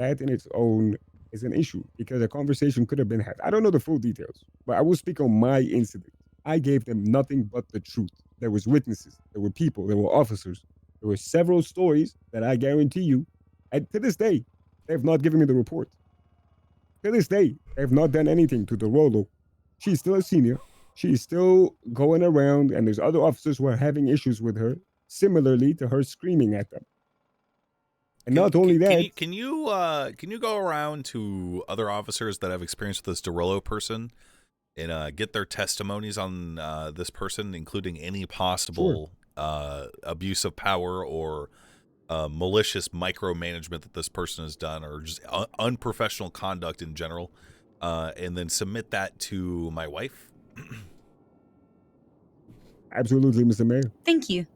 that in its own is an issue because a conversation could have been had. I don't know the full details, but I will speak on my incident. I gave them nothing but the truth. There was witnesses, there were people, there were officers, there were several stories that I guarantee you, and to this day, they have not given me the report. To this day, they have not done anything to Dorolo. She's still a senior. She's still going around, and there's other officers who are having issues with her, similarly to her screaming at them. And not only that, can you go around to other officers that have experience with this Dorolo person and get their testimonies on this person, including any possible abuse of power or malicious micromanagement that this person has done, or just unprofessional conduct in general, and then submit that to my wife? absolutely, Mr. Mayor. Thank you.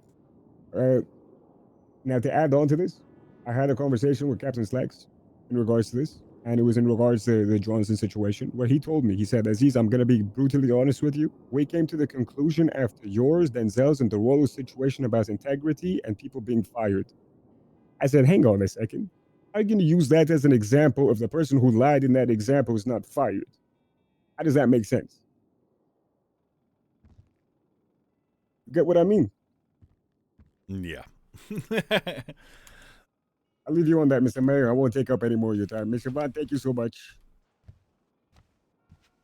Now, to add on to this, I had a conversation with Captain Slacks in regards to this, and it was in regards to the Johnson situation, where he told me, he said, Aziz, I'm going to be brutally honest with you. We came to the conclusion after yours, Denzel's, and Dorolo's situation about integrity and people being fired. I said, hang on a second. I'm going to use that as an example if the person who lied in that example is not fired. How does that make sense? Get what I mean? Yeah. I'll leave you on that, Mr. Mayor. I won't take up any more of your time. Ms. Siobhan, thank you so much.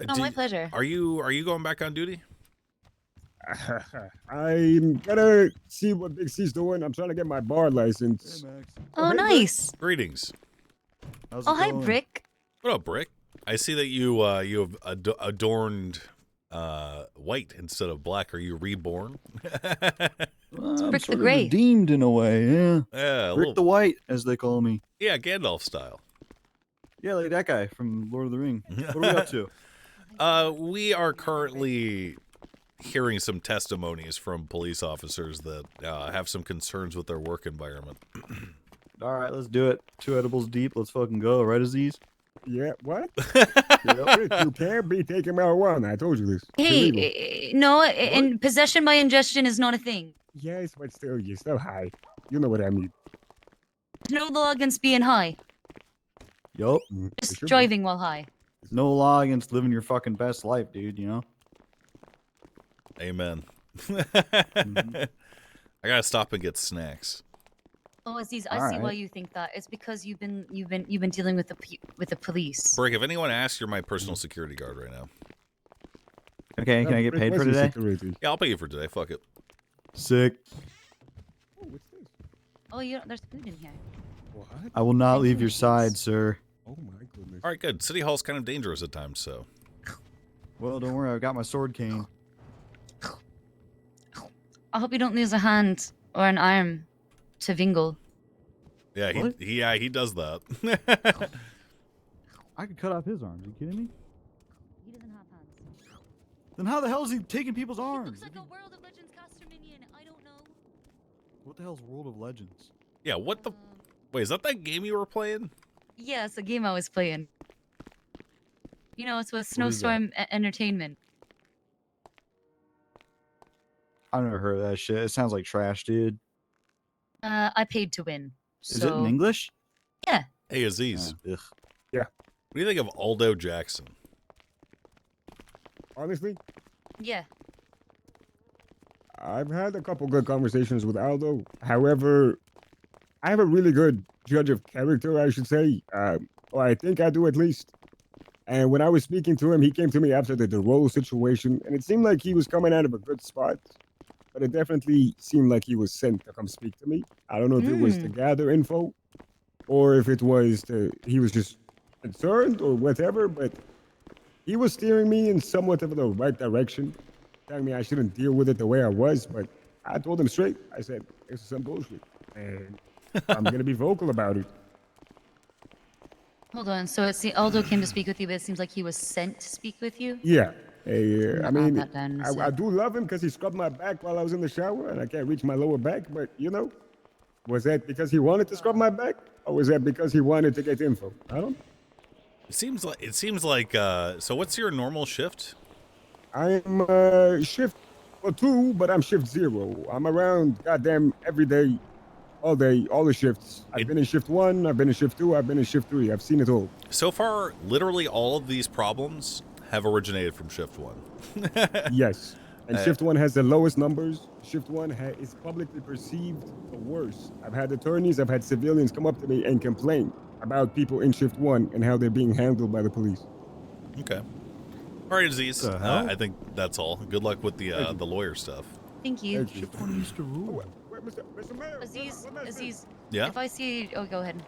Oh, my pleasure. Are you going back on duty? I'm gonna see what Big C's doing. I'm trying to get my bar license. Hey, Max. Oh, hey, nice. Greetings. How's Oh, it hi, going? Brick. What up, Brick? I see that you have adorned white instead of black. Are you reborn? Well, I'm Brick the sort of Gray. redeemed in a way, yeah. Yeah, Brick the White, as they call me. yeah, Gandalf style. Yeah, like that guy from Lord of the Ring. What are we up to? We are currently hearing some testimonies from police officers that have some concerns with their work environment. All right, let's do it. 2 edibles deep. Let's fucking go. Right, Aziz? Yeah, what? You can't be taking marijuana. I told you this. It's illegal. Hey, no, and possession by ingestion is not a thing. Yes, but still, you're still high. You know what I mean. No law against being high. Yup. It Just should be. driving while high. No law against living your fucking best life, dude, you know? Amen. I gotta stop and get snacks. Oh, Aziz, All I see why right. you think that. It's because you've been dealing with the police. Brick, if anyone asks, you're my personal security guard right now. Okay, can I get paid for Where's your today? security? Yeah, I'll pay you for today. Fuck it. Sick. Oh, what's this? Oh, there's food in here. What? I will not leave your Congratulations. side, sir. Oh my goodness. All right, good. City Hall's kind of dangerous at times, so. Well, don't worry, I've got my sword cane. I hope you don't lose a hand or an arm to Vingle. Yeah, What? he does that. I could cut off his arms. You kidding me? He doesn't have hands. Then how the hell is he taking people's He arms? looks like a World of Legends caster minion. I don't know. What the hell's World of Legends? Yeah, what the? Wait, is that game you were playing? Yeah, it's a game I was playing. You know, it's with What is that? Snowstorm Entertainment. I've never heard of that shit. It sounds like trash, dude. I paid to win. Is it in English? Yeah. Hey, Aziz. Ugh. What do you think of Aldo Jackson? Honestly, Yeah. I've had a couple good conversations with Aldo. However, I have a really good judge of character, I should say. Or I think I do at least. And when I was speaking to him, he came to me after the DeRoe situation, and it seemed like he was coming out of a good spot. But it definitely seemed like he was sent to come speak to me. I don't know if it was to gather info, or if it was he was just concerned or whatever, but he was steering me in somewhat of the right direction, telling me I shouldn't deal with it the way I was, but I told him straight. I said, this is some bullshit, and I'm going to be vocal about it. Hold on. So it's Aldo came to speak with you, but it seems like he was sent to speak with you. Yeah. I Add mean, that down, so- I do love him because he scrubbed my back while I was in the shower, and I can't reach my lower back, but, you know, was that because he wanted to scrub my back, or was that because he wanted to get info? I don't know. It seems like. So, what's your normal shift? I'm shift 2, but I'm shift 0. I'm around goddamn every day, all day, all the shifts. I've been in shift 1, I've been in shift 2, I've been in shift 3. I've seen it all. So far, literally all of these problems have originated from shift 1. Yes. And shift 1 has the lowest numbers. Shift 1 is publicly perceived the worst. I've had attorneys, I've had civilians come up to me and complain about people in shift 1 and how they're being handled by the police. Okay. All right, Aziz. The hell? I think that's all. Good luck with the lawyer stuff. Thank you. Thank you. Shift 1 used to rule. Wait, Mr. Mayor, Aziz, Yeah. if I see, oh, go ahead.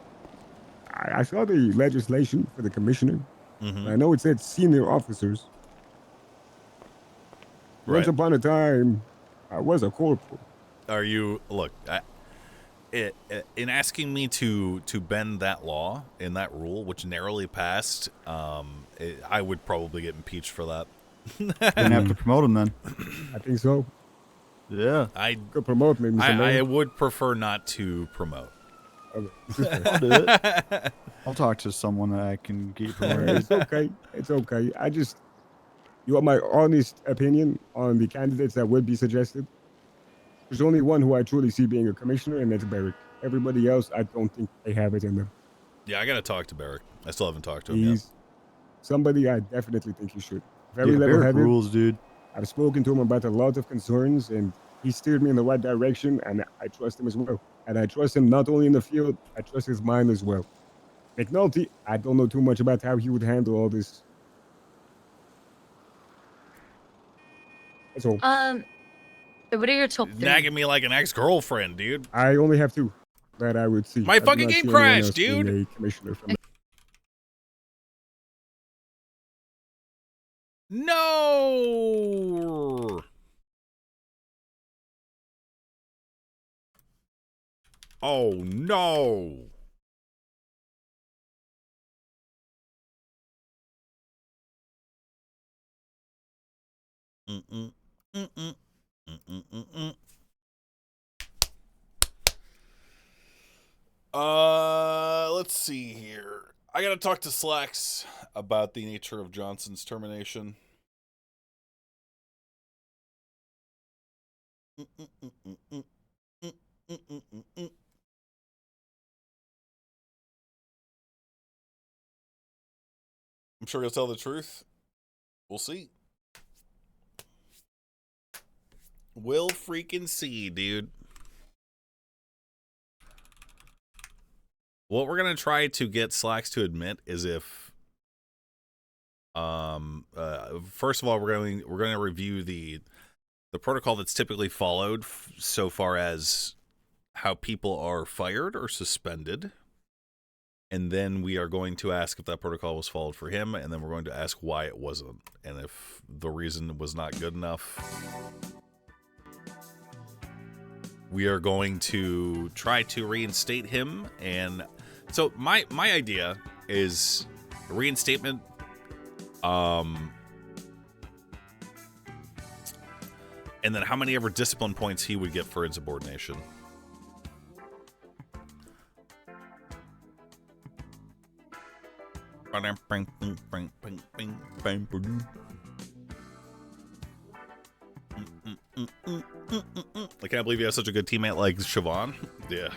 I saw the legislation for the commissioner. Mm-hmm. I know it said senior officers. Once Right. upon a time, I was a corporal. Are you look? In asking me to bend that law in that rule, which narrowly passed, I would probably get impeached for that. Didn't have to promote him then. I think so. Yeah. I Could promote me, Mr. I Mayor. would prefer not to promote. Okay. I'll do it. I'll talk to someone that I can get promoted. It's okay. It's okay. You want my honest opinion on the candidates that would be suggested? There's only one who I truly see being a commissioner, and that's Barrick. Everybody else, I don't think they have it in them. Yeah, I gotta talk to Barrick. I still haven't talked to him yet. He's somebody I definitely think you should. Very Yeah, Barrick level-headed. rules, dude. I've spoken to him about a lot of concerns, and he steered me in the right direction, and I trust him as well. And I trust him not only in the field, I trust his mind as well. McNulty, I don't know too much about how he would handle all this. That's all. What are your top 3? Nagging me like an ex-girlfriend, dude. I only have 2 that I would see. My I do fucking not game see anyone crashed, else being dude. a commissioner from No. Oh no. Mm-mm. Mm-mm. Mm-mm. Mm-mm. Let's see here. I gotta talk to Slacks about the nature of Johnson's termination. I'm sure he'll tell the truth. We'll see. We'll freaking see, dude. What we're gonna try to get Slacks to admit is if, first of all, we're going to review the protocol that's typically followed so far as how people are fired or suspended, and then we are going to ask if that protocol was followed for him, and then we're going to ask why it wasn't, and if the reason was not good enough. We are going to try to reinstate him, and so my idea is reinstatement. And then how many ever discipline points he would get for insubordination. I can't believe you have such a good teammate like Siobhan. Yeah.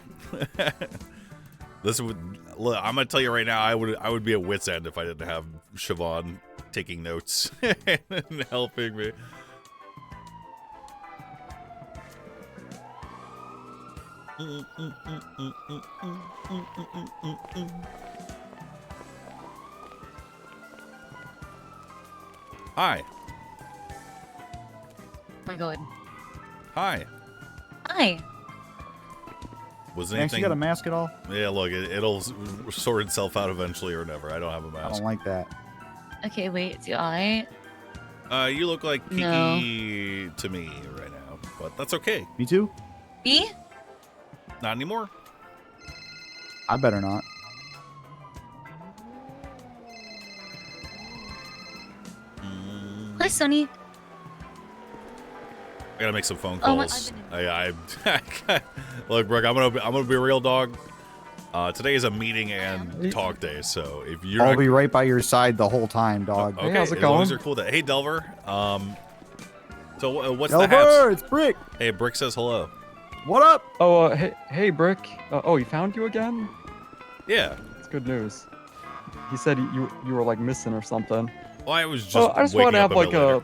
This would. Look, I'm gonna tell you right now. I would be at wit's end if I didn't have Siobhan taking notes and helping me. Hi. Oh my god. Hi. Hi. Was Max, you anything? got a mask at all? Yeah, look, it'll sort itself out eventually or never. I don't have a I mask. don't like that. Okay, wait, do I? You look like Kiki to me right now, but that's okay. Me too? Me? Not anymore. I better not. Hi, Sonny. I gotta make some phone Oh, my- calls. Look, Brooke, I'm gonna be a real dog. Today is a meeting and talk day, so if you're I'll not- be right by your side the whole time, dog. okay, Hey, how's it as long as going? you're cool. Hey, Delver. So what's the Delver, haps? it's Brick. Hey, Brick says hello. What up? Oh, hey, Brick. Oh, he found you again? Yeah. It's good news. He said you were like missing or something. Well, I was just. I just wanted waking to up have like bit later.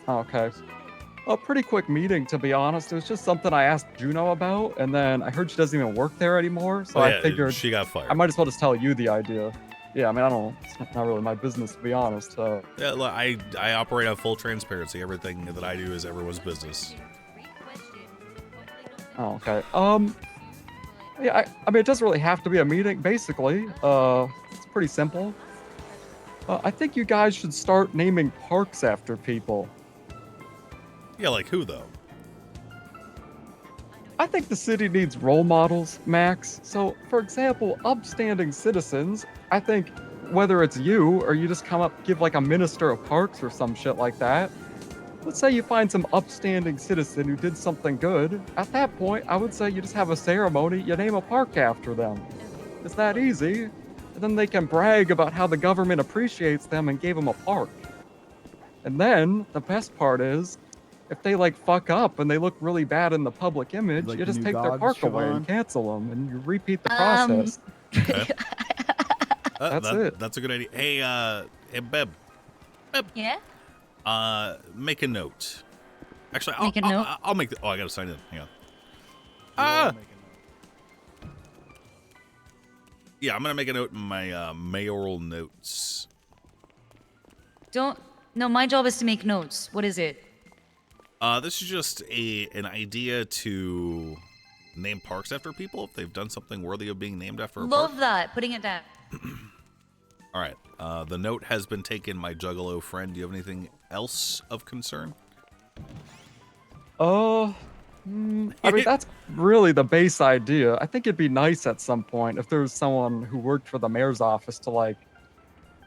Oh, okay. A pretty quick meeting, to be honest. It was just something I asked Juno about, and then I heard she doesn't even work there anymore. So Oh, I yeah, figured she got fired. I might as well just tell you the idea. Yeah, I mean, I don't. It's not really my business, to be honest. Yeah, look, I operate on full transparency. Everything that I do is everyone's business. Oh, okay. Yeah, I mean, it doesn't really have to be a meeting. Basically, it's pretty simple. I think you guys should start naming parks after people. Yeah, like who though? I think the city needs role models, Max. So, for example, upstanding citizens, I think whether it's you or you just give like a minister of parks or some shit like that. Let's say you find some upstanding citizen who did something good. At that point, I would say you just have a ceremony, you name a park after them. It's that easy. And then they can brag about how the government appreciates them and gave them a park. And then, the best part is, if they like fuck up and they look really bad in the public image, Like you the just new take their gods, park away Siobhan? and cancel them, and you repeat the process. Okay. That's it. That's a good idea. Hey, Beb, Yeah? make a note. Actually, Make a note? I'll make the. Oh, I gotta sign in. Hang on. Yeah, I'm gonna make a note in my mayoral notes. No, my job is to make notes. What is it? This is just an idea to name parks after people if they've done something worthy of being named after a park. Love that. Putting it down. All right. The note has been taken, my juggalo friend. Do you have anything else of concern? I mean, that's really the base idea. I think it'd be nice at some point if there was someone who worked for the mayor's office to like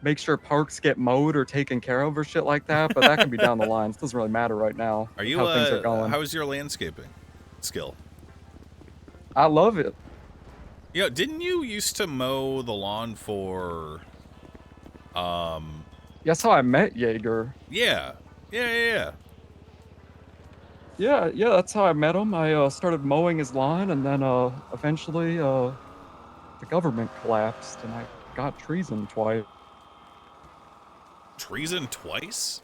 make sure parks get mowed or taken care of or shit like that. But that can be down the line. It doesn't really matter right now. Are you? How things are going? How is your landscaping skill? I love it. Yeah, didn't you used to mow the lawn for? That's how I met Jaeger. Yeah. Yeah, that's how I met him. I started mowing his lawn, and then eventually the government collapsed, and I got treason twice. Treason twice?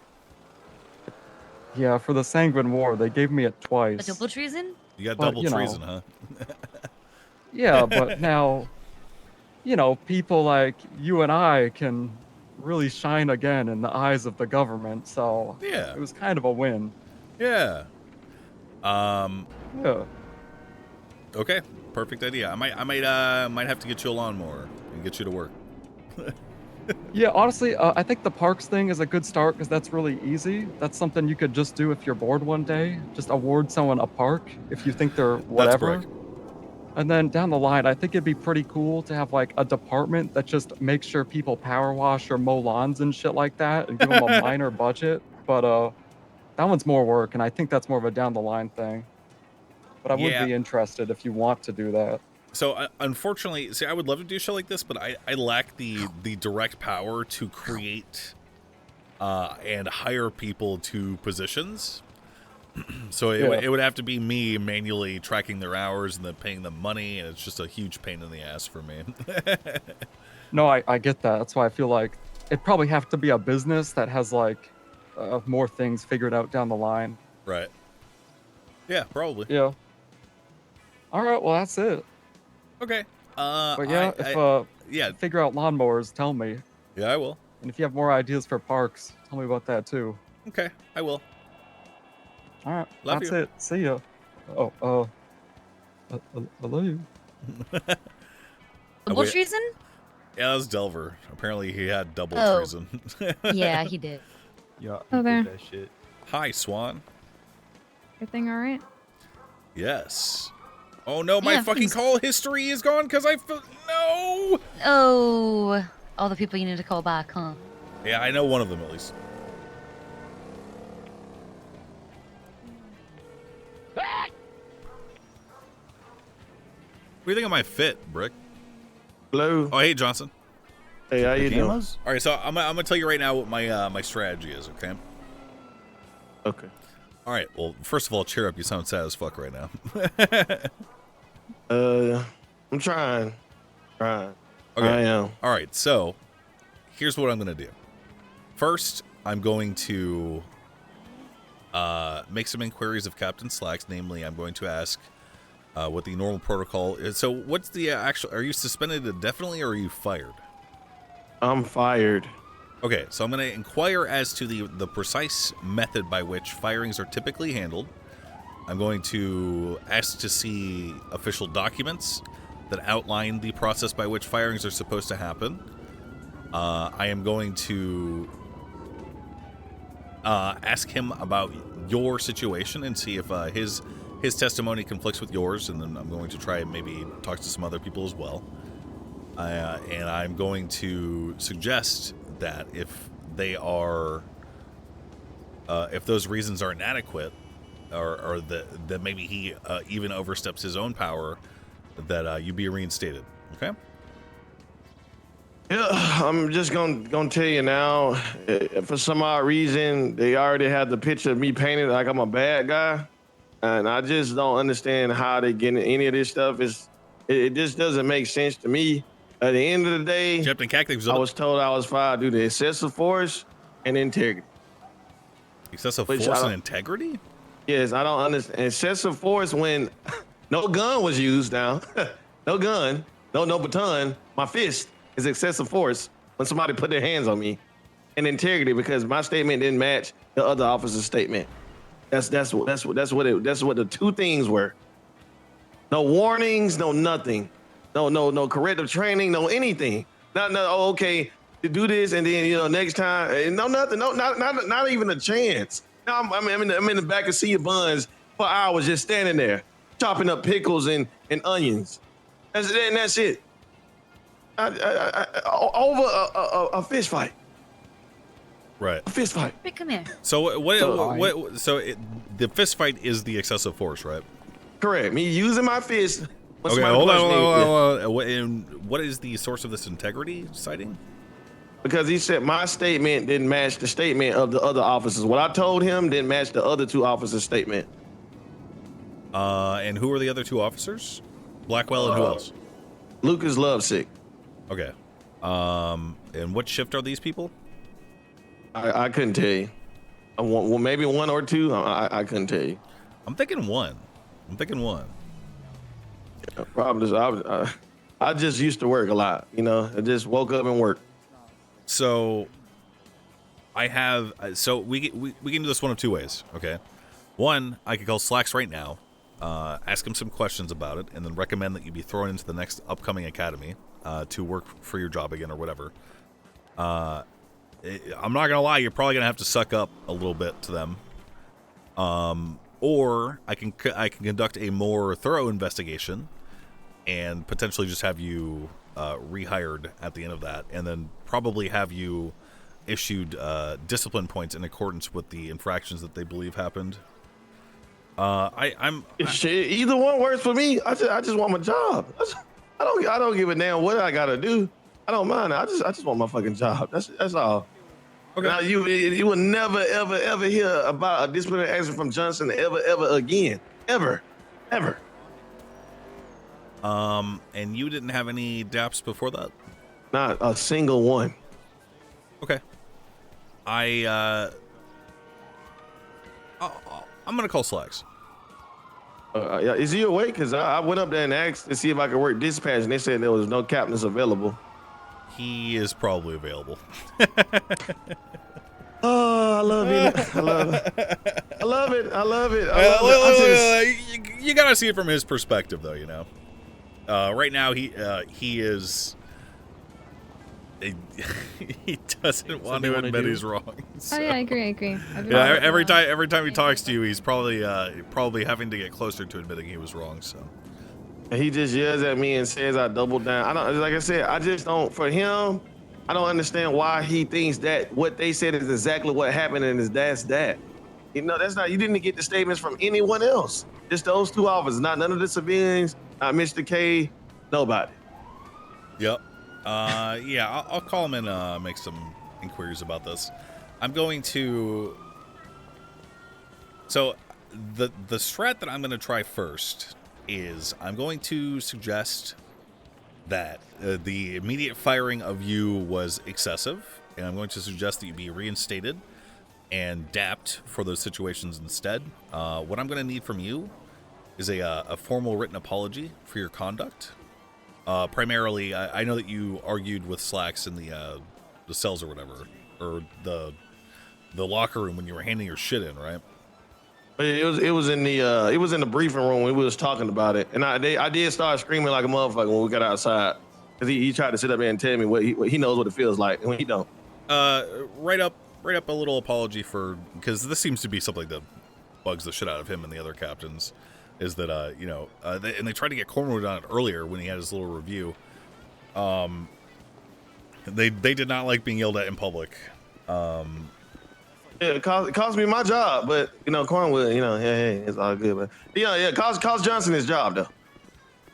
Yeah, for the Sanguine War, they gave me it A twice. double treason? You got But, double you know. treason, huh? Yeah, but now, people like you and I can really shine again in the eyes of the government, so Yeah. it was kind of a win. Yeah. Yeah. Okay. Perfect idea. I might have to get you a lawnmower and get you to work. Yeah, honestly, I think the parks thing is a good start because that's really easy. That's something you could just do if you're bored one day. Just award someone a park if you think they're whatever. That's correct. And then down the line, I think it'd be pretty cool to have like a department that just makes sure people power wash or mow lawns and shit like that and give them a minor budget. But that one's more work, and I think that's more of a down the line thing. But I would Yeah. be interested if you want to do that. So unfortunately, see, I would love to do shit like this, but I lack the direct power to create and hire people to positions. So it would have to be me manually tracking their hours and then paying them money, and it's just a huge pain in the ass for me. No, I get that. That's why I feel like it'd probably have to be a business that has like more things figured out down the line. Right. Yeah, probably. Yeah. All right, well, that's it. Okay. But yeah, yeah, figure out lawnmowers, tell me. I will. And if you have more ideas for parks, tell me about that too. Okay, I will. All right, Love that's you. it. See ya. I love you. Double wait. treason? Yeah, that was Delver. Apparently, he had double Oh. treason. Yeah, he did. Yeah, Oh, he there. did that shit. Hi, Swan. Everything all right? Yes. Oh no, my Yeah, fucking things- call history is gone because no. Oh, all the people you need to call back, huh? Yeah, I know one of them at least. What do you think of my fit, Brick? Hello. Oh, hey, Johnson. Hey, how you doing? All right, so I'm gonna tell you right now what my my strategy is. Okay. Okay. All right. Well, first of all, cheer up. You sound sad as fuck right now. I'm trying. I Okay. am. All right. So here's what I'm going to do. First, I'm going to make some inquiries of Captain Slacks. Namely, I'm going to ask what the normal protocol is. So what's the actual... Are you suspended indefinitely or are you fired? I'm fired. Okay, so I'm going to inquire as to the precise method by which firings are typically handled. I'm going to ask to see official documents that outline the process by which firings are supposed to happen. I am going to ask him about your situation and see if his testimony conflicts with yours, and then I'm going to try and maybe talk to some other people as well. And I'm going to suggest that if they are, if those reasons are inadequate, or that maybe he even oversteps his own power, that you be reinstated. Okay. Yeah, I'm just gonna tell you now. For some odd reason, they already had the picture of me painted like I'm a bad guy, and I just don't understand how they get any of this stuff. It just doesn't make sense to me. At the end of the day, Captain Cactus, I was told I was fired due to excessive force and integrity. excessive Which force I and integrity? Yes, I don't understand. Excessive force when no gun was used now. No gun, no baton. My fist is excessive force when somebody put their hands on me. And integrity because my statement didn't match the other officer's statement. That's what the two things were. No warnings, no nothing. No corrective training, no anything. Oh, okay, to do this and then next time, no nothing, no not even a chance. Now I'm in the back of Sea of Buns for hours just standing there, chopping up pickles and onions. That's it. Over a fish fight. Right. A fist fight. Wait, come here. So the fist fight is the excessive force, right? Correct. Me using my fist. when Okay, somebody hold punched me. on. And what is the source of this integrity citing? Because he said my statement didn't match the statement of the other officers. What I told him didn't match the other two officers' statement. And who are the other two officers? Blackwell and who else? Lucas Lovesick. Okay. And what shift are these people? I couldn't tell you. Well, maybe one or two. I couldn't tell you. I'm thinking one. Problem is, I just used to work a lot. I just woke up and worked. So I have. So we can do this one of two ways. Okay. One, I could call Slacks right now, ask him some questions about it, and then recommend that you be thrown into the next upcoming academy to work for your job again or whatever. I'm not gonna lie, you're probably gonna have to suck up a little bit to them. Or I can conduct a more thorough investigation and potentially just have you rehired at the end of that, and then probably have you issued discipline points in accordance with the infractions that they believe happened. Either one works for me. I just want my job. I don't give a damn what I gotta do. I don't mind. I just want my fucking job. That's all. Okay. Now you will never ever hear about a disciplinary action from Johnson ever again. Ever. And you didn't have any DAPs before that? Not a single one. Okay. I'm gonna call Slacks. Yeah, is he awake? Because I went up there and asked to see if I could work dispatch, and they said there was no captains available. He is probably available. Oh, I love it. I love it. You gotta see it from his perspective, though. Right now he is. He doesn't want to admit he's wrong. So. Oh yeah, I agree. Yeah, every time he talks to you, he's probably having to get closer to admitting he was wrong. So He just yells at me and says I doubled down. I don't, like I said, I just don't. For him, I don't understand why he thinks that what they said is exactly what happened and that's that. That's not. You didn't get the statements from anyone else. Just those two officers, not none of the civilians, not Mr. K, nobody. Yep. Yeah, I'll call him and make some inquiries about this. I'm going to So the strat that I'm going to try first is I'm going to suggest that the immediate firing of you was excessive, and I'm going to suggest that you be reinstated and dapped for those situations instead. What I'm going to need from you is a formal written apology for your conduct. Primarily, I know that you argued with Slacks in the cells or whatever, or the locker room when you were handing your shit in, right? It was in the briefing room when we was talking about it, and I did start screaming like a motherfucker when we got outside, because he tried to sit up there and tell me what he knows what it feels like, and when he don't. Write up a little apology for, because this seems to be something that bugs the shit out of him and the other captains, is that they tried to get Cornwood on it earlier when he had his little review. They did not like being yelled at in public. Yeah, it cost me my job, but Cornwood, hey, it's all good, but yeah, cost Johnson his job though.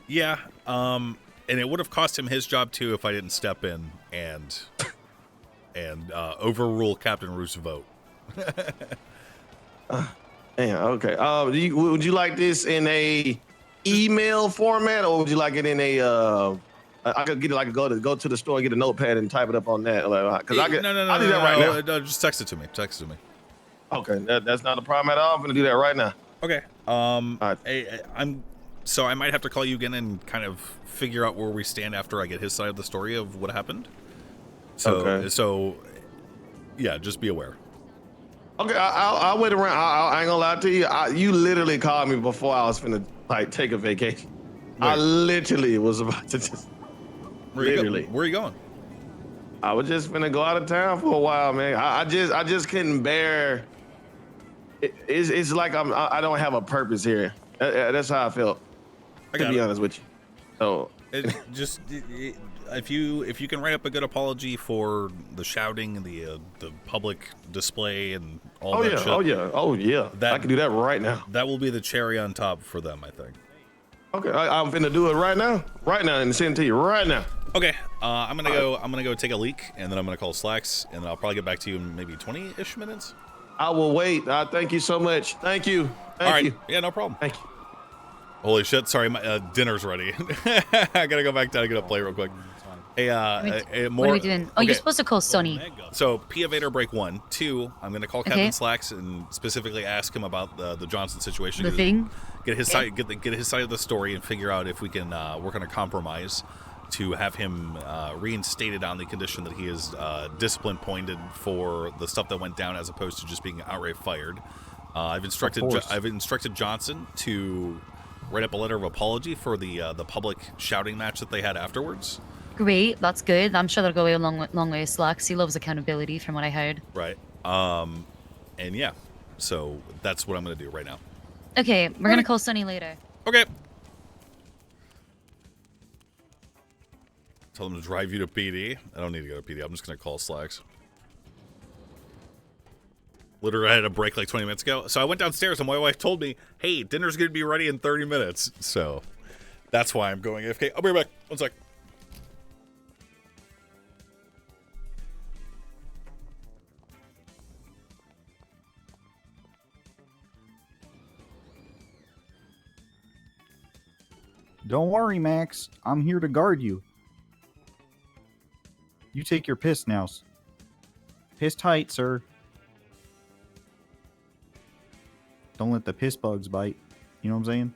Yeah, and it would have cost him his job too if I didn't step in and overrule Captain Roost's vote. Yeah, okay. Would you like this in a email format, or would you like it in a? I could get it like go to the store and get a notepad and type it up on that. Because I could. I'll do that right now. No, just text it to me. Text it to me. Okay, that's not a problem at all. I'm gonna do that right now. Okay. right. So I might have to call you again and kind of figure out where we stand after I get his side of the story of what happened. So yeah, just be aware. Okay, I'll wait around. I ain't gonna lie to you. You literally called me before I was finna take a vacation. Wait. I literally was about to just. Where are you going? I was just finna go out of town for a while, man. I just couldn't bear. It's like I don't have a purpose here. That's how I felt. To be honest with you. So if you can write up a good apology for the shouting and the public display and all that shit. Oh yeah. I can do that right now. That will be the cherry on top for them, I think. Okay, I'm finna do it right now, and send it to you right now. Okay, I'm gonna go take a leak, and then I'm gonna call Slacks, and then I'll probably get back to you in maybe 20-ish minutes. I will wait. Thank you so much. Thank you. Thank you. Yeah, no problem. Thank you. Holy shit! Sorry, my dinner's ready. I gotta go back down and get a plate real quick. Hey, what are we doing? Oh, okay. you're supposed to call Sonny. So, P evader break 1. 2, I'm gonna call Captain Slacks and specifically ask him about the Johnson situation. The thing. Get his side, get his side of the story, and figure out if we can work on a compromise to have him reinstated on the condition that he is discipline pointed for the stuff that went down, as opposed to just being outright fired. I've instructed Johnson to write up a letter of apology for the public shouting match that they had afterwards. Great, that's good. I'm sure that'll go a long way with Slacks. He loves accountability, from what I heard. Right. And yeah, so that's what I'm gonna do right now. Okay, we're gonna call Sonny later. Okay. Tell them to drive you to PD. I don't need to go to PD. I'm just gonna call Slacks. Literally, I had a break like 20 minutes ago. So I went downstairs and my wife told me, hey, dinner's gonna be ready in 30 minutes. So that's why I'm going AFK. I'll be right back. 1 sec. Don't worry, Max. I'm here to guard you. You take your piss now. Piss tight, sir. Don't let the piss bugs bite. You know what I'm saying?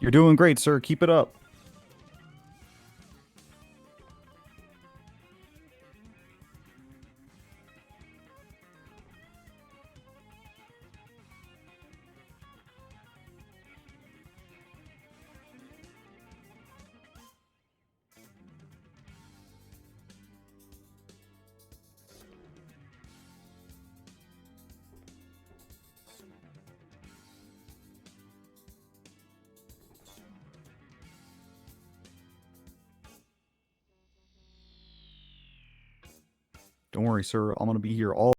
You're doing great, sir. Keep it up. Don't worry, sir. I'm gonna be here all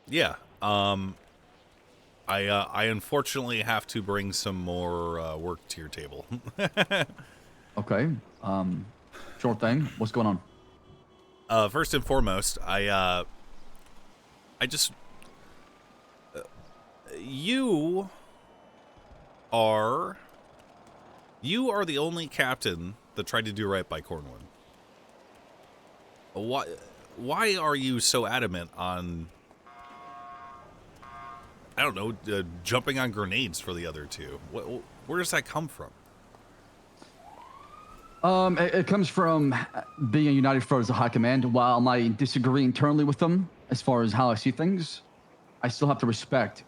Yeah. I unfortunately have to bring some more work to your table. Okay. Sure thing. What's going on? First and foremost, I just you are the only captain that tried to do right by Cornwood. Why are you so adamant on, I don't know, jumping on grenades for the other two? Where does that come from? It comes from being united front as a high command. While I might disagree internally with them as far as how I see things, I still have to respect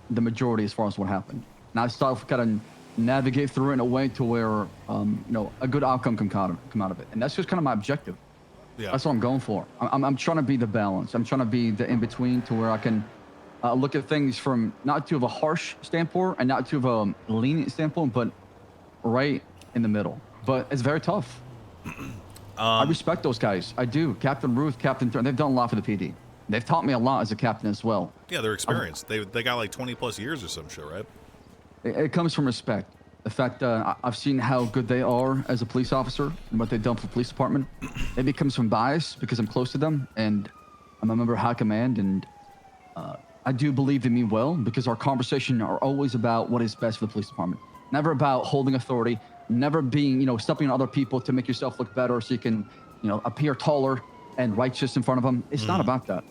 the majority as far as what happened. And I still got to navigate through it in a way to where, a good outcome come out of it. And that's just kind of my objective. Yeah. That's what I'm going for. I'm trying to be the balance. I'm trying to be the in-between to where I can look at things from not too of a harsh standpoint and not too of a lenient standpoint, but right in the middle. But it's very tough. I respect those guys. I do. Captain Ruth, Captain Thurn, they've done a lot for the PD. They've taught me a lot as a captain as well. Yeah, they're experienced. They got like 20 plus years or some shit, right? It comes from respect. The fact that I've seen how good they are as a police officer and what they've done for the police department. It comes from bias because I'm close to them and I'm a member of High Command, and I do believe they mean well because our conversation are always about what is best for the police department. Never about holding authority, never being, stepping on other people to make yourself look better so you can, appear taller and righteous in front of them. It's not about that.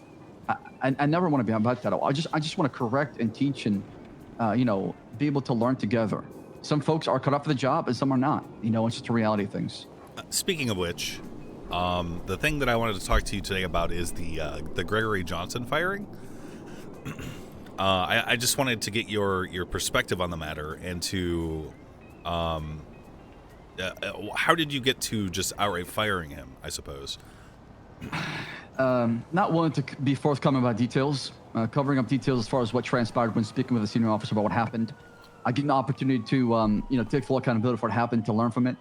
I never want to be about that. I just want to correct and teach and, be able to learn together. Some folks are cut up for the job and some are not. It's just a reality of things. Speaking of which, the thing that I wanted to talk to you today about is the Gregory Johnson firing. I just wanted to get your perspective on the matter and to, how did you get to just outright firing him, I suppose? Not willing to be forthcoming about details, covering up details as far as what transpired when speaking with a senior officer about what happened. I get an opportunity to, take full accountability for what happened, to learn from it,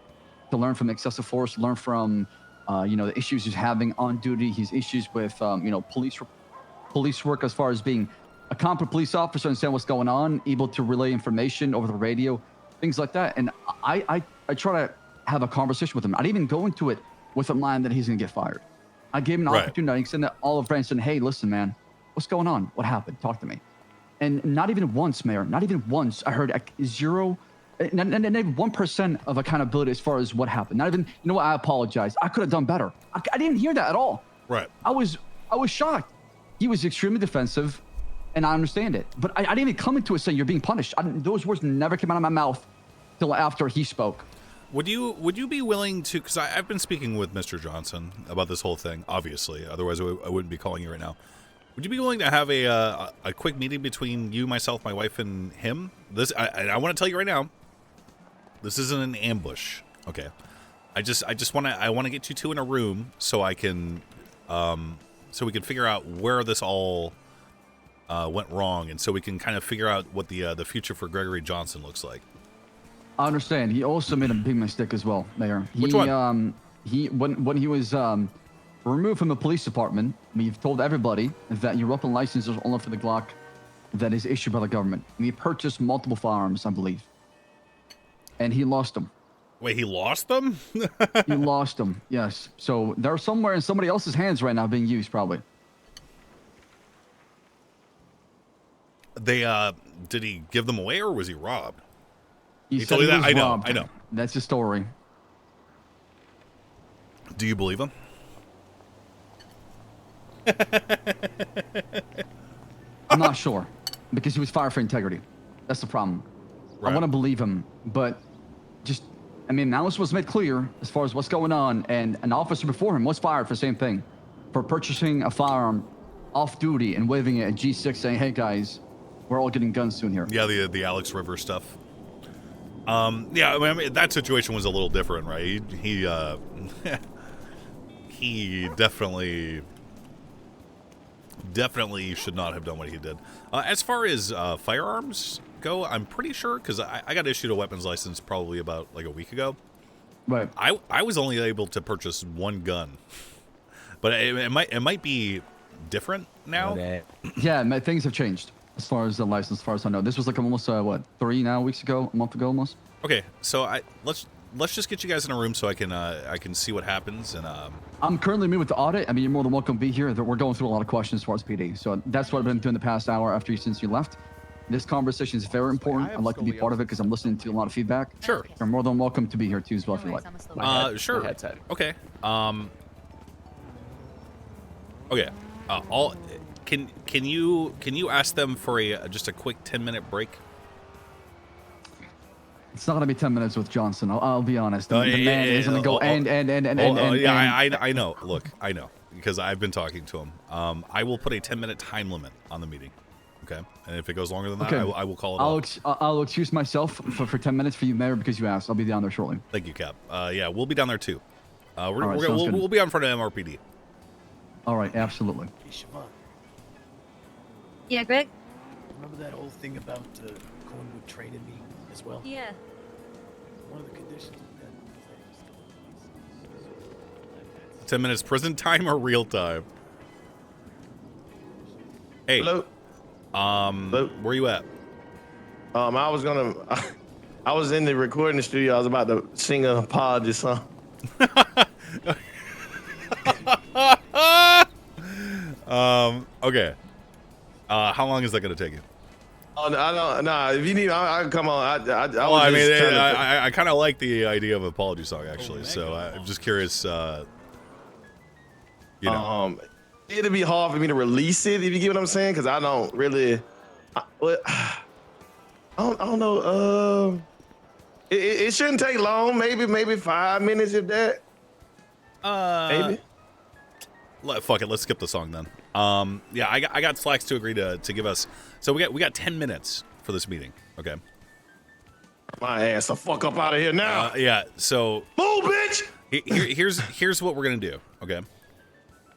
to learn from excessive force, learn from, the issues he's having on duty, his issues with, police work as far as being a competent police officer, understand what's going on, able to relay information over the radio, things like that. And I try to have a conversation with him. I didn't even go into it with a mind that he's going to get fired. I gave him an opportunity. I extended olive branch and said, hey, listen, man, what's going on? What happened? Talk to me. And not even once, Mayor, not even once, I heard zero, not even 1% of accountability as far as what happened. Not even, what, I apologize. I could have done better. I didn't hear that at all. Right. I was shocked. He was extremely defensive, and I understand it. But I didn't even come into it saying you're being punished. Those words never came out of my mouth till after he spoke. Would you be willing to, because I've been speaking with Mr. Johnson about this whole thing, obviously, otherwise I wouldn't be calling you right now. Would you be willing to have a quick meeting between you, myself, my wife, and him? I want to tell you right now, this isn't an ambush. Okay, I want to get you two in a room so I can, so we can figure out where this all went wrong, and so we can kind of figure out what the future for Gregory Johnson looks like. I understand. He also made a big mistake as well, Mayor. Which one? When he was removed from the police department, we've told everybody that your weapon license is only for the Glock that is issued by the government. And he purchased multiple firearms, I believe. And he lost them. Wait, he lost them? He lost them, yes. So they're somewhere in somebody else's hands right now being used, probably. Did he give them away or was he robbed? He He said told you he that? was I know, robbed. I know. That's the story. Do you believe him? I'm not sure, because he was fired for integrity. That's the problem. Right. I want to believe him, but now this was made clear as far as what's going on, and an officer before him was fired for the same thing, for purchasing a firearm off duty and waving it at G6 saying, hey guys, we're all getting guns soon here. Yeah, the Alex River stuff. Yeah, I mean, that situation was a little different, right? He he definitely should not have done what he did. As far as firearms go, I'm pretty sure, because I got issued a weapons license probably about like a week ago. Right. I was only able to purchase one gun, but it might be different now. Okay. Yeah, things have changed as far as the license, as far as I know. This was like almost what, 3 weeks ago, a month ago almost. Okay, so let's just get you guys in a room so I can see what happens and I'm currently meeting with the audit. I mean, you're more than welcome to be here. We're going through a lot of questions as far as PD. So that's what I've been doing the past hour since you left. This conversation is very important. I'd like to be part of it because I'm listening to a lot of feedback. Sure. You're more than welcome to be here too as well if you like. sure. Headset. Okay. Okay. Can you ask them for just a quick 10-minute break? It's not gonna be 10 minutes with Johnson. I'll be honest. The yeah, man is gonna go and. Yeah, I know. Look, I know because I've been talking to him. I will put a 10-minute time limit on the meeting. Okay, and if it goes longer than that, I will call it off. I'll excuse myself for 10 minutes for you, Mayor, because you asked. I'll be down there shortly. Thank you, Cap. Yeah, we'll be down there too. Right, we'll be on front of MRPD. All right, absolutely. Hey, Siobhan, Yeah, Greg? remember that whole thing about going with training me as well? Yeah. One of the conditions of that is 10 minutes prison time or real time? Hey. Hello. Hello. Where you at? I was in the recording studio. I was about to sing an apology song. Okay. How long is that gonna take you? Oh, no, I don't. Nah, if you need, I can come on. I kind of like the idea of an apology song actually. So I'm just curious. It'd be hard for me to release it if you get what I'm saying, because I don't really. I don't know. It shouldn't take long. Maybe 5 minutes if that. Maybe. Fuck it. Let's skip the song then. Yeah, I got Slacks to agree to give us. So we got 10 minutes for this meeting. Okay. My ass the fuck up out of here now. Yeah. So move, bitch. Here's what we're gonna do. Okay.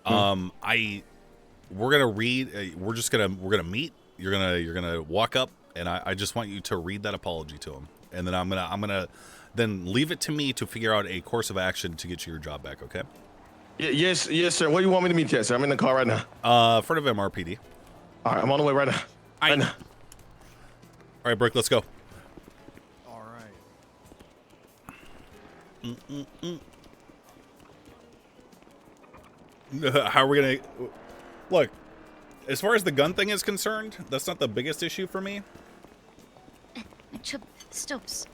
We're gonna read. We're gonna meet. You're gonna walk up, and I just want you to read that apology to him, and then I'm gonna then leave it to me to figure out a course of action to get you your job back. Okay. Yes, sir. Where do you want me to meet you at, sir? I'm in the car right now. Front of MRPD. All right, I'm on the way right now. Right now. All right, Brick, let's go. All right. How are we gonna look? As far as the gun thing is concerned, that's not the biggest issue for me. Stops.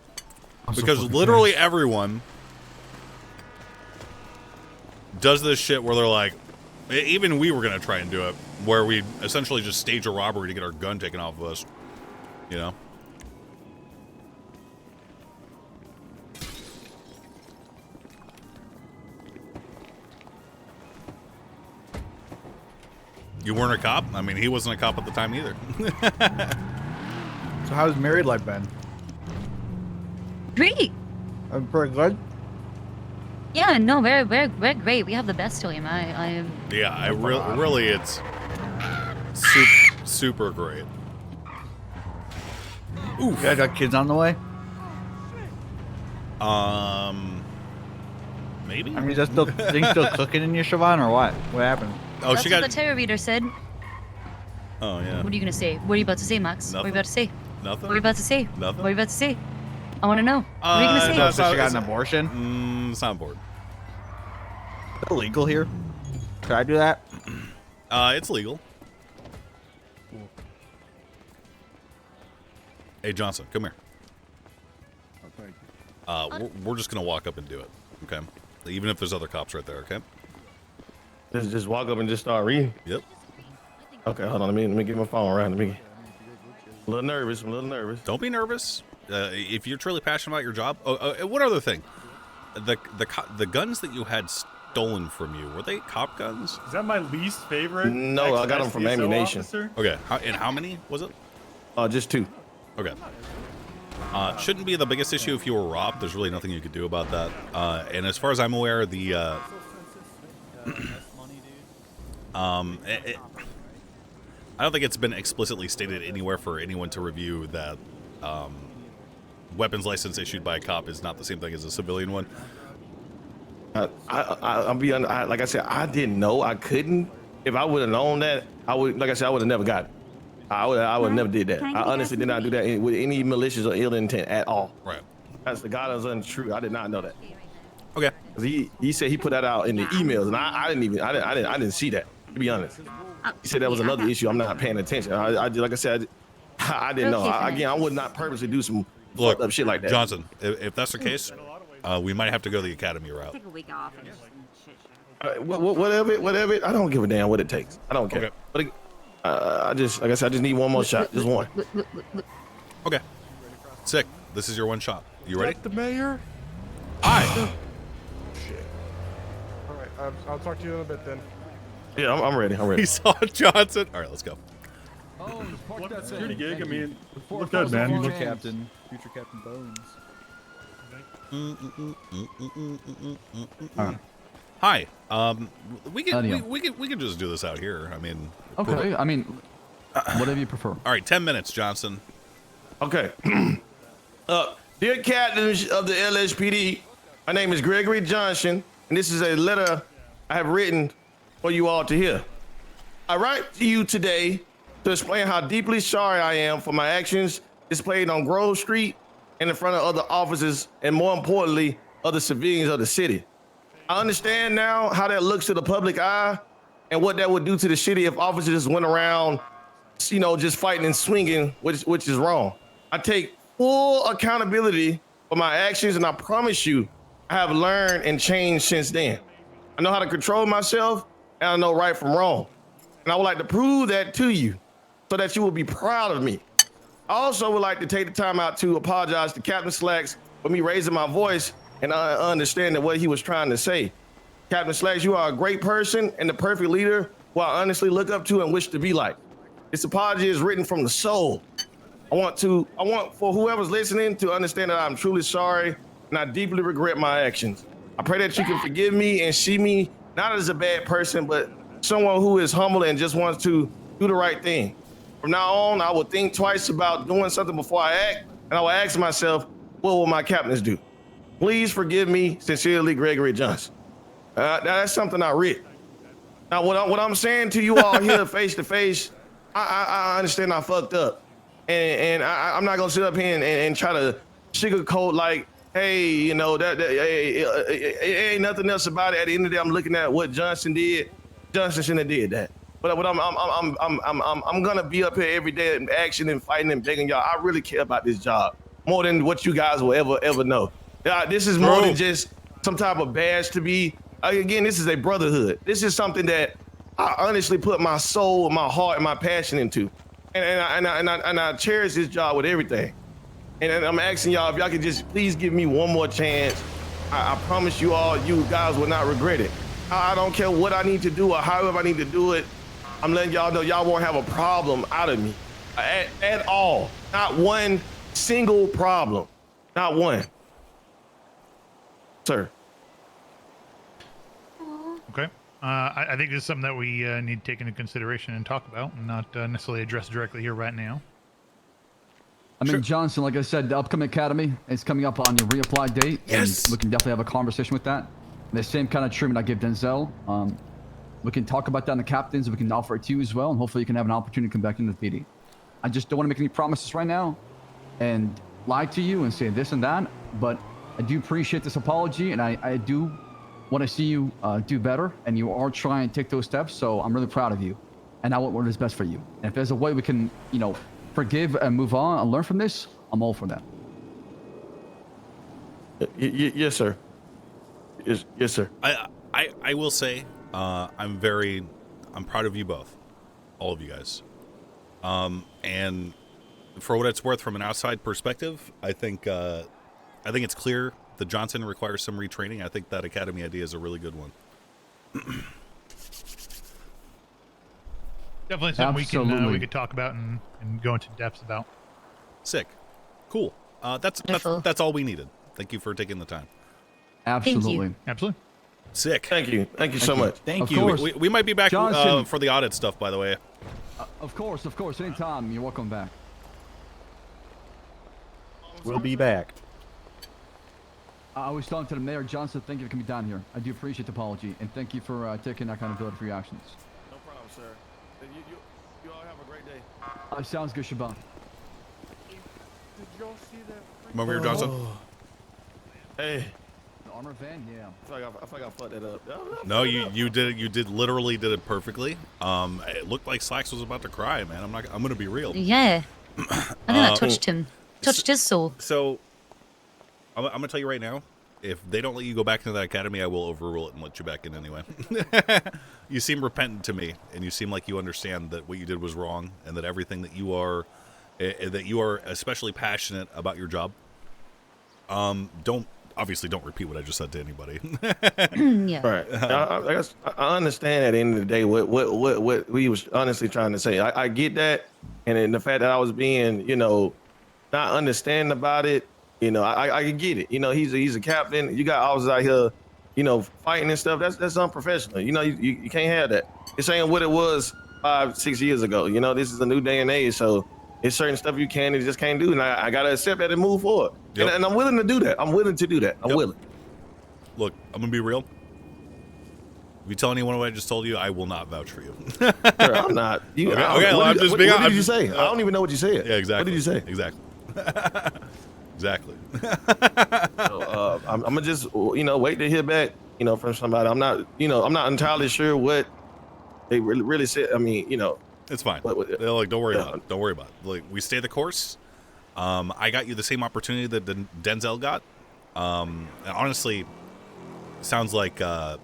Because literally everyone does this shit where they're like, even we were gonna try and do it, where we essentially just stage a robbery to get our gun taken off of us, you know? You weren't a cop? I mean, he wasn't a cop at the time either. So how's married life been? Great. Pretty good. Yeah, no, we're great. We have the best team. I am. Yeah, really, it's super great. Ooh, you guys got kids on the way? Maybe. I mean, is things still cooking in your Siobhan or what? What happened? Oh, That's she what got. the terror reader said. Oh yeah. What are you gonna say? What are you about to say, Max? What are you about to say? Nothing. What are you about to say? Nothing. What are you about to say? I want to know. What are you gonna say? No, So she got an abortion? It's not bored. Is that illegal here? Could I do that? It's legal. Hey Johnson, come here. Oh, thank you. We're just gonna walk up and do it, okay? Even if there's other cops right there, okay? Just walk up and just start reading. Yep. Okay, hold on. Let me get my phone around. I'm a little nervous. Don't be nervous. If you're truly passionate about your job. Oh, one other thing. The guns that you had stolen from you, were they cop guns? Is that my least favorite? No, I got them from ammunition. Officer? Okay. And how many was it? Just 2. Okay. Shouldn't be the biggest issue if you were robbed. There's really nothing you could do about that. And as far as I'm aware, the I don't think it's been explicitly stated anywhere for anyone to review that weapons license issued by a cop is not the same thing as a civilian one. I'll be honest. Like I said, I didn't know I couldn't if I would have known that, I would, like I said, I would have never got it. I would have never did that. I honestly did not do that with any malicious or ill intent at all. Right. That's the God is untrue. I did not know that. Okay. 'Cause he said he put that out in the emails, and I didn't see that, to be honest. He said that was another issue. I'm not paying attention. Like I said, I didn't know. Again, I would not purposely do some fucked up shit like that. Johnson, if that's the case, we might have to go the academy route. Take a week off and just Whatever. I don't give a damn what it takes. I don't care. Okay. But I just, like I said, I just need one more shot. Just one. Okay. Sick. This is your one shot. You ready? The mayor? Hi. Shit. All right, I'll talk to you in a bit then. Yeah, I'm ready. I'm ready. He saw Johnson. All right, let's go. Oh, park that Security thing. gig. I mean, Before look it good, falls man. off You look your Captain, future Captain Bones. Hi. We Howdy. can just do this out here. I mean. Okay, I mean, whatever you prefer. All right, 10 minutes, Johnson. Okay. Dear captains of the LSPD, my name is Gregory Johnson, and this is a letter I have written for you all to hear. I write to you today to explain how deeply sorry I am for my actions displayed on Grove Street and in front of other officers, and more importantly, other civilians of the city. I understand now how that looks to the public eye and what that would do to the city if officers went around, just fighting and swinging, which is wrong. I take full accountability for my actions, and I promise you, I have learned and changed since then. I know how to control myself, and I know right from wrong. And I would like to prove that to you so that you will be proud of me. I also would like to take the time out to apologize to Captain Slacks for me raising my voice and understanding what he was trying to say. Captain Slacks, you are a great person and the perfect leader who I honestly look up to and wish to be like. This apology is written from the soul. I want for whoever's listening to understand that I'm truly sorry and I deeply regret my actions. I pray that you can forgive me and see me not as a bad person, but someone who is humble and just wants to do the right thing. From now on, I will think twice about doing something before I act, and I will ask myself, what will my captains do? Please forgive me, sincerely, Gregory Johnson. That's something I read. Now, what I'm saying to you all here face to face, I understand I fucked up. And I'm not gonna sit up here and try to sugarcoat like, hey, it ain't nothing else about it. At the end of the day, I'm looking at what Johnson did. Johnson shouldn't have did that. But I'm gonna be up here every day in action and fighting and begging y'all. I really care about this job more than what you guys will ever know. This is more than just some type of badge to be. Again, this is a brotherhood. This is something that I honestly put my soul, my heart, and my passion into. And I cherish this job with everything. And I'm asking y'all if y'all could just please give me one more chance. I promise you all, you guys will not regret it. I don't care what I need to do or however I need to do it. I'm letting y'all know y'all won't have a problem out of me at all. Not one single problem. Not one. Sir. Okay. I think this is something that we need to take into consideration and talk about, and not necessarily address directly here right now. I mean, Johnson, like I said, the upcoming academy is coming up on your reapply date. Yes. And we can definitely have a conversation with that. The same kind of treatment I give Denzel. We can talk about that in the captains. We can offer it to you as well, and hopefully you can have an opportunity to come back into the PD. I just don't want to make any promises right now and lie to you and say this and that, but I do appreciate this apology, and I do want to see you do better, and you are trying to take those steps, so I'm really proud of you, and I want what is best for you. And if there's a way we can, forgive and move on and learn from this, I'm all for that. Yes, sir. Yes, sir. I will say, I'm proud of you both, all of you guys. And for what it's worth, from an outside perspective, I think it's clear that Johnson requires some retraining. I think that academy idea is a really good one. Definitely something we could talk about and go into depth about. Sick, cool. That's all we needed. Thank you for taking the time. Absolutely. Absolutely. Sick. Thank you so much. Thank you. We might be back for the audit stuff, by the way. Of course. Anytime. You're welcome back. We'll be back. I was talking to the mayor, Johnson. Thank you for coming down here. I do appreciate the apology, and thank you for taking accountability for your actions. No problem. sir. You all have a great day. Sounds good, Shaban. Did y'all see that? Come over here, Johnson. Hey. The armor van, yeah. I feel like I fucked that up. No, you did it. You literally did it perfectly. It looked like Slacks was about to cry, man. I'm gonna be real. Yeah. I think that touched him. Touched his soul. So, I'm gonna tell you right now. If they don't let you go back into that academy, I will overrule it and let you back in anyway. You seem repentant to me, and you seem like you understand that what you did was wrong, and that everything that you are especially passionate about your job. Don't repeat what I just said to anybody. Yeah. Right. I guess I understand at the end of the day what we was honestly trying to say. I get that, and then the fact that I was being, not understanding about it. I can get it. He's a captain. You got officers out here, fighting and stuff. That's unprofessional. You can't have that. This ain't what it was 5-6 years ago. This is a new day and age. So it's certain stuff you can and just can't do, and I gotta accept that and move forward. Yep. And I'm willing to do that. I'm willing to do that. I'm willing. Look, I'm gonna be real. If you tell anyone what I just told you, I will not vouch for you. Sure, I'm not. Okay, well, I'm just being. What did you say? I don't even know what you said. Yeah, exactly. What did you say? Exactly. Exactly. So, I'm gonna just wait to hear back from somebody. I'm not entirely sure what they really said. I mean, it's fine. Like, don't worry about it. Don't worry about it. Like, we stay the course. I got you the same opportunity that Denzel got. And honestly, sounds like the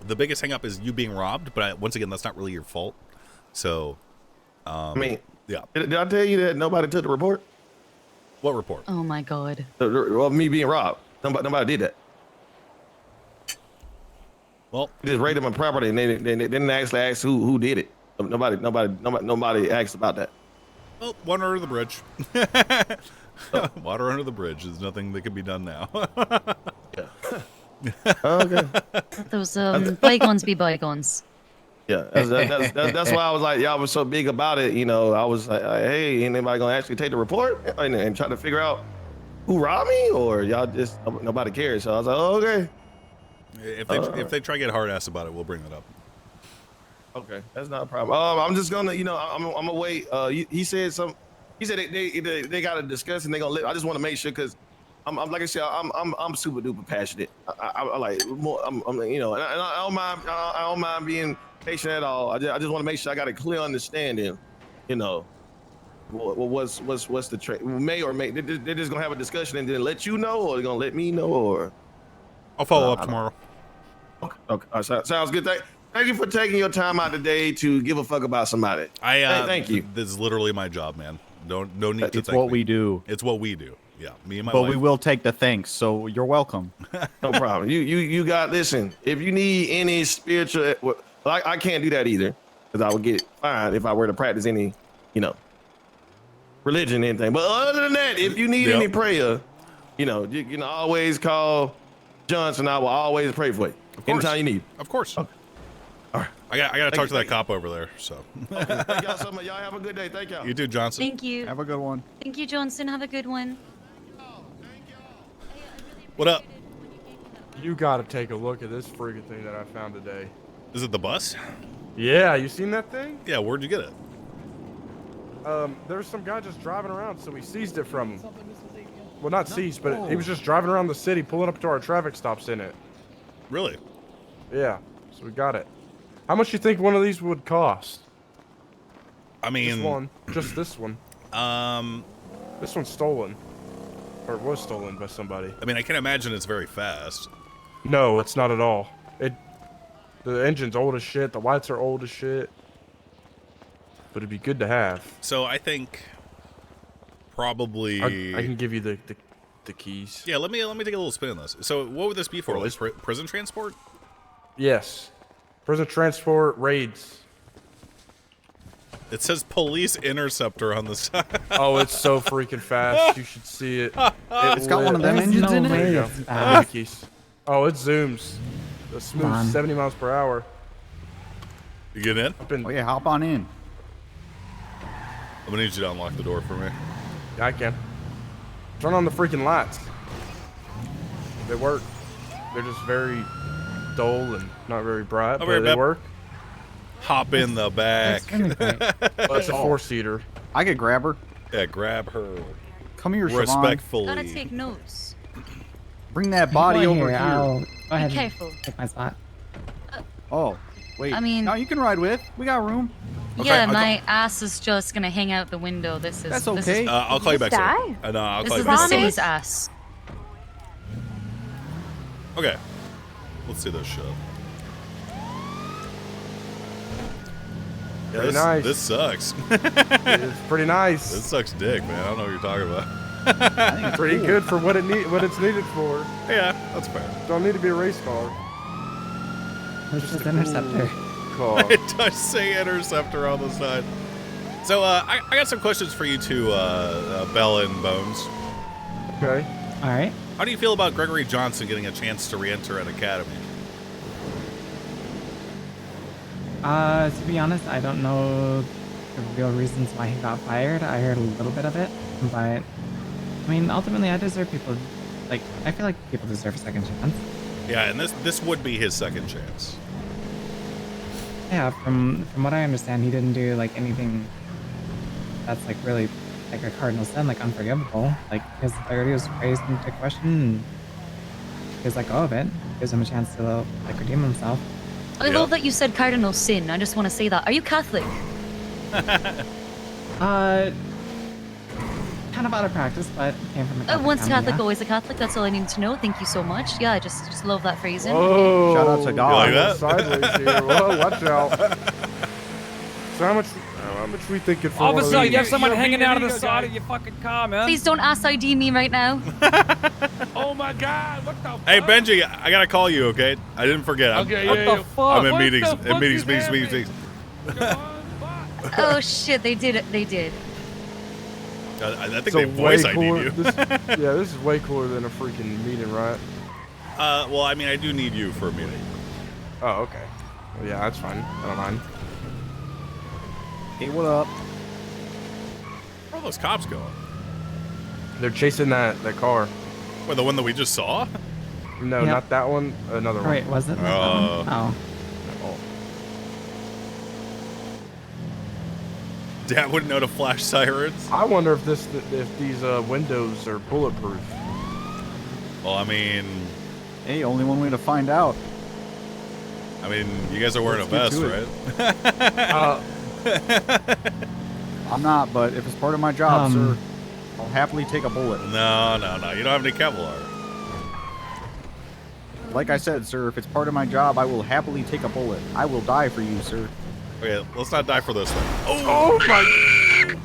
biggest hang up is you being robbed, but once again, that's not really your fault. So I mean, yeah. Did I tell you that nobody took the report? What report? Oh my God. Well, me being robbed. Nobody did that. Well, they just raided my property and they didn't actually ask who did it. Nobody asked about that. Well, water under the bridge. Water under the bridge. There's nothing that can be done now. Okay. Those bygones be bygones. Yeah, that's why I was like, y'all was so big about it. I was like, hey, ain't anybody gonna actually take the report and try to figure out who robbed me, or y'all just nobody cares? So I was like, oh, okay. If they try to get hard ass about it, we'll bring that up. Okay, that's not a problem. I'm just gonna, I'm gonna wait. He said they gotta discuss and they gonna. I just want to make sure because I'm like I said, I'm super duper passionate. I like more. And I don't mind being patient at all. I just want to make sure I got a clear understanding. What's the trade? May or may they're just gonna have a discussion and then let you know, or they're gonna let me know, or I'll follow up tomorrow. Okay. Sounds good. Thank you for taking your time out today to give a fuck about somebody. Thank you. This is literally my job, man. No need to. It's what we do. It's what we do. Yeah, me and my But wife. we will take the thanks, so you're welcome. No problem. You got, listen, if you need any spiritual, I can't do that either, because I would get fined if I were to practice any, religion or anything. But other than that, if you need any prayer, you can always call Johnson. I will always pray for you. Anytime you need. Of course. Okay. All right. I got to talk to that cop over there. So. Okay, thank y'all so much. Y'all have a good day. Thank y'all. You too, Johnson. Thank you. Have a good one. Thank you, Johnson. Have a good one. What up? You gotta take a look at this freaking thing that I found today. Is it the bus? Yeah, you seen that thing? Yeah, where'd you get it? There's some guy just driving around, so we seized it from him. Well, not seized, but he was just driving around the city, pulling up to our traffic stops in it. Really? Yeah, so we got it. How much do you think one of these would cost? I mean, just this one. This one's stolen, or was stolen by somebody. I mean, I can't imagine it's very fast. No, it's not at all. The engine's old as shit. The lights are old as shit. But it'd be good to have. So I think probably I can give you the keys. Yeah, let me take a little spin on this. So what would this be for? Like prison transport? Yes. Prison transport raids. It says police interceptor on the side. Oh, it's so freaking fast. You should see it. It's got one of them engines in it. There you go. Keys. Oh, it zooms. The smooth 70 miles per hour. You get in? Oh yeah, hop on in. I'm gonna need you to unlock the door for me. Yeah, I can. Turn on the freaking lights. They work. They're just very dull and not very bright, but they work. hop in the back. That's a 4-seater. I could grab her. Yeah, grab her. Come here, Siobhan. Respectfully. Gotta take notes. Bring that body Go over here. I'll go ahead Be and careful. take my spot. Oh, wait. I mean- no, you can ride with. We got room. Yeah, my ass is just gonna hang out the window. This is. That's This okay. is, I'll call you back Die? soon. No, I'll this call is you the back soon. city's ass. Okay. Let's see this shit. Yeah, Pretty nice. This sucks. It's pretty nice. This sucks dick, man. I don't know what you're talking about. I think it's pretty good for what it's needed for. Yeah, that's fair. Don't need to be a race car. This is Interceptor. Car. It does say Interceptor on the side. So, I got some questions for you two, Bell and Bones. Okay. All right. How do you feel about Gregory Johnson getting a chance to re-enter an academy? To be honest, I don't know the real reasons why he got fired. I heard a little bit of it, but I mean, ultimately, I deserve people. Like, I feel like people deserve a second chance. Yeah, and this would be his second chance. Yeah, from what I understand, he didn't do like anything that's like really like a cardinal sin, like unforgivable. Like his integrity was raised into question, and he was let go of it. Gives him a chance to like redeem himself. I love that you said cardinal sin. I just want to say that. Are you Catholic? Kind of out of practice, but came from a Catholic Once family, Catholic, yeah. always a Catholic. That's all I need to know. Thank you so much. Yeah, I just love that phrasing. Oh, Shout out to God. You like that? Sideways here. Whoa, watch out. So how much we thinking for one of Officer, these? you have someone hanging out of the side of your fucking car, man. Please don't ass ID me right now. Oh my God! What the? Hey, Benji, I gotta call you, okay? I didn't forget. What the fuck? I'm in What meetings. the fuck is Meetings. Oh shit, they did it. They did. I think So they voice way ID cooler. you. Yeah, this is way cooler than a freaking meeting, right? Well, I mean, I do need you for a meeting. Oh, okay. Well, yeah, that's fine. I don't mind. Hey, what up? Where are those cops going? They're chasing that car. Well, the one that we just saw? No, Yep. not that one. Another one. Wait, was it? Oh. Dad wouldn't know to flash sirens. I wonder if these windows are bulletproof. Well, I mean, Hey, only one way to find out. you guys are wearing a vest, Let's right? I'm not, but if it's part of my job, sir, I'll happily take a bullet. No. You don't have any Kevlar. Like I said, sir, if it's part of my job, I will happily take a bullet. I will die for you, sir. Okay, let's not die for this thing. Oh my!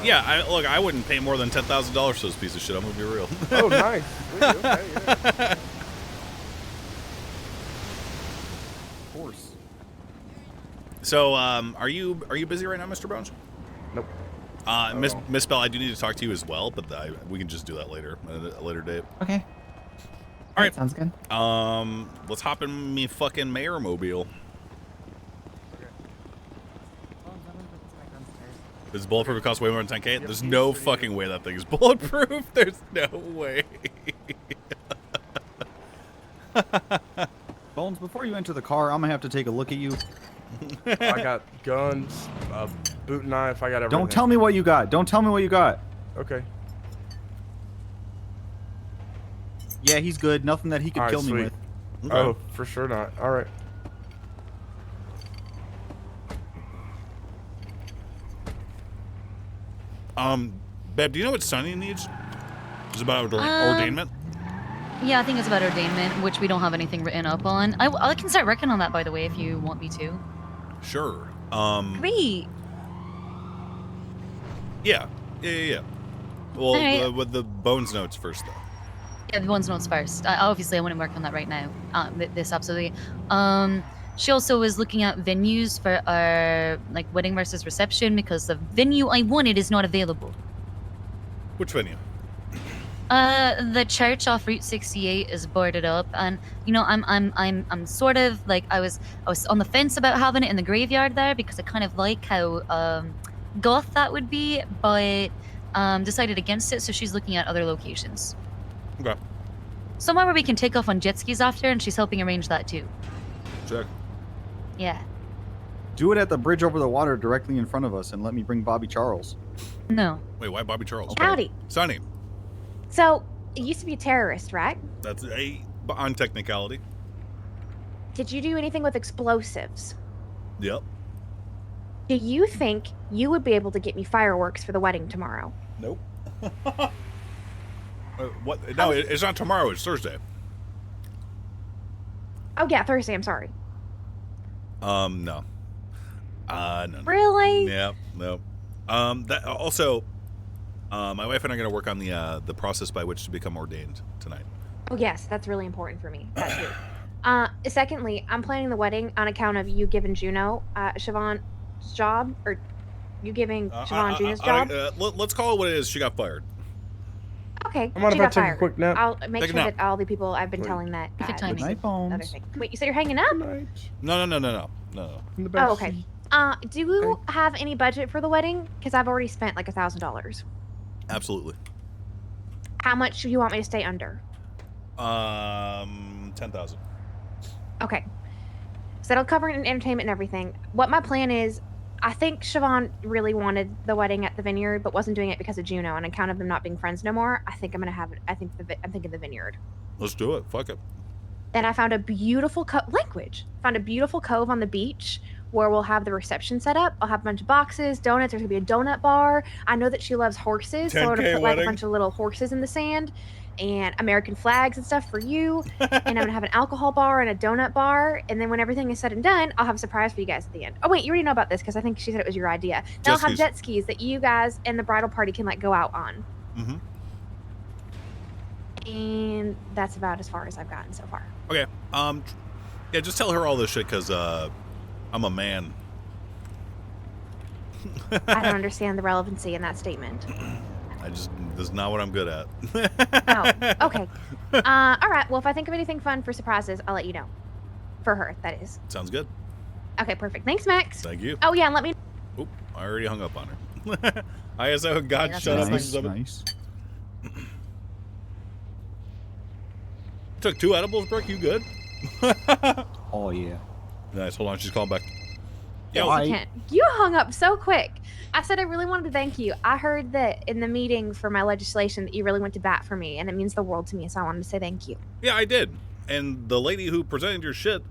Yeah. Look, I wouldn't pay more than $10,000 for this piece of shit. I'm gonna be real. Oh, nice. Okay, yeah. Of course. So, are you busy right now, Mr. Bones? Nope. Miss Bell, I do need to talk to you as well, but we can just do that later, at a later date. Okay. All right. Sounds good. Let's hop in me fucking mayor mobile. Is it bulletproof? It costs way more than 10K? There's no fucking way that thing is bulletproof. There's no way. Bones, before you enter the car, I'm gonna have to take a look at you. I got guns, a boot knife. I got everything. Don't tell me what you got. Don't tell me what you got. Okay. Yeah, he's good. Nothing that he could All right, kill me sweet. with. Oh, for sure not. All right. Beb, do you know what Sonny needs? Is it about ordainment? Yeah, I think it's about ordainment, which we don't have anything written up on. I can start working on that, by the way, if you want me to. Sure. Great. Yeah. Well, All right. with the Bones notes first, though. Yeah, the ones notes first. Obviously, I want to work on that right now. This absolutely. She also was looking at venues for our wedding versus reception because the venue I wanted is not available. Which venue? The church off Route 68 is boarded up, and I'm sort of I was on the fence about having it in the graveyard there because I kind of like how goth that would be, but decided against it. So she's looking at other locations. Okay. somewhere where we can take off on jet skis after, and she's helping arrange that too. Check. Yeah. Do it at the bridge over the water directly in front of us, and let me bring Bobby Charles. No. Wait, why Bobby Charles? Howdy. Sonny. So, you used to be a terrorist, right? That's on technicality. Did you do anything with explosives? Yep. Do you think you would be able to get me fireworks for the wedding tomorrow? Nope. What? No, it's not tomorrow. It's Thursday. Oh yeah, Thursday. I'm sorry. No. No. Really? Yeah. No. That also, my wife and I are going to work on the process by which to become ordained tonight. Oh yes, that's really important for me. That too. Secondly, I'm planning the wedding on account of you giving Juno Siobhan's job, or you giving Siobhan Juno's job. Let's call it what it is. She got fired. Okay, I'm she about got to take a fired. quick nap. I'll make Take a sure nap. that all the people I've been Wait. telling that. Good timing. this Night, Bones. other thing. Wait, you said you're hanging up? No. In the Oh, back okay. seat. Do you have any budget for the wedding? Because I've already spent like $1,000. Absolutely. How much do you want me to stay under? 10,000. Okay. So that'll cover entertainment and everything. What my plan is, I think Siobhan really wanted the wedding at the vineyard, but wasn't doing it because of Juno. On account of them not being friends no more, I think I'm gonna have it. I'm thinking the vineyard. Let's do it. Fuck it. Then I found a beautiful Found a beautiful cove on the beach where we'll have the reception set up. I'll have a bunch of boxes, donuts. There's gonna be a donut bar. I know that she loves horses, so I'm gonna 10K put like a wedding. bunch of little horses in the sand, and American flags and stuff for you. And I'm gonna have an alcohol bar and a donut bar. And then when everything is said and done, I'll have a surprise for you guys at the end. Oh wait, you already know about this because I think she said it was your idea. Then I'll have skis. jet skis that you guys and the bridal party can like go out on. Mm-hmm. And that's about as far as I've gotten so far. Okay. Yeah, just tell her all this shit because I'm a man. I don't understand the relevancy in that statement. This is not what I'm good at. Oh, okay. All right. Well, if I think of anything fun for surprises, I'll let you know. For her, that is. Sounds good. Okay, perfect. Thanks, Max. Thank you. Oh, yeah, and let me... Oop, I already hung up on her. ISO, God, that's shut up. Nice, nice. Took 2 edibles, Brooke. You good? Oh yeah. Nice. Hold on. She's calling back. Yes, Yo. you can. You hung up so quick. I said I really wanted to thank you. I heard that in the meeting for my legislation that you really went to bat for me, and it means the world to me, so I wanted to say thank you. Yeah, I did. And the lady who presented your shit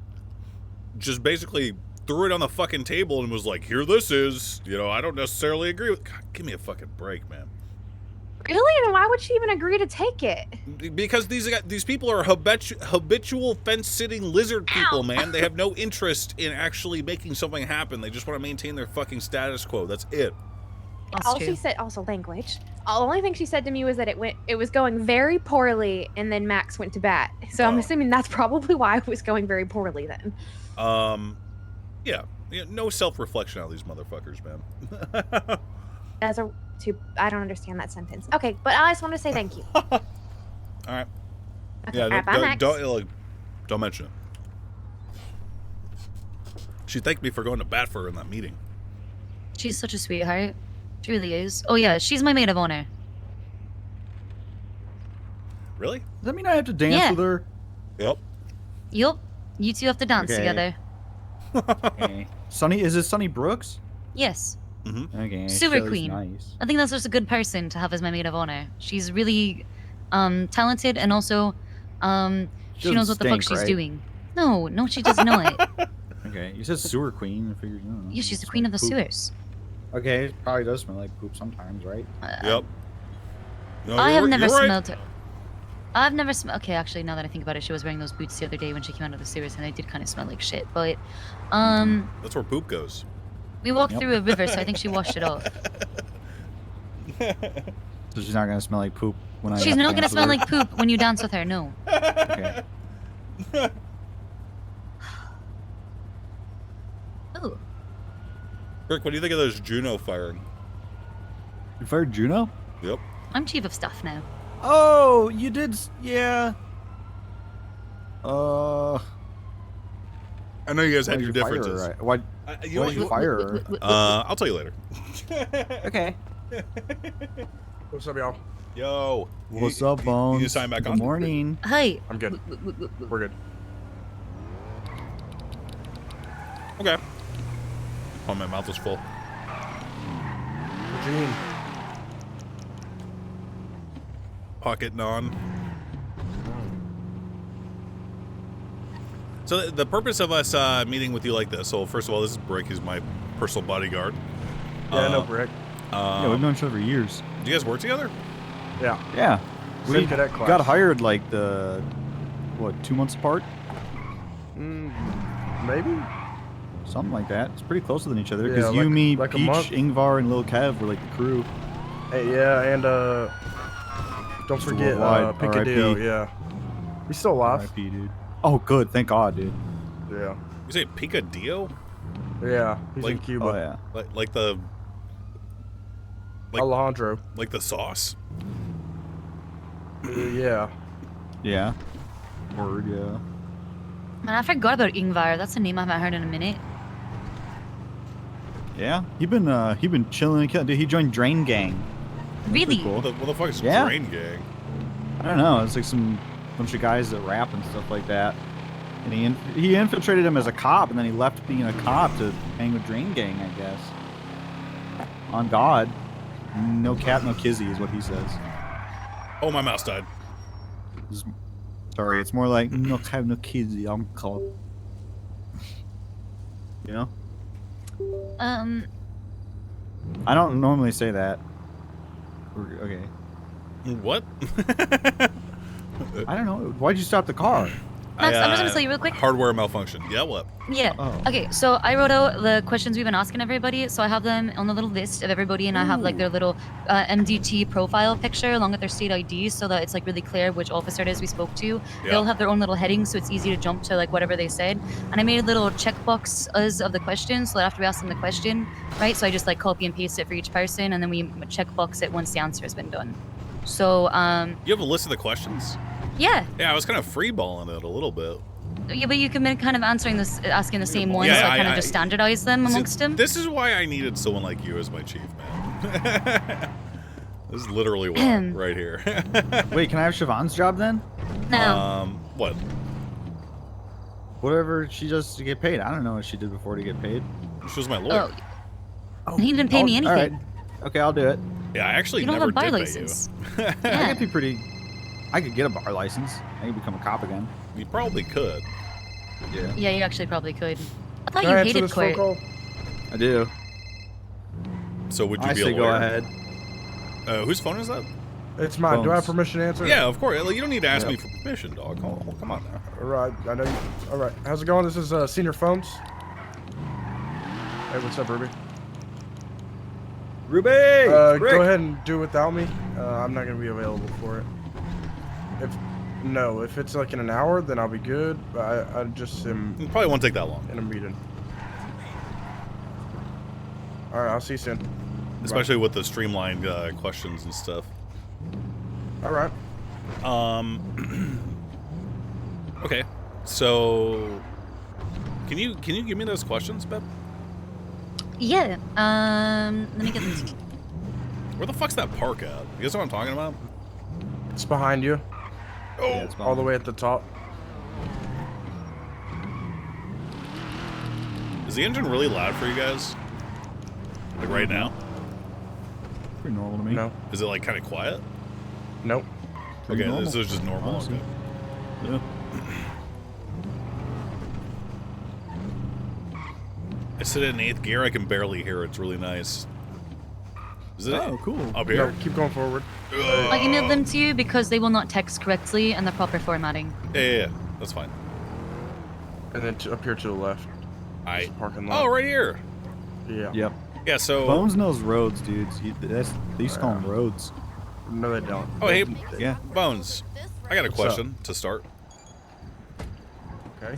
just basically threw it on the fucking table and was like, here this is. You know, I don't necessarily agree with... God, give me a fucking break, man. Really? And why would she even agree to take it? Because these people are habitual fence-sitting lizard people, man. They have no interest in actually making something happen. They just want to maintain their fucking status quo. That's it. All she said, also language. The only thing she said to me was that it was going very poorly, and then Max went to bat. So I'm assuming that's probably why it was going very poorly then. Yeah, no self-reflection out of these motherfuckers, man. I don't understand that sentence. Okay, but I just want to say thank you. All right. Okay, Yeah, all right, bye, Max. don't mention it. She thanked me for going to bat for her in that meeting. She's such a sweetheart. She really is. Oh yeah, she's my maid of honor. Really? Does that mean I have to dance Yeah. with her? Yep. Yup. You two have to dance Okay. together. Okay. Sunny, is it Sunny Brooks? Yes. Mm-hmm. Okay. Sewer Shelly's queen. Nice. I think that's just a good person to have as my maid of honor. She's really talented, and also she knows what the fuck stink, she's right? doing. No, she does not. Okay, you said sewer queen. I figured. Yeah, she's the queen of the poop. sewers. Okay, it probably does smell like poop sometimes, right? Yep. No, I have you're never right. smelled her. I've never smelled. Okay, actually, now that I think about it, she was wearing those boots the other day when she came out of the sewers, and they did kind of smell like shit. But, That's where poop goes. we walked Yep. through a river, so I think she washed it off. So she's not gonna smell like poop when I. She's not gonna dance smell with like poop when you dance with her. No. her? Okay. Oh. Rick, what do you think of those Juno firing? You fired Juno? Yep. I'm chief of staff now. Oh, you did. Yeah. I know you guys had your differences. Why? You Why did you fire her? I'll tell you later. Okay. What's up, y'all? Yo. What's up, Bones? You sign back Good on? morning. Hi. I'm good. We're good. Okay. Oh, my mouth is full. Gene. Pocket non. So the purpose of us meeting with you like this. So first of all, this is Brick. He's my personal bodyguard. Yeah, I know Brick. Yeah, we've known each other for years. Do you guys work together? Yeah. Yeah. Same We cadet class. got hired like 2 months apart? Maybe. Something like that. It's pretty closer than each other Yeah, because you, like- me, like a Peach, month. Ingvar, and Lil Kev were like the crew. Hey, yeah, and don't Mr. forget Worldwide, Picadillo. RIP. Yeah. He's still alive. RIP, dude. Oh, good. Thank God, dude. Yeah. You say Picadillo? Yeah. He's in Like- Cuba. Oh, yeah. Like the Alejandro. like the sauce? Yeah. Yeah. Word, yeah. Man, I forgot about Ingvar. That's a name I haven't heard in a minute. Yeah. He been chilling. Dude, he joined Drain Gang. Really? Cool. What the fuck is Yeah. Drain Gang? I don't know. It's like some bunch of guys that rap and stuff like that. And he infiltrated him as a cop, and then he left being a cop to hang with Drain Gang, I guess. On God. No cat, no kizzy is what he says. Oh, my mouse died. Sorry, it's more like no cat, no kizzy. I'm called. You know? I don't normally say that. Okay. What? I don't know. Why'd you stop the car? Max, I'm just gonna tell you real quick. Hardware malfunction. Yeah, what? Yeah. Oh. Okay, so I wrote out the questions we've been asking everybody. So I have them on a little list of everybody, and I have like their little MDT profile picture along with their state ID, so that it's like really clear which officer it is we spoke to. They all have their own little headings, so it's easy to jump to like whatever they said. And I made a little checkboxes of the questions, so that after we ask them the question, right? So I just like copy and paste it for each person, and then we checkbox it once the answer has been done. So You have a list of the questions? yeah. Yeah, I was kind of freeballing it a little bit. Yeah, but you can be kind of asking the same ones, so I kind of just standardize them amongst them. This is why I needed someone like you as my chief, man. This is literally why, right here. Wait, can I have Siobhan's job then? No. What? Whatever she does to get paid. I don't know what she did before to get paid. She was my lawyer. Oh. He didn't pay me anything. All right. Okay, I'll do it. Yeah, I actually You don't never have a bar did license. pay you. I could be pretty. I could get a bar license. I could become a cop again. You probably could. Yeah. Yeah, you actually probably could. I thought Can you I answer hated this phone court. call? I do. So would you I be a say lawyer? go ahead. Whose phone is that? It's mine. Do I have Bones. permission to answer? Yeah, of course. You don't need to ask Yeah. me for permission, dog. Come on now. All right. I know you. All right. How's it going? This is Senior Phones. Hey, what's up, Ruby? Ruby! Go ahead and do it without me. I'm not gonna be available for it. If it's like in an hour, then I'll be good. But I just am It probably won't take that long. in a meeting. All right. I'll see you soon. Especially with the streamlined questions and stuff. All right. Okay. So can you give me those questions, Beb? Yeah. Let me get this. Where the fuck's that park at? You guys know what I'm talking about? It's behind you. Oh, Yeah, it's All the way at the top. Is the engine really loud for you guys? Like right now? Pretty normal to me. No. Is it like kind of quiet? Nope. Pretty Okay, normal, this is just normal. honestly. Okay. Yeah. I sit in 8th gear. I can barely hear it. It's really nice. Is it Oh, cool. up here? No, keep going forward. I emailed them to you because they will not text correctly and the proper formatting. Yeah, that's fine. And then up here to the left. There's a parking lot. Oh, right here. Yeah. Yep. Yeah, so... Bones knows roads, dudes. They used to call them roads. No, they don't. Oh, hey, Yeah. Bones. I got a What's up? question to start. Okay.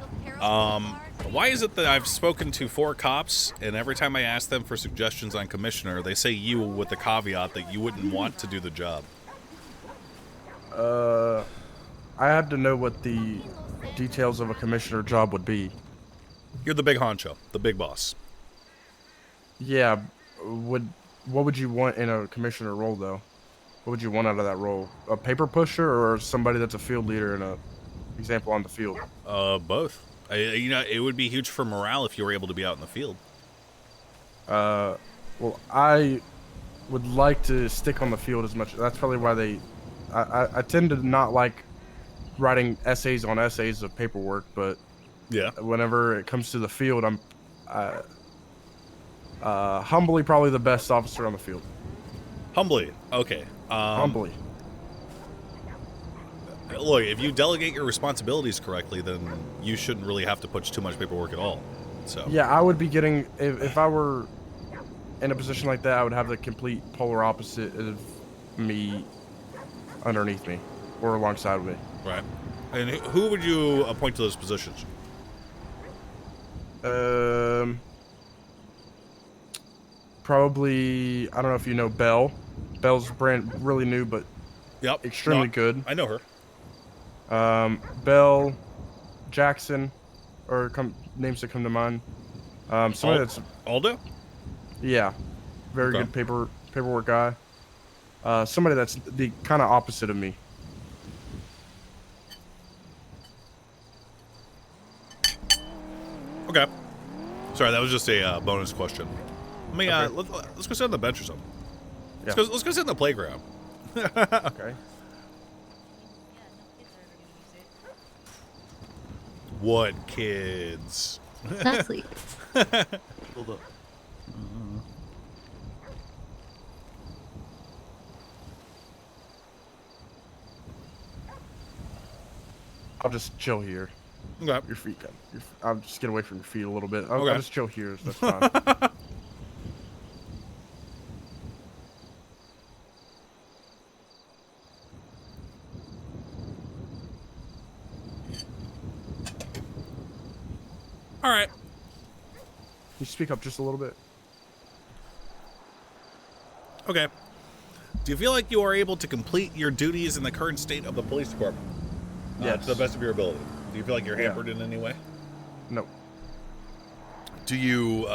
Why is it that I've spoken to 4 cops, and every time I ask them for suggestions on commissioner, they say you with the caveat that you wouldn't want to do the job? I have to know what the details of a commissioner job would be. You're the big honcho, the big boss. Yeah. What would you want in a commissioner role, though? What would you want out of that role? A paper pusher or somebody that's a field leader and a example on the field? Both. It would be huge for morale if you were able to be out in the field. Well, I would like to stick on the field as much. That's probably why I tend to not like writing essays on essays of paperwork, but yeah, whenever it comes to the field, I'm humbly probably the best officer on the field. Humbly, okay. Humbly. Look, if you delegate your responsibilities correctly, then you shouldn't really have to push too much paperwork at all. So yeah, I would be getting if I were in a position like that, I would have the complete polar opposite of me underneath me or alongside me. Right. And who would you appoint to those positions? Probably, I don't know if you know Belle. Belle's really new, but extremely good. I know her. Belle, Jackson, or names that come to mind. Somebody that's Aldo. Yeah, very good paperwork guy. Somebody that's the kind of opposite of me. Okay. Sorry, that was just a bonus question. Let me let's go sit on the bench or something. Yeah. Let's go sit in the playground. Okay. What kids? Not sleep. Hold up. I'll just chill here. Okay. Your feet. I'll just get away from your feet a little bit. I'll Okay. just chill here. That's fine. All right. Can you speak up just a little bit? Okay. Do you feel like you are able to complete your duties in the current state of the police department? Yes. To the best of your ability. Do you feel like you're hampered in any way? No. Do you,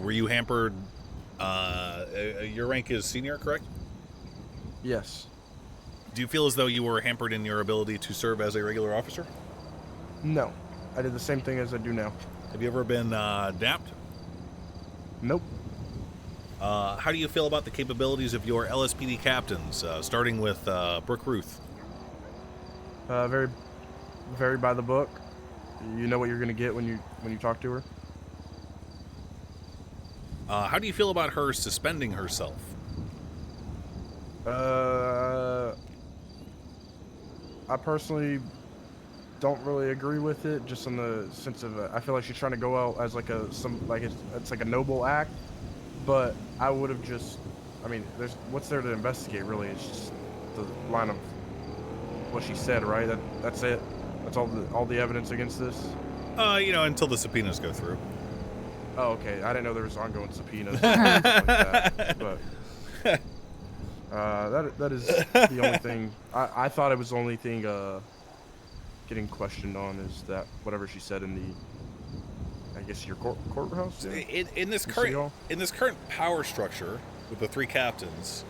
were you hampered, your rank is senior, correct? Yes. Do you feel as though you were hampered in your ability to serve as a regular officer? No. I did the same thing as I do now. Have you ever been, dapped? Nope. How do you feel about the capabilities of your LSPD captains, starting with, Brooke Ruth? Very, very by the book. You know what you're gonna get when you talk to her. How do you feel about her suspending herself? I personally don't really agree with it, just in the sense of I feel like she's trying to go out as like it's like a noble act, but I would have just, I mean, what's there to investigate really? It's just the line of what she said, right? That's it. That's all the evidence against this. Until the subpoenas go through. Oh, okay. I didn't know there was ongoing subpoenas. And stuff like that, but that is the only thing. I thought it was the only thing getting questioned on is that whatever she said in the, I guess, your courthouse. Yeah? In this current power structure with the three captains,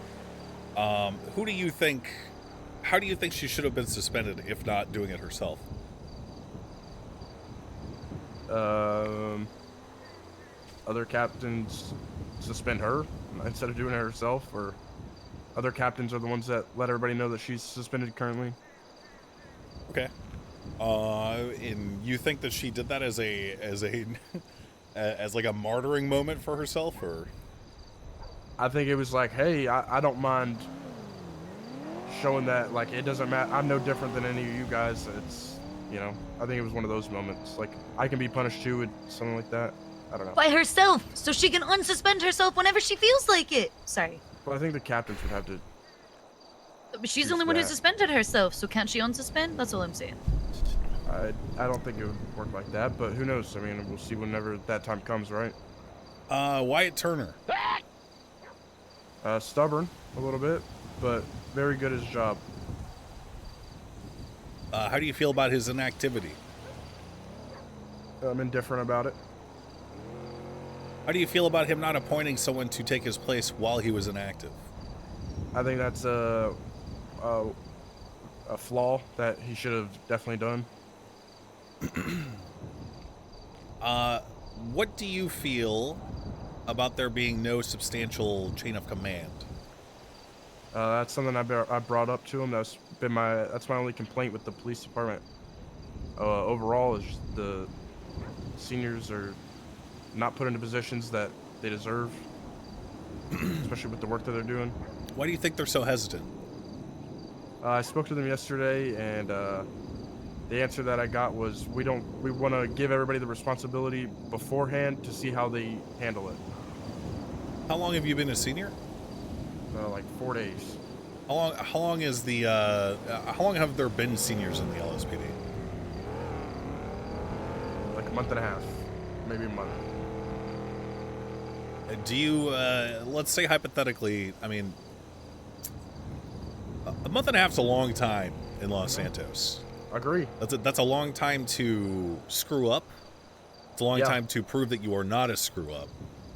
how do you think she should have been suspended if not doing it herself? Other captains suspend her instead of doing it herself, or other captains are the ones that let everybody know that she's suspended currently. Okay. And you think that she did that as as like a martyring moment for herself, or? I think it was like, hey, I don't mind showing that, like, it doesn't matter. I'm no different than any of you guys. It's, I think it was one of those moments. Like, I can be punished too with something like that. I don't know. By herself, so she can unsuspend herself whenever she feels like it. Sorry. Well, I think the captains would have to. But she's the only one who suspended herself, so can't she unsuspend? That's all I'm saying. I don't think it would work like that, but who knows? I mean, we'll see whenever that time comes, right? Wyatt Turner. Stubborn a little bit, but very good at his job. How do you feel about his inactivity? I'm indifferent about it. How do you feel about him not appointing someone to take his place while he was inactive? I think that's a flaw that he should have definitely done. What do you feel about there being no substantial chain of command? That's something I brought up to him. That's my only complaint with the police department. Overall, is just the seniors are not put into positions that they deserve, especially with the work that they're doing. Why do you think they're so hesitant? I spoke to them yesterday, and the answer that I got was we want to give everybody the responsibility beforehand to see how they handle it. How long have you been a senior? Like 4 days. How long is the how long have there been seniors in the LSPD? Like a month and a half, maybe a month. Do you let's say hypothetically, I mean, a month and a half is a long time in Los Santos. Agree. That's a long time to screw up. It's a long time to prove that you are not a screw up.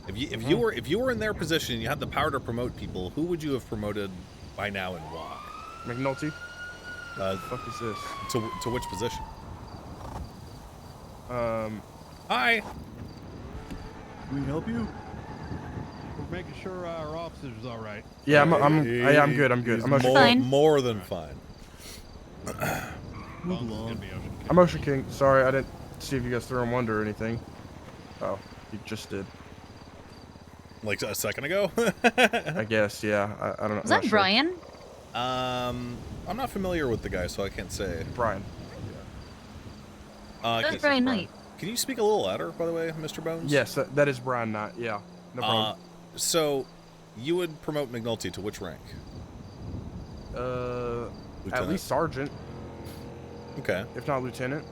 If you were in their position and you had the power to promote people, who would you have promoted by now and why? McNulty. What the fuck is this? To which position? Hi. Can we help you? We're making sure our officer's all right. Yeah, I'm good. I'm good. More than fine. Move along. I'm Ocean King. Sorry, I didn't see if you guys threw him under or anything. Oh, you just did. Like a second ago? I guess, yeah. I don't know. Was that Brian? I'm not familiar with the guy, so I can't say. Brian. That was Brian Knight. Can you speak a little louder, by the way, Mr. Bones? Yes, that is Brian Knight. Yeah, no problem. So, you would promote McNulty to which rank? At least sergeant. Okay. If not lieutenant.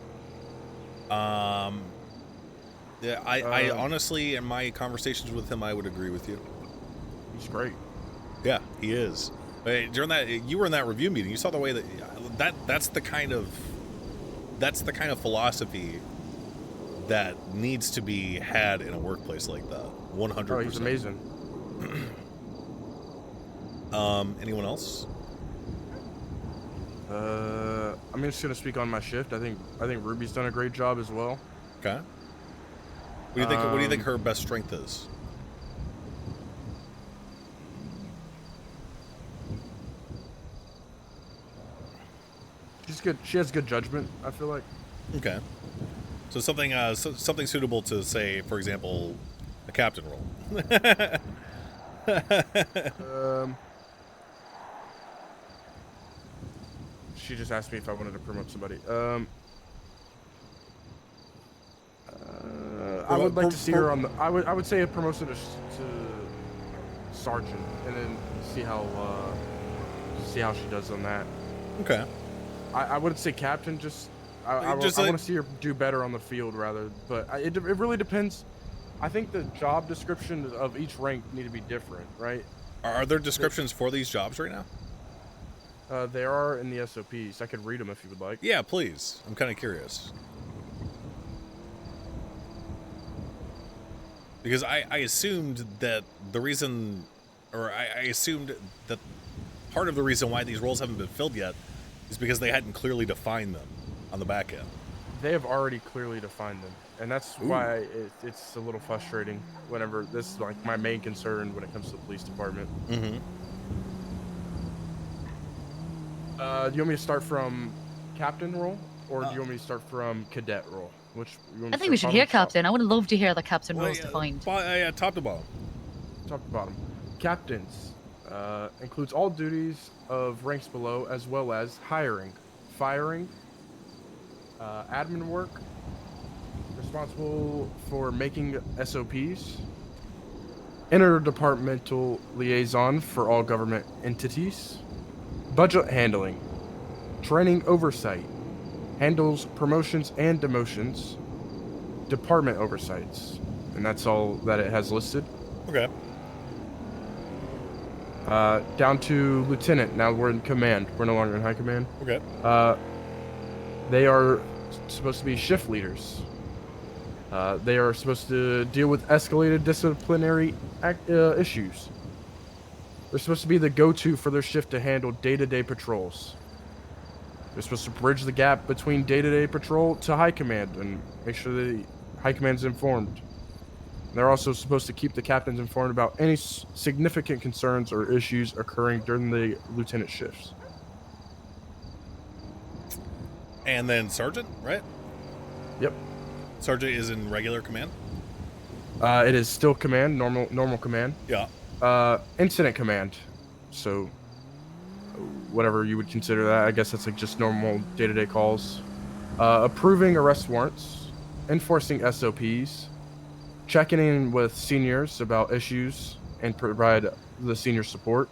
Yeah, I honestly, in my conversations with him, I would agree with you. He's great. Yeah, he is. During that, you were in that review meeting. You saw the way that's the kind of philosophy that needs to be had in a workplace like that. 100%. Oh, he's amazing. Anyone else? I'm just gonna speak on my shift. I think Ruby's done a great job as well. Okay. What do you think? What do you think her best strength is? She's good. She has good judgment, I feel like. Okay. So something something suitable to, say, for example, a captain role. She just asked me if I wanted to promote somebody. I would like to see her on the. I would say a promotion to sergeant, and then see how she does on that. Okay. I wouldn't say captain. I want to see her do better on the field rather. But it really depends. I think the job description of each rank need to be different, right? Are there descriptions for these jobs right now? They are in the SOPs. I could read them if you would like. Yeah, please. I'm kind of curious. Because I assumed that the reason, or I assumed that part of the reason why these roles haven't been filled yet is because they hadn't clearly defined them on the back end. They have already clearly defined them, and that's why it's a little frustrating whenever this is like my main concern when it comes to the police department. Mm-hmm. Do you want me to start from captain role, or do you want me to start from cadet role? Which you want me I to think we start should hear bottom or top? captain. I would love to hear the captain roles defined. Yeah, top to bottom. Top to bottom. Captains includes all duties of ranks below, as well as hiring, firing, admin work, responsible for making SOPs, interdepartmental liaison for all government entities, budget handling, training oversight, handles promotions and demotions, department oversights, and that's all that it has listed. Okay. Down to lieutenant. Now we're in command. We're no longer in high command. Okay. They are supposed to be shift leaders. They are supposed to deal with escalated disciplinary issues. They're supposed to be the go-to for their shift to handle day-to-day patrols. They're supposed to bridge the gap between day-to-day patrol to high command and make sure the high command's informed. They're also supposed to keep the captains informed about any significant concerns or issues occurring during the lieutenant shifts. And then Sergeant, right? Yep. Sergeant is in regular command? It is still command, normal command. Yeah. Incident command. So, whatever you would consider that. I guess that's like just normal day-to-day calls. Approving arrest warrants, enforcing SOPs, checking in with seniors about issues and provide the senior support,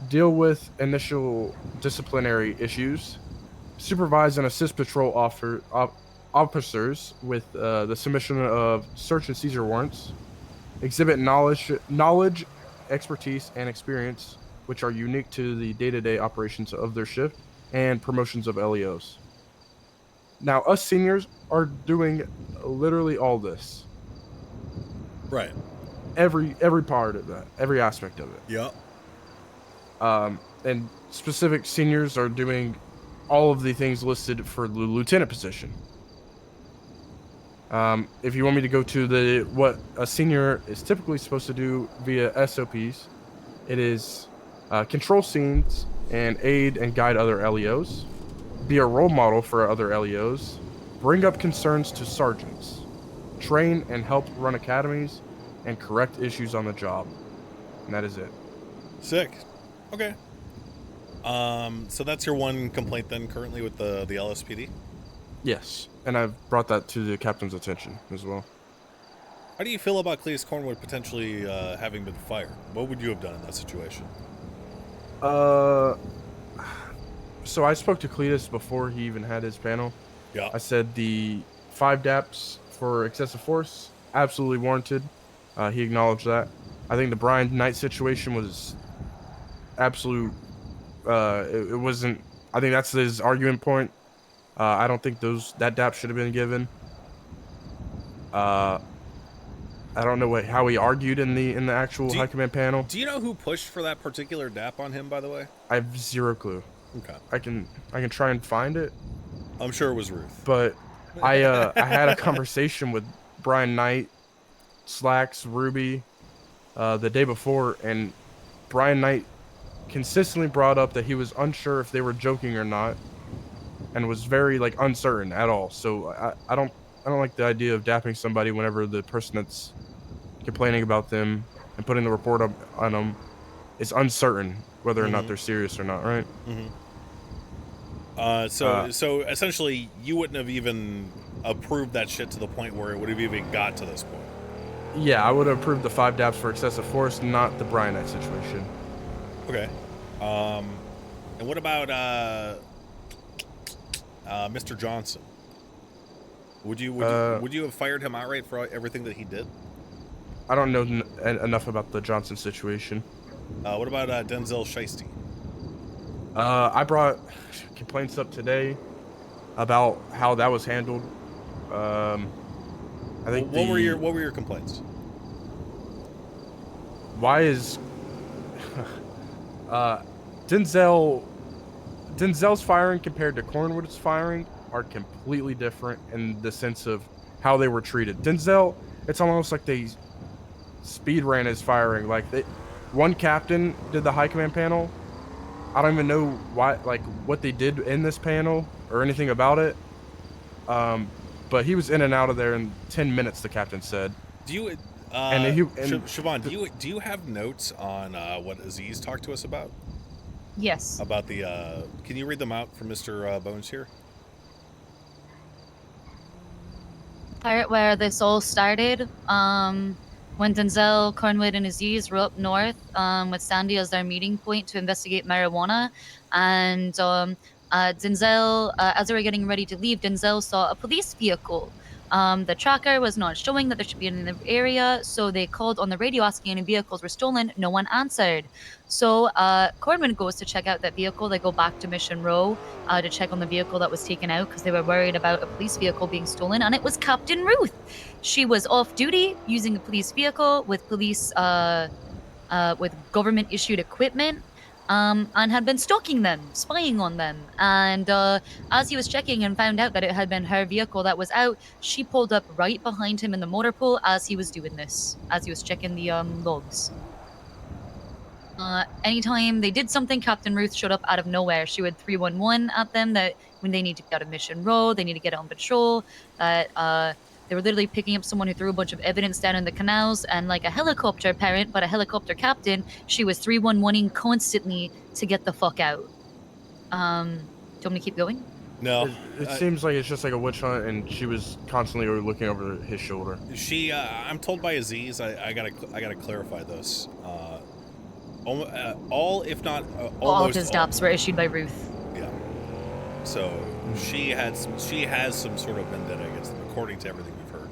deal with initial disciplinary issues, supervise and assist patrol officers with the submission of search and seizure warrants, exhibit knowledge, expertise, and experience which are unique to the day-to-day operations of their shift, and promotions of LEOs. Now, us seniors are doing literally all this. Right. Every part of that, every aspect of it. Yep. And specific seniors are doing all of the things listed for the lieutenant position. If you want me to go to what a senior is typically supposed to do via SOPs, it is control scenes and aid and guide other LEOs, be a role model for other LEOs, bring up concerns to sergeants, train and help run academies, and correct issues on the job. And that is it. Sick. Okay. So that's your one complaint then currently with the LSPD? Yes, and I've brought that to the captain's attention as well. How do you feel about Cletus Cornwood potentially having been fired? What would you have done in that situation? So I spoke to Cletus before he even had his panel. Yeah. I said the 5 DAPs for excessive force, absolutely warranted. He acknowledged that. I think the Brian Knight situation was absolute. It wasn't. I think that's his argument point. I don't think that DAP should have been given. I don't know how he argued in the actual high command panel. Do you know who pushed for that particular DAP on him, by the way? I have zero clue. Okay. I can try and find it. I'm sure it was Ruth. But I had a conversation with Brian Knight, Slacks, Ruby, the day before, and Brian Knight consistently brought up that he was unsure if they were joking or not, and was very uncertain at all. So I don't like the idea of dapping somebody whenever the person that's complaining about them and putting the report up on them is uncertain whether or not they're serious or not, right? So essentially, you wouldn't have even approved that shit to the point where it would have even got to this point. Yeah, I would have approved the 5 DAPs for excessive force, not the Brian Knight situation. Okay. And what about Mr. Johnson? Would you have fired him outright for everything that he did? I don't know enough about the Johnson situation. What about Denzel Shiesty? I brought complaints up today about how that was handled. I think what were your complaints? Why is Denzel's firing compared to Cornwood's firing are completely different in the sense of how they were treated. Denzel, it's almost like they speed ran his firing. One captain did the high command panel. I don't even know what they did in this panel or anything about it. But he was in and out of there in 10 minutes, the captain said. Do you, Siobhan, do you have notes on what Aziz talked to us about? Yes. About the, can you read them out for Mr. Bones here? Part where this all started, when Denzel, Cornwood, and Aziz were up north with Sandy as their meeting point to investigate marijuana. And Denzel, as they were getting ready to leave, Denzel saw a police vehicle. The tracker was not showing that there should be in the area, so they called on the radio asking any vehicles were stolen. No one answered. So Cornwood goes to check out that vehicle. They go back to Mission Row to check on the vehicle that was taken out because they were worried about a police vehicle being stolen, and it was Captain Ruth. She was off duty using a police vehicle with police with government-issued equipment. And had been stalking them, spying on them. And as he was checking and found out that it had been her vehicle that was out, she pulled up right behind him in the motor pool as he was doing this, as he was checking the logs. Anytime they did something, Captain Ruth showed up out of nowhere. She would 311 at them that when they need to get out of Mission Road, they need to get on patrol, that they were literally picking up someone who threw a bunch of evidence down in the canals, and like a helicopter parent, but a helicopter captain, she was 311ing constantly to get the fuck out. Do you want me to keep going? No. It seems like it's just like a witch hunt, and she was constantly looking over his shoulder. She, I'm told by Aziz, I gotta clarify this. All, if not almost all of his DOPs were issued by Ruth. Yeah. So she has some sort of vendetta against them, according to everything we've heard.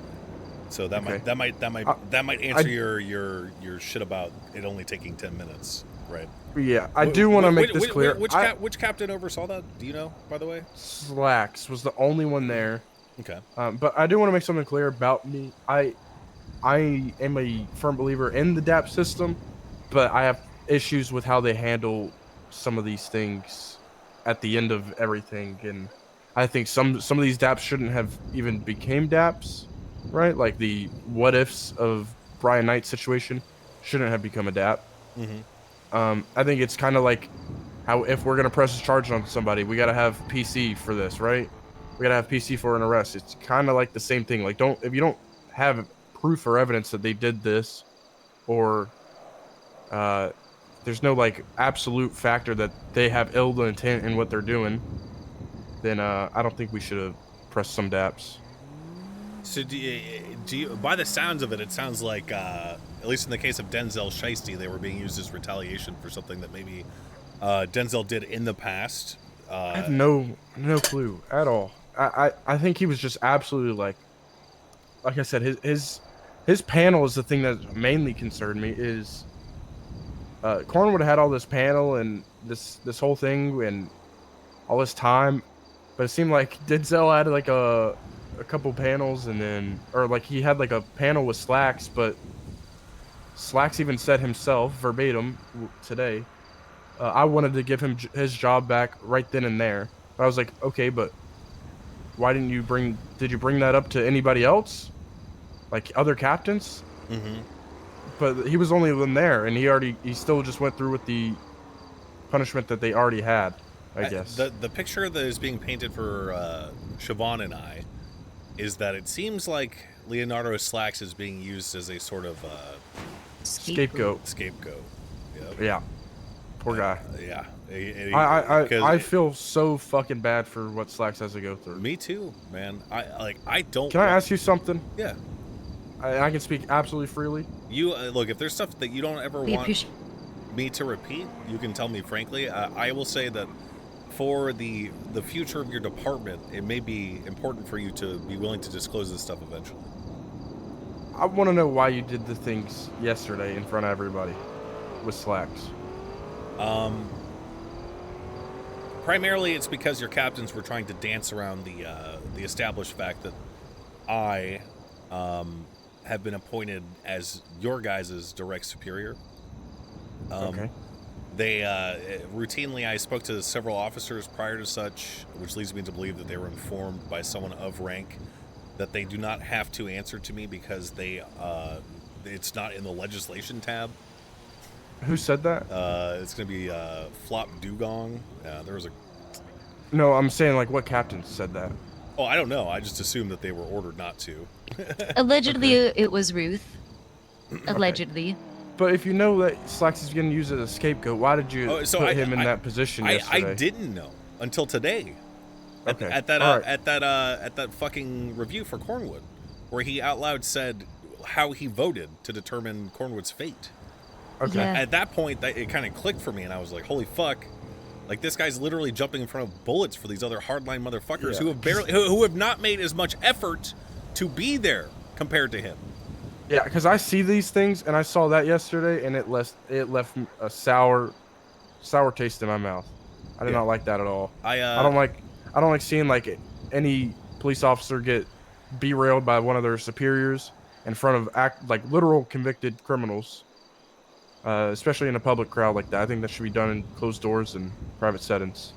So that might answer your shit about it only taking 10 minutes, right? Yeah, I do want to make this clear. Which captain oversaw that? Do you know, by the way? Slacks was the only one there. Okay. But I do want to make something clear about me. I am a firm believer in the DAP system, but I have issues with how they handle some of these things at the end of everything, and I think some of these DAPs shouldn't have even became DAPs, right? Like the what ifs of Brian Knight's situation shouldn't have become a DAP. Mm-hmm. I think it's kind of like how if we're gonna press a charge on somebody, we gotta have PC for this, right? We gotta have PC for an arrest. It's kind of like the same thing. Like if you don't have proof or evidence that they did this, or there's no like absolute factor that they have ill intent in what they're doing, then I don't think we should have pressed some DAPs. So do you, by the sounds of it, it sounds like, at least in the case of Denzel Shiesty, they were being used as retaliation for something that maybe Denzel did in the past. I have no clue at all. I think he was just absolutely like I said, his panel is the thing that mainly concerned me. Is Cornwood had all this panel and this whole thing and all this time, but it seemed like Denzel had like a couple panels, and then, or like he had like a panel with Slacks, but Slacks even said himself verbatim today, I wanted to give him his job back right then and there. But I was like, okay, but why did you bring that up to anybody else, like other captains? Mm-hmm. But he was only one there, and he still just went through with the punishment that they already had, I guess. The picture that is being painted for Siobhan and I is that it seems like Leonardo Slacks is being used as a sort of scapegoat. Yep. Yeah. Poor guy. Yeah. I feel so fucking bad for what Slacks has to go through. Me too, man. I don't. Can I ask you something? Yeah. I can speak absolutely freely. You look, if there's stuff that you don't ever want me to repeat, you can tell me frankly. I will say that for the future of your department, it may be important for you to be willing to disclose this stuff eventually. I want to know why you did the things yesterday in front of everybody with Slacks. Primarily, it's because your captains were trying to dance around the established fact that I have been appointed as your guys' direct superior. Okay. They routinely, I spoke to several officers prior to such, which leads me to believe that they were informed by someone of rank that they do not have to answer to me because it's not in the legislation tab. Who said that? It's going to be Flop Dugong. There was a... No, I'm saying, like, what captain said that? Oh, I don't know. I just assumed that they were ordered not to. Allegedly, it was Ruth. Allegedly. Okay. But if you know that Slacks is going to use it as a scapegoat, why did you put him in that position yesterday? I didn't know until today. Okay. At that fucking review for Cornwood, where he out loud said how he voted to determine Cornwood's fate. Okay. Yeah. At that point, it kind of clicked for me, and I was like, "Holy fuck!" Like, this guy's literally jumping in front of bullets for these other hardline motherfuckers who have not made as much effort to be there compared to him. Yeah, because I see these things, and I saw that yesterday, and it left a sour taste in my mouth. I did not like that at all. I don't like seeing like any police officer get derailed by one of their superiors in front of literal convicted criminals. especially in a public crowd like that. I think that should be done in closed doors and private settings.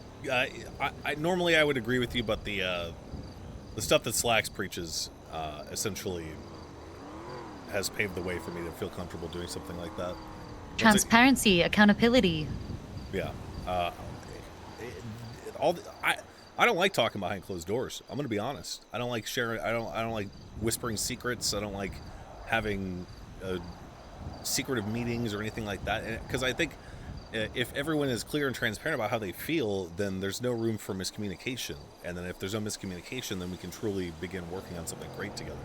Normally I would agree with you, but the stuff that Slacks preaches essentially has paved the way for me to feel comfortable doing something like that. Transparency, accountability. Yeah. I don't like talking behind closed doors. I'm gonna be honest. I don't like sharing. I don't like whispering secrets. I don't like having secretive meetings or anything like that. Because I think if everyone is clear and transparent about how they feel, then there's no room for miscommunication. And then if there's no miscommunication, then we can truly begin working on something great together.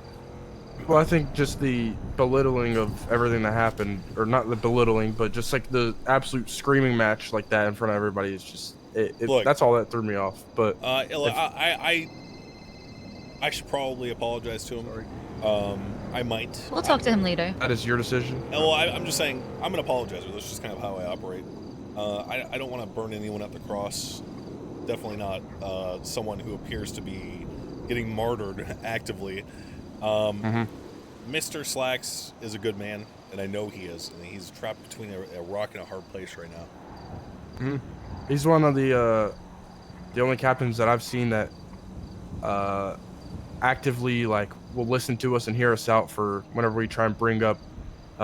Well, I think just the belittling of everything that happened, or not the belittling, but just like the absolute screaming match like that in front of everybody is just, Look, that's all that threw me off. But I should probably apologize to him. I might. We'll talk to him later. That is your decision. Well, I'm just saying, I'm an apologizer. That's just kind of how I operate. I don't want to burn anyone at the cross. Definitely not someone who appears to be getting martyred actively. Mr. Slacks is a good man, and I know he is. And he's trapped between a rock and a hard place right now. He's one of the only captains that I've seen that actively will listen to us and hear us out for whenever we try and bring up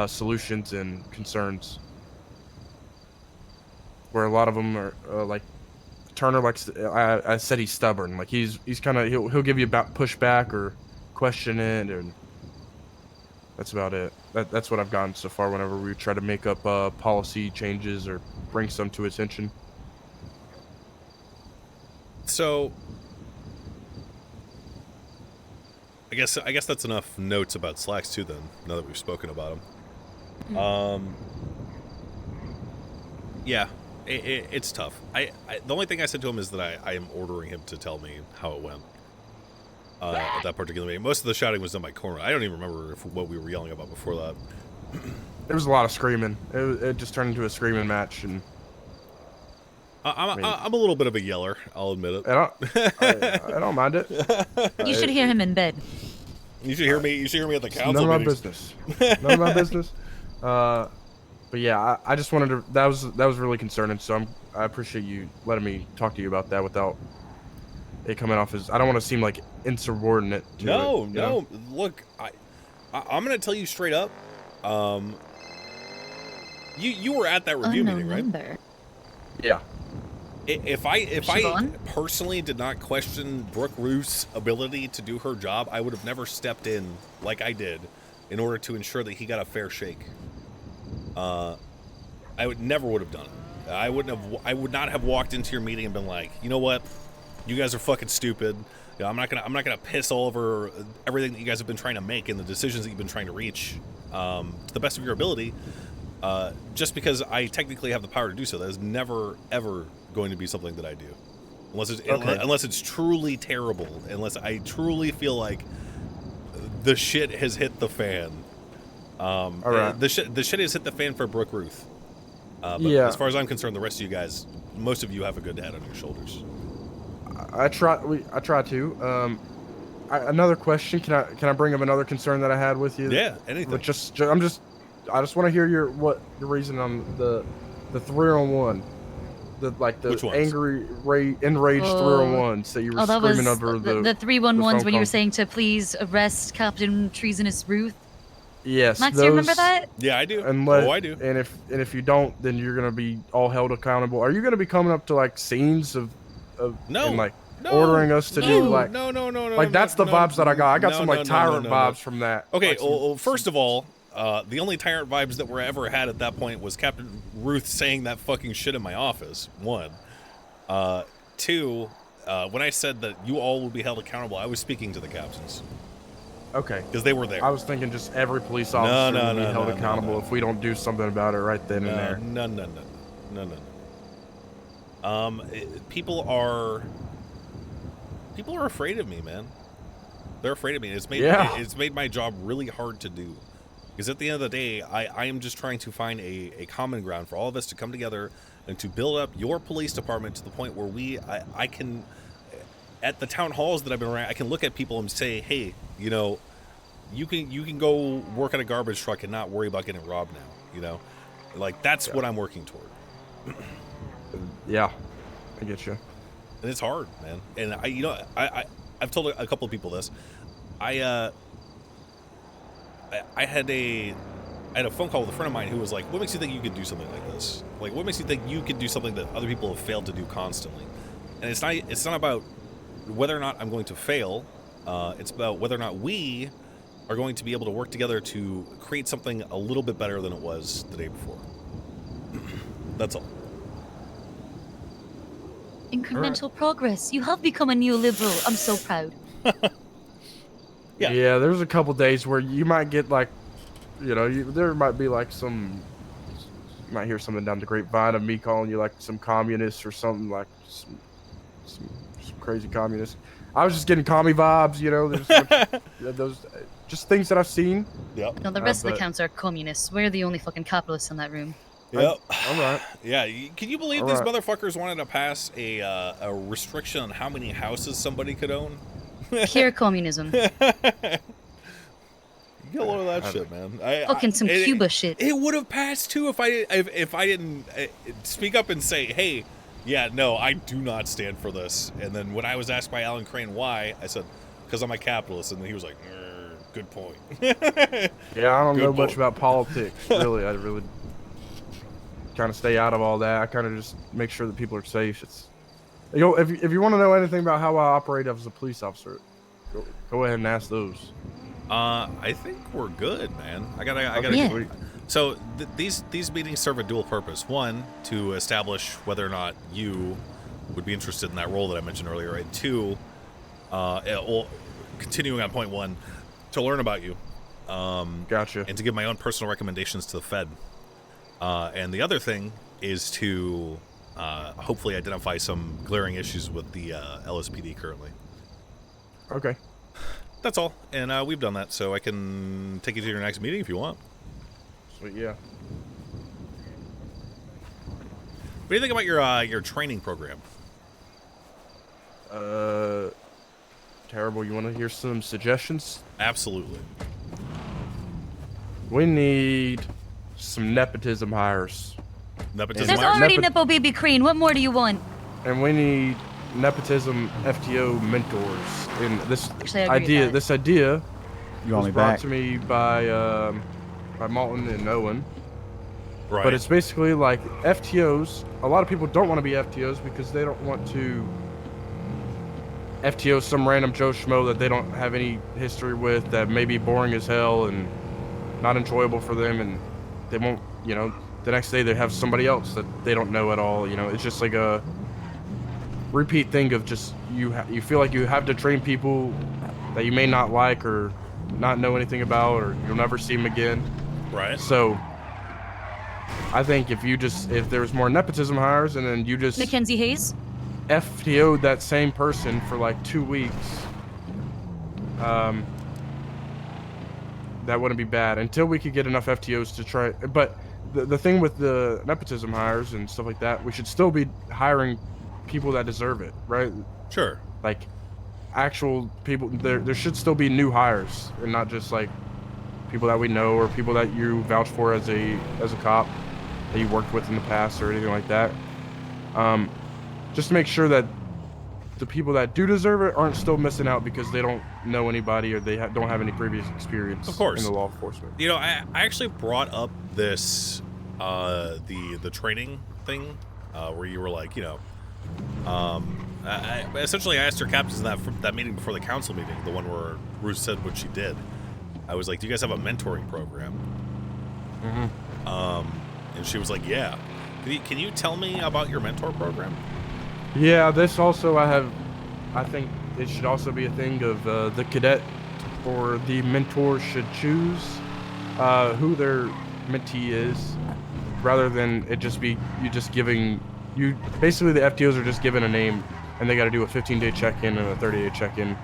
solutions and concerns. Where a lot of them are Turner, I said, he's stubborn. Like he's kind of he'll give you about pushback or question it, and that's about it. That's what I've gotten so far whenever we try to make up policy changes or bring some to attention. So I guess that's enough notes about Slacks too then, now that we've spoken about him. Yeah, it's tough. The only thing I said to him is that I am ordering him to tell me how it went at that particular meeting. Most of the shouting was done by Corner. I don't even remember what we were yelling about before that. There was a lot of screaming. It just turned into a screaming match, and I'm a little bit of a yeller. I'll admit it. I don't mind it. You should hear him in bed. You should hear me. You should hear me at the council. None of my meetings. business. None of my business. But yeah, I just wanted to. That was really concerning. So I appreciate you letting me talk to you about that without it coming off as. I don't want to seem like insubordinate. To No, it, you no. know? Look, I'm gonna tell you straight up. You were at that review meeting, right? Yeah. If I personally did not question Brooke Ruth's ability to do her job, I would have never stepped in like I did in order to ensure that he got a fair shake. I never would have done it. I would not have walked into your meeting and been like, you know what, you guys are fucking stupid. You know, I'm not gonna piss all over everything that you guys have been trying to make and the decisions that you've been trying to reach to the best of your ability. Just because I technically have the power to do so, that is never ever going to be something that I do, unless it's truly terrible, unless I truly feel like the shit has hit the fan. All right. The shit has hit the fan for Brooke Ruth. But yeah. As far as I'm concerned, the rest of you guys, most of you have a good head on your shoulders. I try to. Another question. Can I bring up another concern that I had with you? Yeah, anything. I just want to hear your reason on the 3-on-1. The angry, enraged 3-on-1s that you were screaming over the 311s when you were saying to please arrest Captain Treasonous Ruth. Yes, Max, do you remember that? Yeah, I do. I do. And if you don't, then you're gonna be all held accountable. Are you gonna be coming up to scenes of no, and no, ordering us to do no, that's the vibes that I got. I got some tyrant vibes from that. Okay, well, first of all, the only tyrant vibes that were ever had at that point was Captain Ruth saying that fucking shit in my office. 1, 2, when I said that you all will be held accountable, I was speaking to the captains. Okay. Because they were there. I was thinking just every police officer will be held accountable if we don't do something about it right then and there. No. People are afraid of me, man. They're afraid of me. It's made my job really hard to do. Because at the end of the day, I am just trying to find a common ground for all of us to come together and to build up your police department to the point where I can, at the town halls that I've been around, I can look at people and say, hey, you know, you can go work at a garbage truck and not worry about getting robbed now, you know? Like that's what I'm working toward. Yeah, I get you. And it's hard, man. And I've told a couple of people this. I had a phone call with a friend of mine who was like, "What makes you think you could do something like this? Like, what makes you think you could do something that other people have failed to do constantly?" And it's not about whether or not I'm going to fail. It's about whether or not we are going to be able to work together to create something a little bit better than it was the day before. That's all. Incremental progress. You have become a neoliberal. I'm so proud. Yeah, there's a couple days where you might get like, there might be like you might hear something down the grapevine of me calling you like some communist or something, like some crazy communist. I was just getting commie vibes, there's those just things that I've seen. Yep. No, the rest of the counts are communists. We're the only fucking capitalists in that room. Yep. All right. Yeah. Can you believe these motherfuckers wanted to pass a restriction on how many houses somebody could own? Pure communism. Get a load of that shit, man. Fucking some Cuba shit. It would have passed too if I didn't speak up and say, "Hey, yeah, no, I do not stand for this." And then when I was asked by Alan Crane why, I said, "Because I'm a capitalist," and he was like, "Good point." Yeah, I don't know much about politics, really. I really kind of stay out of all that. I kind of just make sure that people are safe. If you want to know anything about how I operate as a police officer, go ahead and ask those. I think we're good, man. I gotta. Yeah. So these meetings serve a dual purpose. One, to establish whether or not you would be interested in that role that I mentioned earlier, and two, continuing on point one, to learn about you. Gotcha. And to give my own personal recommendations to the Fed. And the other thing is to hopefully identify some glaring issues with the LSPD currently. Okay. That's all. And we've done that, so I can take you to your next meeting if you want. Sweet, yeah. What do you think about your training program? Terrible. You want to hear some suggestions? Absolutely. We need some nepotism hires. Nepotism There's hires? already Nepo Baby Crane. What more do you want? And we need nepotism FTO mentors. And this Actually, I agree with that. idea You want was me brought back? to me by Malton and Owen. Right. But it's basically like FTOs. A lot of people don't want to be FTOs because they don't want to FTO some random Joe Schmo that they don't have any history with, that may be boring as hell and not enjoyable for them, and they won't, the next day they have somebody else that they don't know at all. It's just like a repeat thing of just you feel like you have to train people that you may not like or not know anything about, or you'll never see them again. Right. So I think if there's more nepotism hires, and then you just Mackenzie Hayes? FTO'd that same person for like 2 weeks, that wouldn't be bad until we could get enough FTOs to try. But the thing with the nepotism hires and stuff like that, we should still be hiring people that deserve it, right? Sure. Like actual people. There should still be new hires, and not just like people that we know or people that you vouch for as a cop that you worked with in the past or anything like that. Just to make sure that the people that do deserve it aren't still missing out because they don't know anybody or they don't have any previous experience Of course. in the law enforcement. I actually brought up this the training thing where you were like, essentially I asked your captains in that meeting before the council meeting, the one where Ruth said what she did. I was like, do you guys have a mentoring program? Mm-hmm. And she was like, yeah. Can you tell me about your mentor program? Yeah, this also I think it should also be a thing of the cadet or the mentor should choose who their mentee is, rather than it just be basically the FTOs are just given a name and they got to do a 15-day check-in and a 30-day check-in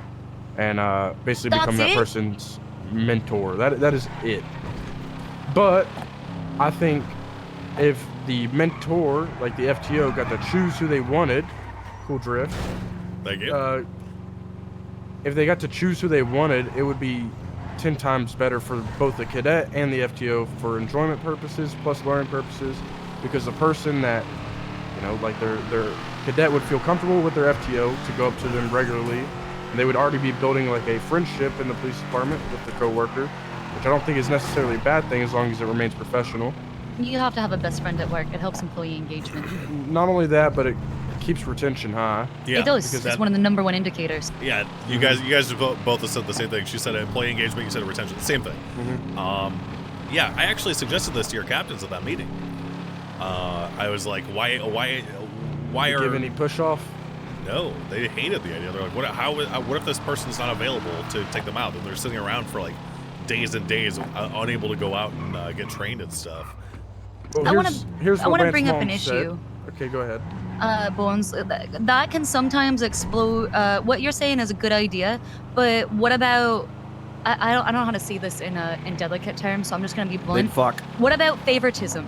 and basically become that person's mentor. That is it. But I think if the mentor, like the FTO, got to choose who they wanted, cool drift. Thank you. If they got to choose who they wanted, it would be 10 times better for both the cadet and the FTO for enjoyment purposes plus learning purposes, because the person that, you know, like their cadet would feel comfortable with their FTO to go up to them regularly, and they would already be building like a friendship in the police department with the coworker, which I don't think is necessarily a bad thing as long as it remains professional. You have to have a best friend at work. It helps employee engagement. Not only that, but it keeps retention high. Yeah, It does. It's one of the #1 indicators. Yeah, you guys both said the same thing. She said employee engagement, you said retention, same thing. Yeah, I actually suggested this to your captains at that meeting. I was like, why are give any push off? No, they hated the idea. They're like, what if this person's not available to take them out? And they're sitting around for like days and days, unable to go out and get trained and stuff. Well, I want to bring up an Lance said. issue. Okay, go ahead. Bones, that can sometimes explode. What you're saying is a good idea, but what about? I don't know how to say this in delicate terms, so I'm just gonna be blunt. Big fuck. What about favoritism?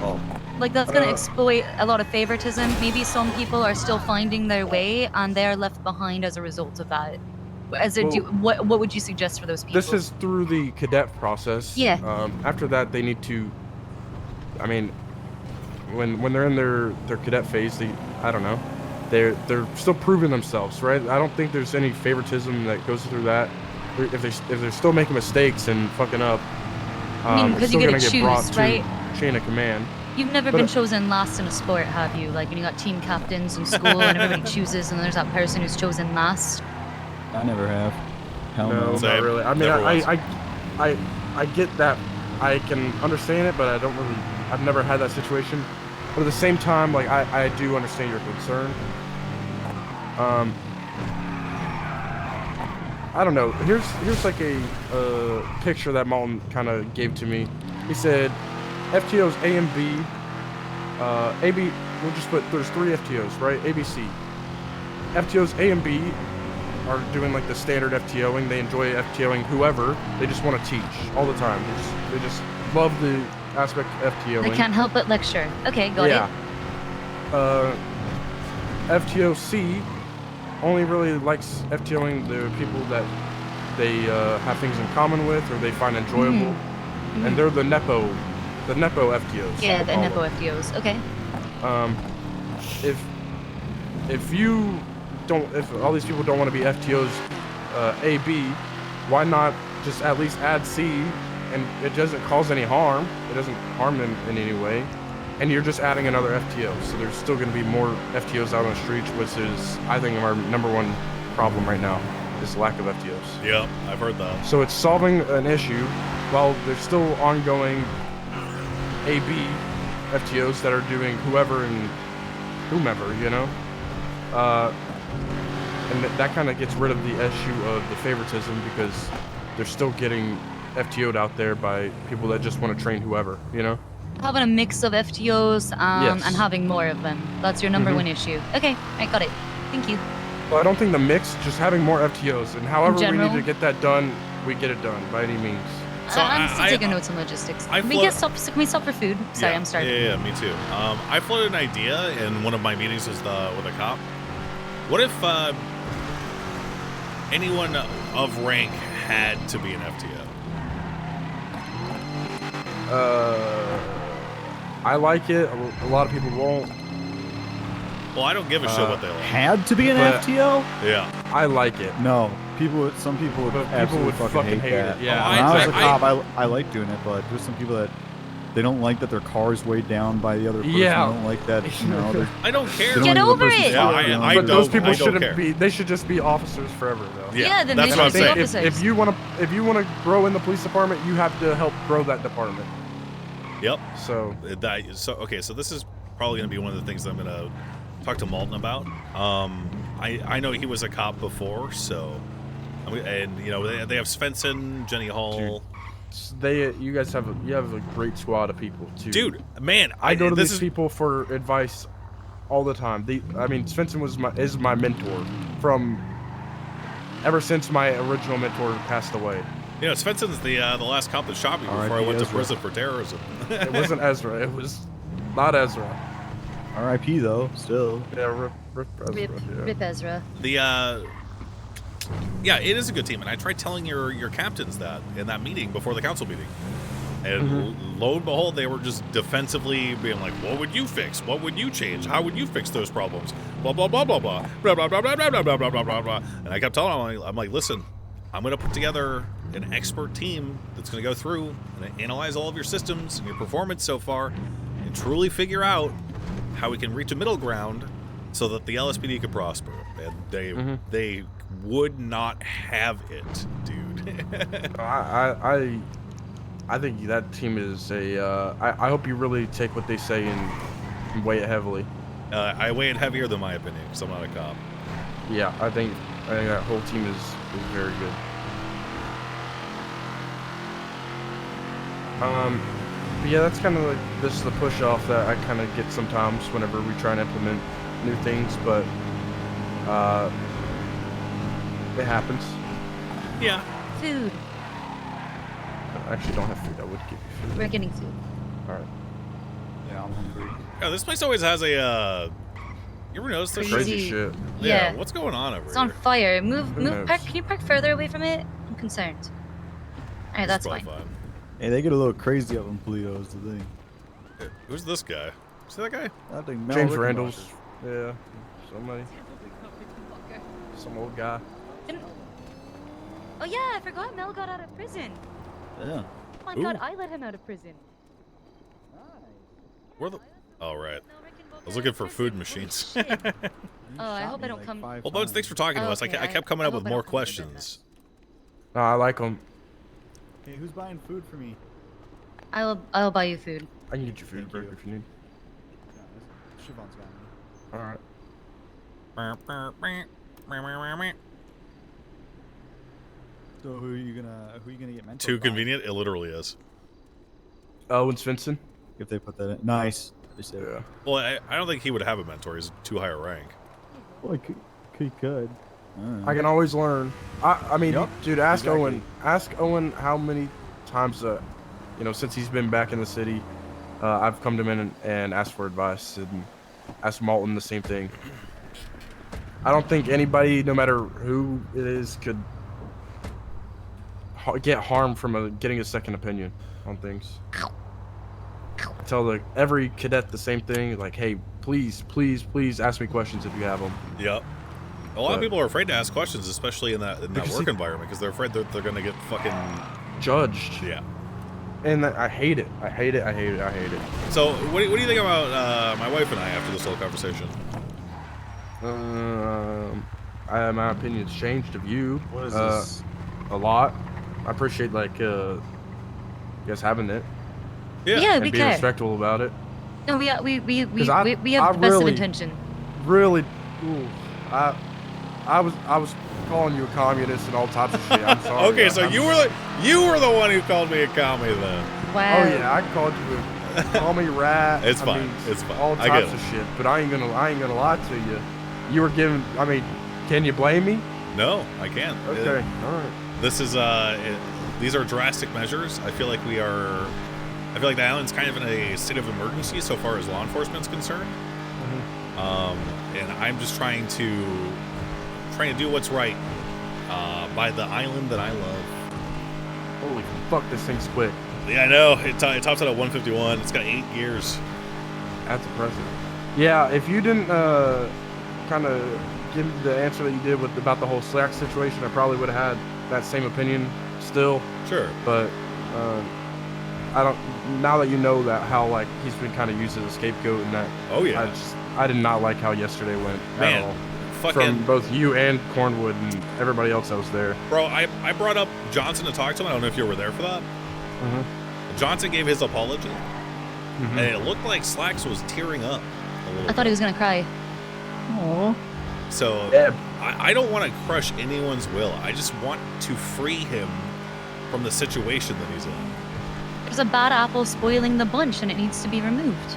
Oh. Like that's gonna exploit a lot of favoritism. Maybe some people are still finding their way, and they're left behind as a result of that. What would you suggest for those people? This is through the cadet process. Yeah. After that, they need to. I mean, when they're in their cadet phase, I don't know, they're still proving themselves, right? I don't think there's any favoritism that goes through that. If they're still making mistakes and fucking up, I mean, because still you gonna get to get brought choose, right? to chain of command. You've never been chosen last in a sport, have you? Like when you got team captains in school and everybody chooses, and there's that person who's chosen last. I never have. Hell No, no. not really. I mean, I get that. I can understand it, but I don't really. I've never had that situation. But at the same time, like I do understand your concern. I don't know. Here's like a picture that Malton kind of gave to me. He said, FTOs A and B. AB. We'll just put. There's 3 FTOs, right? ABC. FTOs A and B are doing like the standard FTOing. They enjoy FTOing whoever. They just want to teach all the time. They just love the aspect of FTOing. They can't help but lecture. Okay, got it. FTOC only really likes FTOing the people that they have things in common with or they find enjoyable, and they're the Nepo FTOs. Yeah, the Nepo FTOs. Okay. If all these people don't want to be FTOs AB, why not just at least add C, and it doesn't cause any harm. It doesn't harm them in any way. And you're just adding another FTO. So there's still going to be more FTOs out on the streets, which is, I think, our #1 problem right now, is lack of FTOs. Yeah, I've heard that. So it's solving an issue while there's still ongoing AB FTOs that are doing whoever and whomever, you know? And that kind of gets rid of the issue of the favoritism because they're still getting FTO'd out there by people that just want to train whoever, you know? Having a mix of FTOs Yes. and having more of them. That's your #1 issue. Okay, I got it. Thank you. Well, I don't think the mix, just having more FTOs, and however we general? need to get that done, we get it done by any means. So I'm still taking notes on logistics. Can we stop for food? Sorry, Yeah, I'm starving. Yeah, me too. I floated an idea in one of my meetings with a cop. What if anyone of rank had to be an FTO? I like it. A lot of people won't. Well, I don't give a shit what they like. Had to be an But- FTO? Yeah. I like it. No. Some people would absolutely would fucking hate that. it, yeah. When I was a I- cop, I like doing it, but there's some people that they don't like that their car is weighed down by the other person. Yeah. They don't like that, you know. they're- I don't care. they don't Get like the over person's it. Yeah, car, you know, I But those don't- people I don't shouldn't care. be. They should just be officers forever, though. Yeah, then that's they what I'm should be saying. officers. If you want to grow in the police department, you have to help grow that department. Yep. So Okay, so this is probably going to be one of the things that I'm going to talk to Malton about. I know he was a cop before, so and you know they have Svensson, Jenny Hall. you guys have a great squad of people too. Dude, man, I go to this these is- people for advice all the time. I mean, Svensson is my mentor from ever since my original mentor passed away. You know, Svensson's the last cop that shot me before I R.I.P. went to Ezra. prison for terrorism. It wasn't Ezra. It was not Ezra. R.I.P. though, still. Yeah, rip Ezra. Rip, yeah. Rip Ezra. Yeah, it is a good team, and I tried telling your captains that in that meeting before the council meeting, and lo and behold, they were just defensively being like, "What would you fix? What would you change? How would you fix those problems?" Blah blah blah blah blah blah blah blah blah blah blah blah blah blah blah. And I kept telling them, I'm like, listen, I'm going to put together an expert team that's going to go through and analyze all of your systems and your performance so far, and truly figure out how we can reach a middle ground so that the LSPD could prosper. And they would not have it, dude. I think that team is a. I hope you really take what they say and weigh it heavily. I weigh it heavier than my opinion, because I'm not a cop. Yeah, I think that whole team is very good. But yeah, that's kind of like this is the push off that I kind of get sometimes whenever we try and implement new things, but it happens. Yeah. Food. I actually don't have food. I would give you food. We're getting food. All right. Yeah, I'm hungry. Yeah, this place always has a. You ever notice this crazy shit? Yeah. What's going on over It's here? on fire. Move. knows? Park. Can you park further away from it? I'm concerned. All right, that's fine. Hey, they get a little crazy up in Polito, is the thing. Hey, who's this guy? See that guy? I think Mel James Rickenbach Randall's. is- Yeah. Somebody. Some old guy. Oh yeah, I forgot Mel got out of prison. Yeah. Oh my Ooh. god, I let him out of prison. Where the? Oh right. I was looking for food machines. Oh, I hope I don't come. Well, Bones, thanks for talking to us. I Okay, kept coming up I with hope I more don't come to your questions. No, I like them. Hey, who's buying food for me? I'll buy you food. I can get you food, Thank Burke, you. if you need. Siobhan's got me. All right. So who are you gonna get mentored Too by? convenient. It literally is. Owen Svensson. If they put that in. Nice. Yeah. Well, I don't think he would have a mentor. He's too high a rank. Well, he could. I can always learn. I mean, Yep, dude, ask exactly. Owen. Ask Owen how many times, since he's been back in the city, I've come to him and asked for advice, and asked Malton the same thing. I don't think anybody, no matter who it is, could get harmed from getting a second opinion on things. I tell every cadet the same thing, like, hey, please, please, please ask me questions if you have them. Yep. A lot of But- people are afraid to ask questions, especially in that Because work he- environment, because they're afraid that they're gonna get fucking judged. Yeah. And I hate it. I hate it. I hate it. I hate it. So, what do you think about my wife and I after this whole conversation? My opinion's changed of you. What is this? A lot. I appreciate you guys having it. Yeah, and we being care. respectful about it. No, we 'Cause we I have the best of really- intention. Really, ooh, I was calling you a communist and all types of shit. I'm sorry. Okay, so you were the one who called me a commie then. Wow. Oh yeah, I called you a commie rat. It's I fine. mean, It's fine. All I get types it. of shit. But I ain't gonna lie to you. You were giving. I mean, can you blame me? No, I can't. Okay, all right. This is these are drastic measures. I feel like the island's kind of in a state of emergency so far as law enforcement's concerned. And I'm just trying to do what's right by the island that I love. Holy fuck, this thing's quick. Yeah, I know. It tops out at 151. It's got 8 gears. That's impressive. Yeah, if you didn't kind of give the answer that you did about the whole Slack situation, I probably would have had that same opinion still. Sure. But I don't. Now that you know that how he's been kind of used as a scapegoat and that. Oh yeah. I did not like how yesterday went Man, at all. fucking- From both you and Cornwood and everybody else that was there. Bro, I brought up Johnson to talk to him. I don't know if you were there for that. Johnson gave his apology, and it looked like Slacks was tearing up a little I thought he was gonna cry. Oh. So I don't want to crush anyone's will. I just want to free him from the situation that he's in. There's a bad apple spoiling the bunch, and it needs to be removed.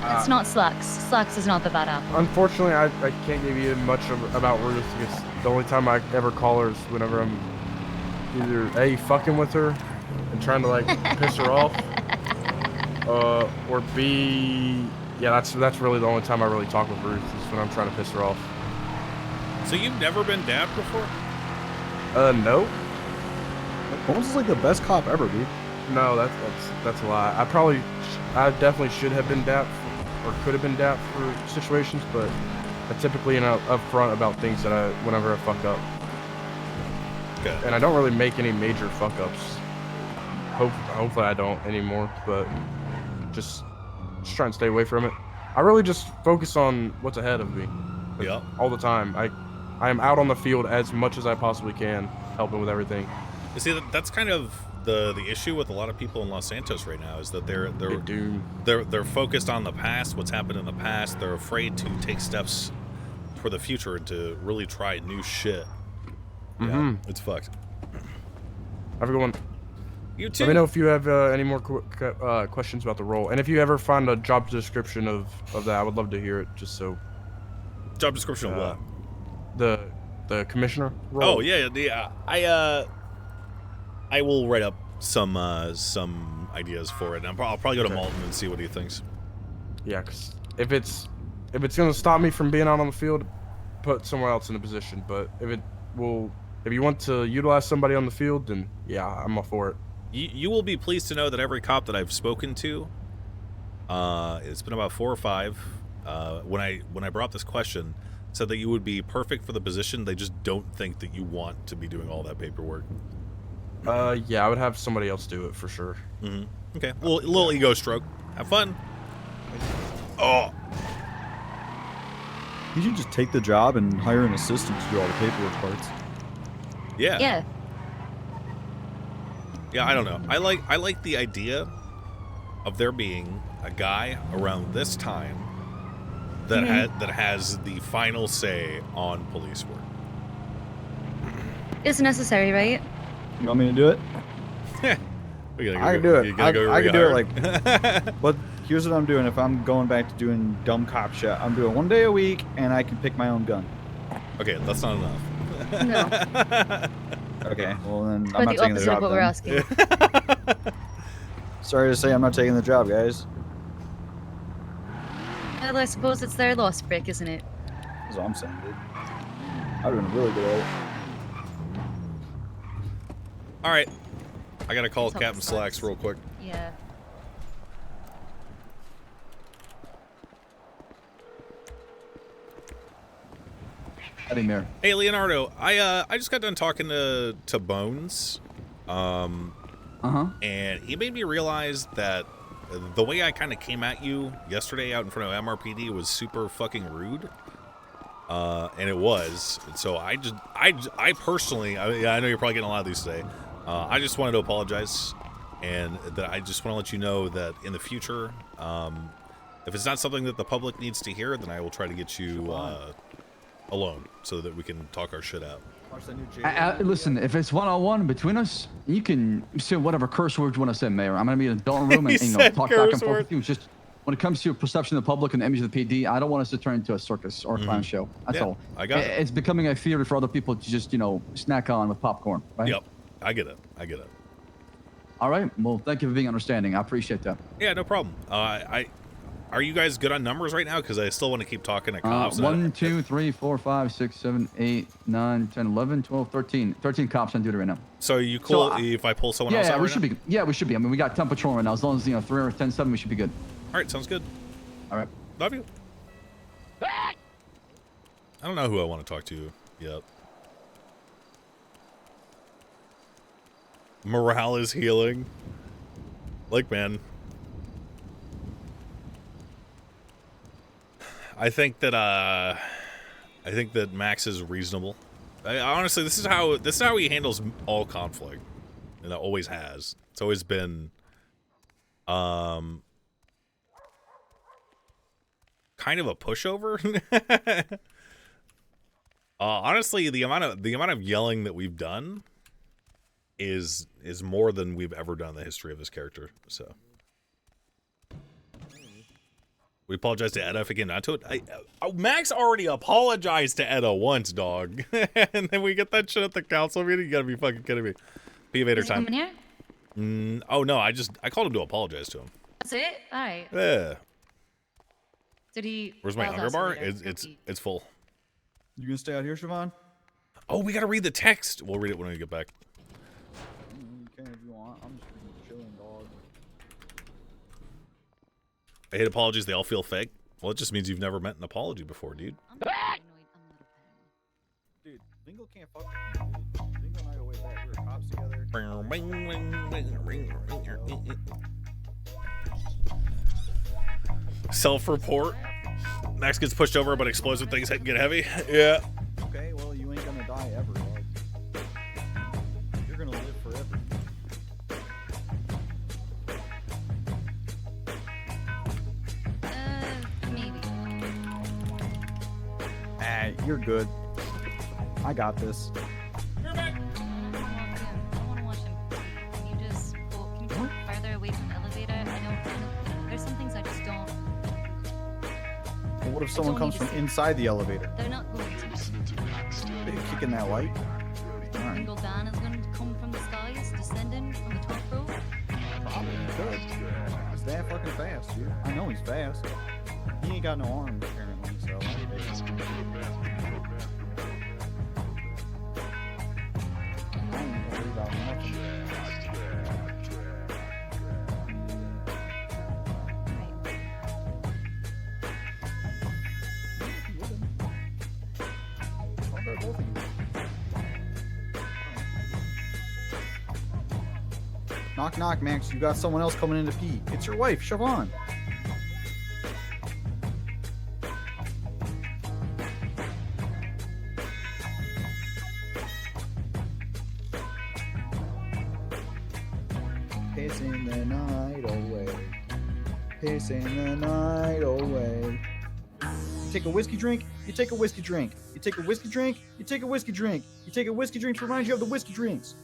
It's not Slacks. Slacks is not the bad apple. Unfortunately, I can't give you much about Ruth because the only time I ever call her is whenever I'm either A, fucking with her and trying to piss her off, or B, Yeah, that's really the only time I really talk with Ruth is when I'm trying to piss her off. So you've never been dabbed before? No. Holmes is like the best cop ever, dude. No, that's a lie. I definitely should have been dapped or could have been dapped for situations, but I typically am upfront about things that whenever I fuck up. Okay. And I don't really make any major fuck ups. Hopefully I don't anymore, but just try and stay away from it. I really just focus on what's ahead of me. Yeah. All the time. I am out on the field as much as I possibly can, helping with everything. You see, that's kind of the issue with a lot of people in Los Santos right now is that they're focused on the past, what's happened in the past. They're afraid to take steps for the future and to really try new shit. Yeah, it's fucked. Have a good one. You too. Let me know if you have any more questions about the role, and if you ever find a job description of that, I would love to hear it. Just so. Job description of what? The commissioner role. Oh yeah. I will write up some ideas for it. And I'll probably go to Malton and see what he thinks. Yeah, because if it's gonna stop me from being out on the field, put someone else in a position. But if you want to utilize somebody on the field, then yeah, I'm all for it. You will be pleased to know that every cop that I've spoken to, it's been about 4 or 5. When I brought up this question, said that you would be perfect for the position. They just don't think that you want to be doing all that paperwork. Yeah, I would have somebody else do it for sure. Okay, little ego stroke. Have fun. Oh. You should just take the job and hire an assistant to do all the paperwork parts. Yeah. Yeah. Yeah, I don't know. I like the idea of there being a guy around this time that that has the final say on police work. It's necessary, right? You want me to do it? I can do it. I can do it like. But here's what I'm doing. If I'm going back to doing dumb cop shit, I'm doing 1 day a week, and I can pick my own gun. Okay, that's not enough. No. Okay, well then Or I'm not the taking the opposite job. of what we're asking. Sorry to say, I'm not taking the job, guys. Well, I suppose it's their loss, Brick, isn't it? That's all I'm saying, dude. I've been really good at it. All right, I gotta call Talk Captain Slacks real quick. Yeah. Hey Leonardo, I just got done talking to Bones, and he made me realize that the way I kind of came at you yesterday out in front of MRPD was super fucking rude, and it was. So I personally, I know you're probably getting a lot of these today. I just wanted to apologize, and that I just want to let you know that in the future, if it's not something that the public needs to hear, then I will try to get you alone so that we can talk our shit out. Listen, if it's one-on-one between us, you can say whatever curse words you want to say, Mayor. I'm gonna be in a dorm room and talk back and forth with you. It's just when it comes to your perception of the public and the image of the PD, I don't want us to turn into a circus or a clown show. That's all. I got it. It's becoming a theater for other people to just snack on with popcorn, right? Yep, I get it. All right. Well, thank you for being understanding. I appreciate that. Yeah, no problem. Are you guys good on numbers right now? Because I still want to keep talking to cops. 1, 2, 3, 4, 5, 6, 7, 8, 9, 10, 11, 12, 13. 13 cops on duty right now. So you cool if I pull someone else out? Yeah, we right should now? be. Yeah, we should be. I mean, we got 10 patrol right now. As long as 3 or 10, 7, we should be good. All right, sounds good. All right. Love you. I don't know who I want to talk to yet. Morale is healing. Like, man. I think that Max is reasonable. Honestly, this is how he handles all conflict, and it always has. It's always been, kind of a pushover. Honestly, the amount of yelling that we've done is more than we've ever done in the history of this character. So. We apologize to Edda for getting onto it. Max already apologized to Edda once, dog. And then we get that shit at the council meeting? You gotta be fucking kidding me. P. Vader time. Coming here? Oh, no, I called him to apologize to him. That's it? Alright. Yeah. Did he? Where's my oh, hunger that's bar? later. It's full. You gonna stay out here, Siobhan? Oh, we gotta read the text. We'll read it when we get back. You can if you want. I'm just chilling, dog. I hate apologies. They all feel fake. Well, it just means you've never met an apology before, dude. Dude, Lingo can't fuck with me, dude. Lingo and I go way back. We were cops together. Self-report. Max gets pushed over, but explosive things get heavy. Yeah. Okay, well, you ain't gonna die ever, dog. You're gonna live forever. Maybe. Ah, you're good. I got this. I want to watch him. Can you just can you go farther away from the elevator? I don't. There's some things I just don't. Well, what if someone comes from inside the elevator? They're not going to. They kicking that light? Alright. Single Dan is going to come from the skies, descending from the top row. Probably could. He's that fucking fast, dude. I know he's fast. He ain't got no arms, apparently, so... I ain't worried about nothing. Knock, knock, Max. You got someone else coming in to pee. It's your wife, Siobhan. Pissing the night away. Pissing the night away. You take a whiskey drink, you take a whiskey drink. You take a whiskey drink, you take a whiskey drink. You take a whiskey drink to remind you of the whiskey drinks.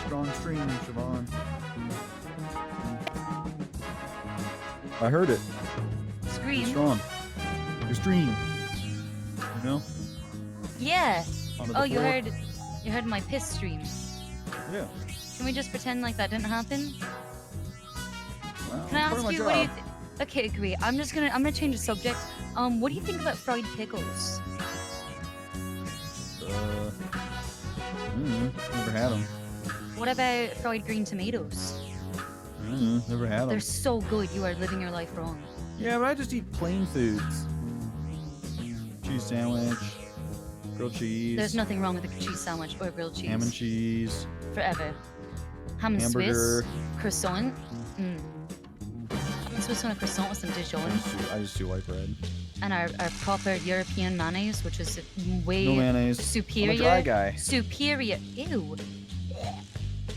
Strong stream, Siobhan. I heard it. Scream. It's strong. Your stream. You know? Yeah. Onto the Oh, you floor. heard my piss stream. Yeah. Can we just pretend like that didn't happen? Well, Can I part of ask my you what do you? job. Okay, great. I'm gonna change the subject. What do you think about fried pickles? Never had them. What about fried green tomatoes? Never had them. They're so good. You are living your life wrong. Yeah, but I just eat plain foods. Cheese sandwich, grilled cheese. There's nothing wrong with a cheese sandwich or grilled cheese. Ham and cheese. Forever. Ham and Hamburger. Swiss. Croissant. Ham and Swiss on a croissant with some Dijon. I just do white bread. And our proper European mayonnaise, which is way No mayonnaise. superior. I'm a dry guy. Superior. Ew.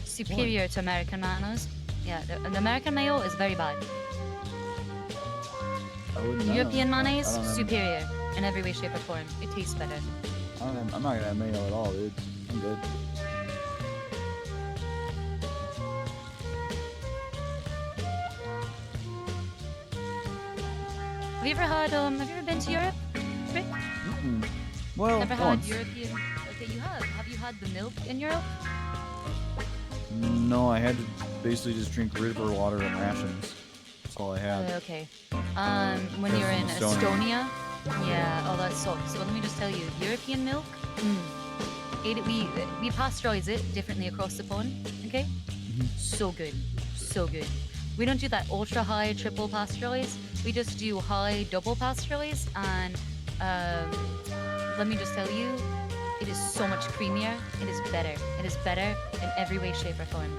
Superior to American mayonnaise. Yeah, the American mayo is very bad. I wouldn't know. European I mayonnaise, don't have- superior in every way, shape, or form. It tastes better. I'm not gonna have mayo at all, dude. I'm good. Have you ever been to Europe, Rick? Well, Never had once. European. Okay, you have. Have you had the milk in Europe? No, I had to basically just drink river water and rations. That's all I had. Okay. When That's you were in from Estonia. Estonia, yeah. Oh, that sucks. So let me just tell you, European milk. We pasteurize it differently across the pond. Okay. So good, so good. We don't do that ultra high triple pasteurize. We just do high double pasteurize, and let me just tell you, it is so much creamier. It is better. It is better in every way, shape, or form.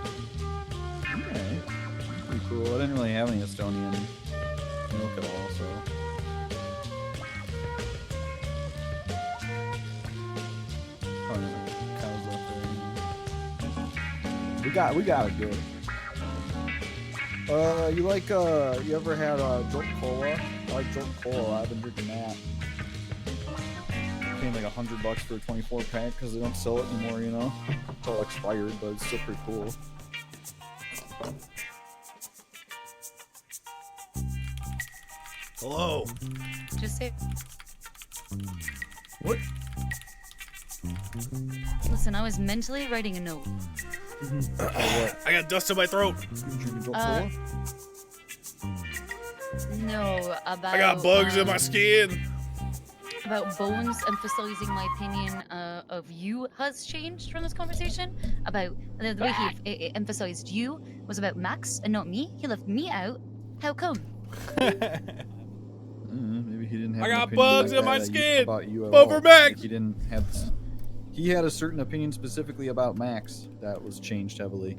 Okay. Pretty cool. I didn't really have any Estonian milk at all, so. Oh, no, cows left there. We got it good. You ever had Jolt Cola? I like Jolt Cola. I've been drinking that. Paying like $100 for a 24 pack because they don't sell it anymore, you know? It's all expired, but it's still pretty cool. Hello. Just say. What? Listen, I was mentally writing a note. I got dust in my throat. No, about. I got bugs in my skin. About Bones emphasizing my opinion of you has changed from this conversation. About the way he emphasized you was about Max and not me. He left me out. How come? Maybe he didn't have. I an got opinion bugs like in my that skin. about you at Over all. Max. Like he didn't have. He had a certain opinion specifically about Max that was changed heavily.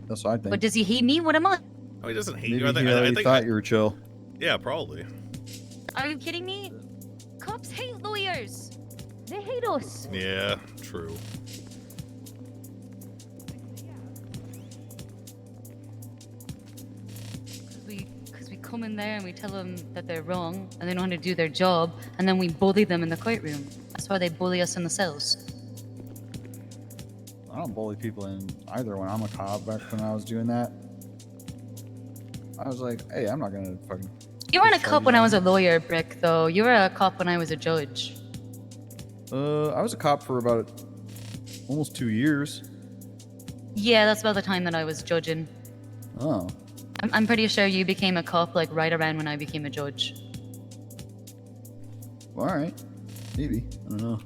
That's what I think. But does he hate me? What am I? Oh, he doesn't hate Maybe you. I think, he already I think thought you were chill. Yeah, probably. Are you kidding me? Cops hate lawyers. They hate us. Yeah, true. Because we come in there and we tell them that they're wrong and they know how to do their job, and then we bully them in the courtroom. That's why they bully us in the cells. I don't bully people in either when I'm a cop. Back when I was doing that, I was like, hey, I'm not gonna fucking. You weren't a cop when I was a lawyer, Brick, though. You were a cop when I was a judge. I was a cop for about almost 2 years. Yeah, that's about the time that I was judging. Oh. I'm pretty sure you became a cop like right around when I became a judge. All right. Maybe. I don't know.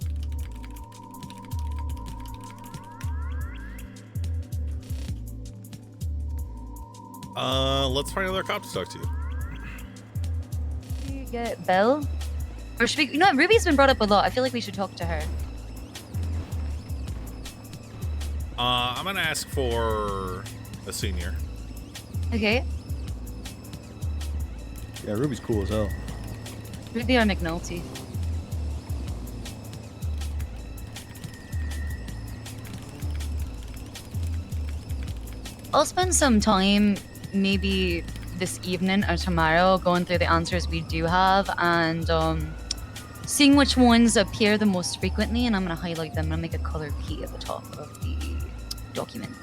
Let's find another cop to talk to. You get Belle? Or should we? You know what? Ruby's been brought up a lot. I feel like we should talk to her. I'm gonna ask for a senior. Okay. Yeah, Ruby's cool as hell. Ruby or McNulty? I'll spend some time, maybe this evening or tomorrow, going through the answers we do have and seeing which ones appear the most frequently, and I'm going to highlight them and make a color key at the top of the document.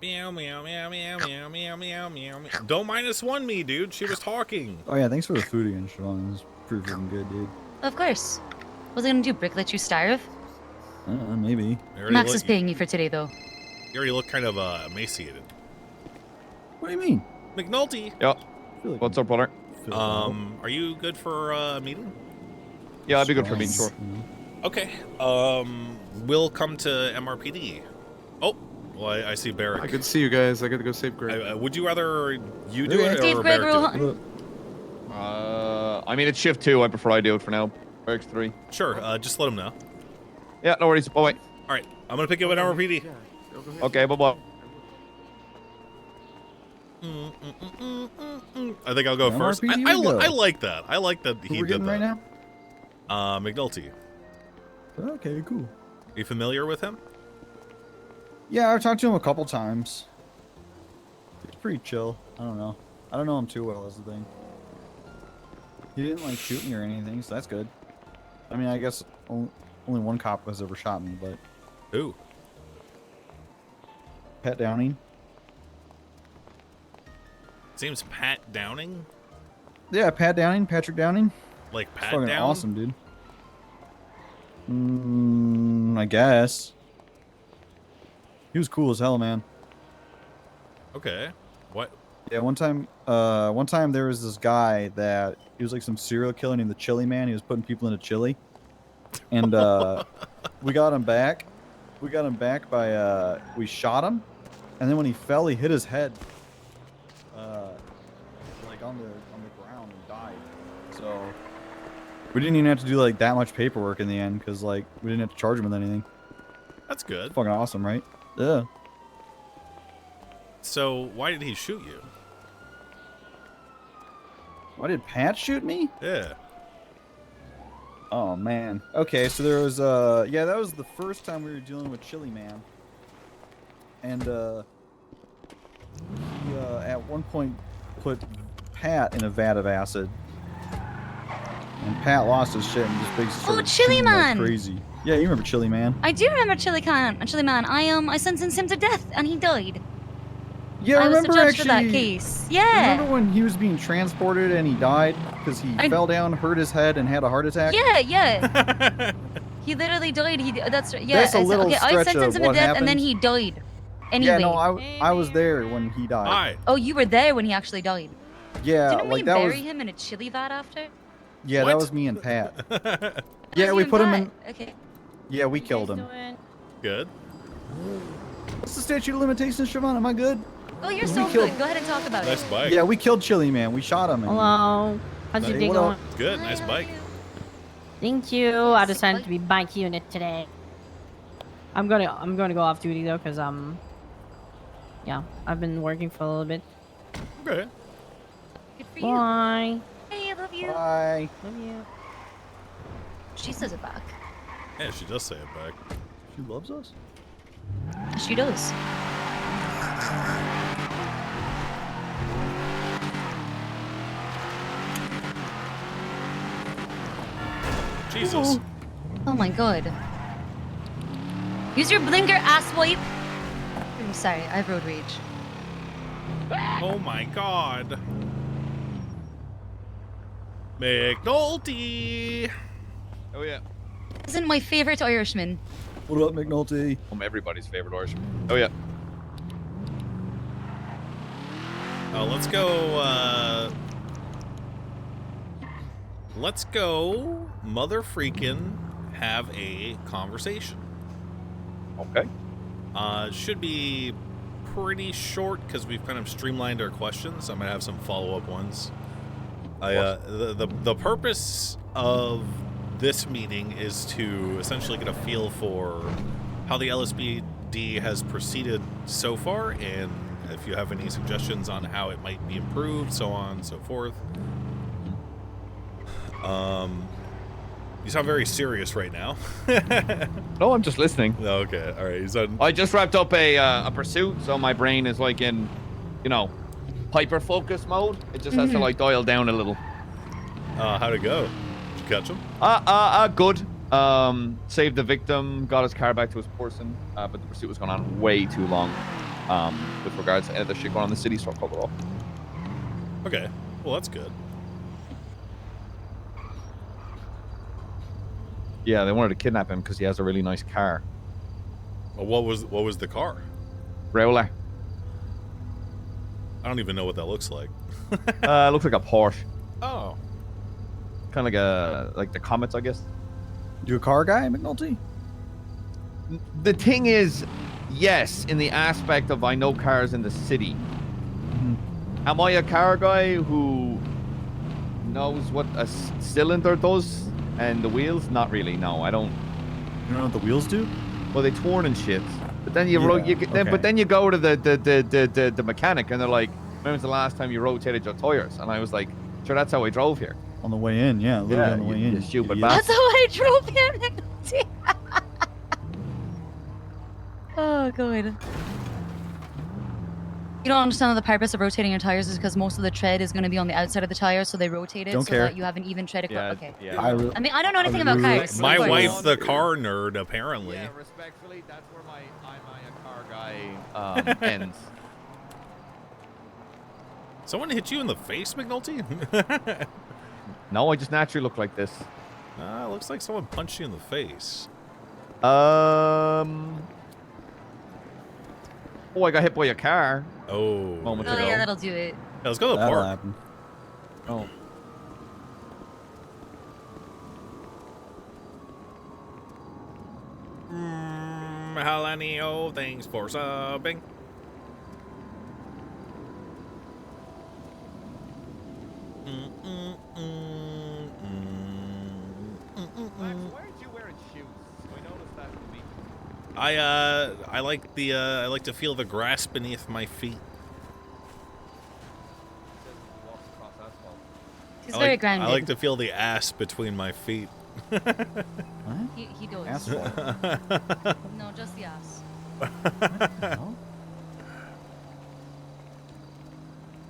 Meow, meow, meow, meow, meow, meow, meow, meow. Don't -1 me, dude. She was talking. Oh yeah, thanks for the food again, Siobhan. It was pretty freaking good, dude. Of course. What's it going to do, Brick? Let you starve? Maybe. Max is paying you for today, though. You already look kind of emaciated. What do you mean? McNulty. Yeah. What's up, brother? Are you good for a meeting? Yeah, I'd be good for a meeting, sure. Okay. We'll come to MRPD. Oh, well, I see Barrick. I could see you guys. I got to go save Greg. Would you rather you do it Steve, or Greg, Barrick do it? I mean, it's shift 2. I prefer I do it for now. Barrick's 3. Sure. Just let him know. Yeah, no worries. Bye. All right. I'm gonna pick you up at MRPD. Okay. Bye. I think I'll go first. I like that. I like that he Who we're did getting that. right now? McNulty. Okay, cool. Are you familiar with him? Yeah, I've talked to him a couple times. He's pretty chill. I don't know. I don't know him too well, is the thing. He didn't like shoot me or anything, so that's good. I mean, I guess only one cop has ever shot me, but... Who? Pat Downing. Seems Pat Downing? Yeah, Pat Downing, Patrick Downing. Like Pat Fucking Down? awesome, dude. I guess. He was cool as hell, man. Okay. What? Yeah, one time there was this guy that he was like some serial killer named the Chili Man. He was putting people into chili, and we got him back. We got him back by we shot him, and then when he fell, he hit his head, like on the ground and died. So we didn't even have to do like that much paperwork in the end because like we didn't have to charge him with anything. That's good. Fucking awesome, right? Yeah. So why did he shoot you? Why did Pat shoot me? Yeah. Oh man. Okay, so there was yeah, that was the first time we were dealing with Chili Man. And he at one point put Pat in a vat of acid. And Pat lost his shit and just basically started Chili shooting like Man! crazy. Yeah, you remember Chili Man? I do remember Chili Man. I sentenced him to death, and he died. Yeah, I was remember the judge actually, for that case. Yeah. Remember when he was being transported and he died because he fell down, hurt his head, and had a heart attack? Yeah. He literally died. That's yeah. That's a little okay, I stretch sentenced of him to what death, and then happened. he died. Anyway. Yeah, no, I was there when he died. Hi. Oh, you were there when he actually died. Yeah, Didn't we like that bury was. him in a chili vat after? Yeah, that was me and Pat. Yeah, we put him in. Okay. Yeah, we killed him. Good. What's the statute of limitations, Siobhan? Am I good? Oh, you're We so killed- good. Go ahead and talk about Nice it. bike. Yeah, we killed Chili Man. We shot him. And Hello. How's your day What going? up? Good. Nice bike. Thank you. I decided to be bike unit today. I'm gonna go off duty though, cause yeah, I've been working for a little bit. Okay. Good for you. Bye. Hey, I love you. Bye. Love you. She says it back. Yeah, she does say it back. She loves us. She does. Jesus. Oh my god. Use your blinker, asswipe. I'm sorry, I have road rage. Oh my god. McNulty. Oh yeah. Isn't my favorite Irishman. What up, McNulty? I'm everybody's favorite Irishman. Oh yeah. Let's go. Let's go. Mother freaking have a conversation. Okay. Should be pretty short because we've kind of streamlined our questions. I'm gonna have some follow-up ones. The purpose of this meeting is to essentially get a feel for how the LSPD has proceeded so far, and if you have any suggestions on how it might be improved, so on and so forth. You sound very serious right now. No, I'm just listening. Okay, all right. I just wrapped up a pursuit, so my brain is like in, hyper focus mode. It just has to like dial down a little. How'd it go? Did you catch him? Good. Saved the victim, got his car back to his person, but the pursuit was going on way too long. With regards to other shit going on in the city, so I called it off. Okay, well that's good. Yeah, they wanted to kidnap him because he has a really nice car. Well, what was the car? Rowler. I don't even know what that looks like. It looks like a Porsche. Oh. Kind of like the Comets, I guess. You a car guy, McNulty? The thing is, yes, in the aspect of I know cars in the city. Am I a car guy who knows what a cylinder does and the wheels? Not really. No, I don't. You know what the wheels do? Well, they torn and shit. But then Yeah, then you go to the mechanic and they're like, "When was the last time you rotated your tires?" And I was like, "Sure, that's how I drove here." On the way in, yeah, literally on the way in. You stupid idiot. That's bastard. how I drove here. Oh, God. You don't understand that the purpose of rotating your tires is because most of the tread is going to be on the outside of the tire, so they rotate it Don't so care. that you have an even tread. Okay. Yeah. I mean, I don't know anything about cars. My of course. wife's the car nerd, apparently. Yeah, respectfully, that's where my a car guy ends. Someone hit you in the face, McNulty? No, I just naturally look like this. Looks like someone punched you in the face. Oh, I got hit by a car. Oh. Moments Oh, ago. yeah, that'll do it. Yeah, let's go to the That'll park. happen. Oh. Halanio, thanks for subbing. Why aren't you wearing shoes? I noticed that with me. I like the I like to feel the grass beneath my feet. He's I very like, grounded. I like to feel the ass between my feet. He does. Asshole. No, just the ass.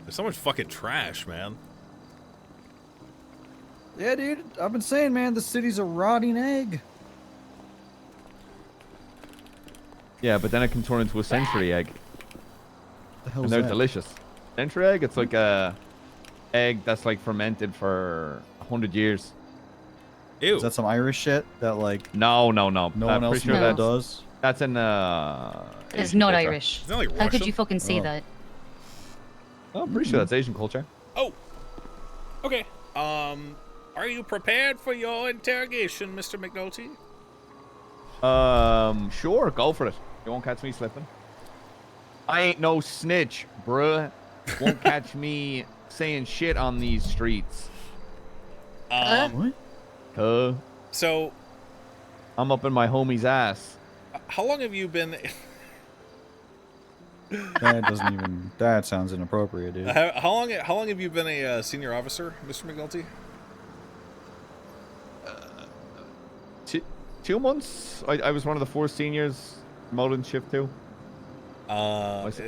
There's so much fucking trash, man. Yeah, dude. I've been saying, man, the city's a rotting egg. Yeah, but then it can turn into a century egg. The hell's And they're that? delicious. Century egg? It's like a egg that's like fermented for 100 years. Ew. Is that some Irish shit that like No. no one else pretty sure knows. that does? That's in It's Asian not culture. Irish. Isn't that like How could Russian? you fucking say Oh. that? Oh, I'm pretty sure that's Asian culture. Oh. Okay. Are you prepared for your interrogation, Mr. McNulty? Sure, go for it. You won't catch me slipping. I ain't no snitch, bruh. Won't catch me saying shit on these streets. What? So, I'm up in my homie's ass. how long have you been? That doesn't even. That sounds inappropriate, dude. How long have you been a senior officer, Mr. McNulty? 2 months. I was one of the 4 seniors promoted in shift 2.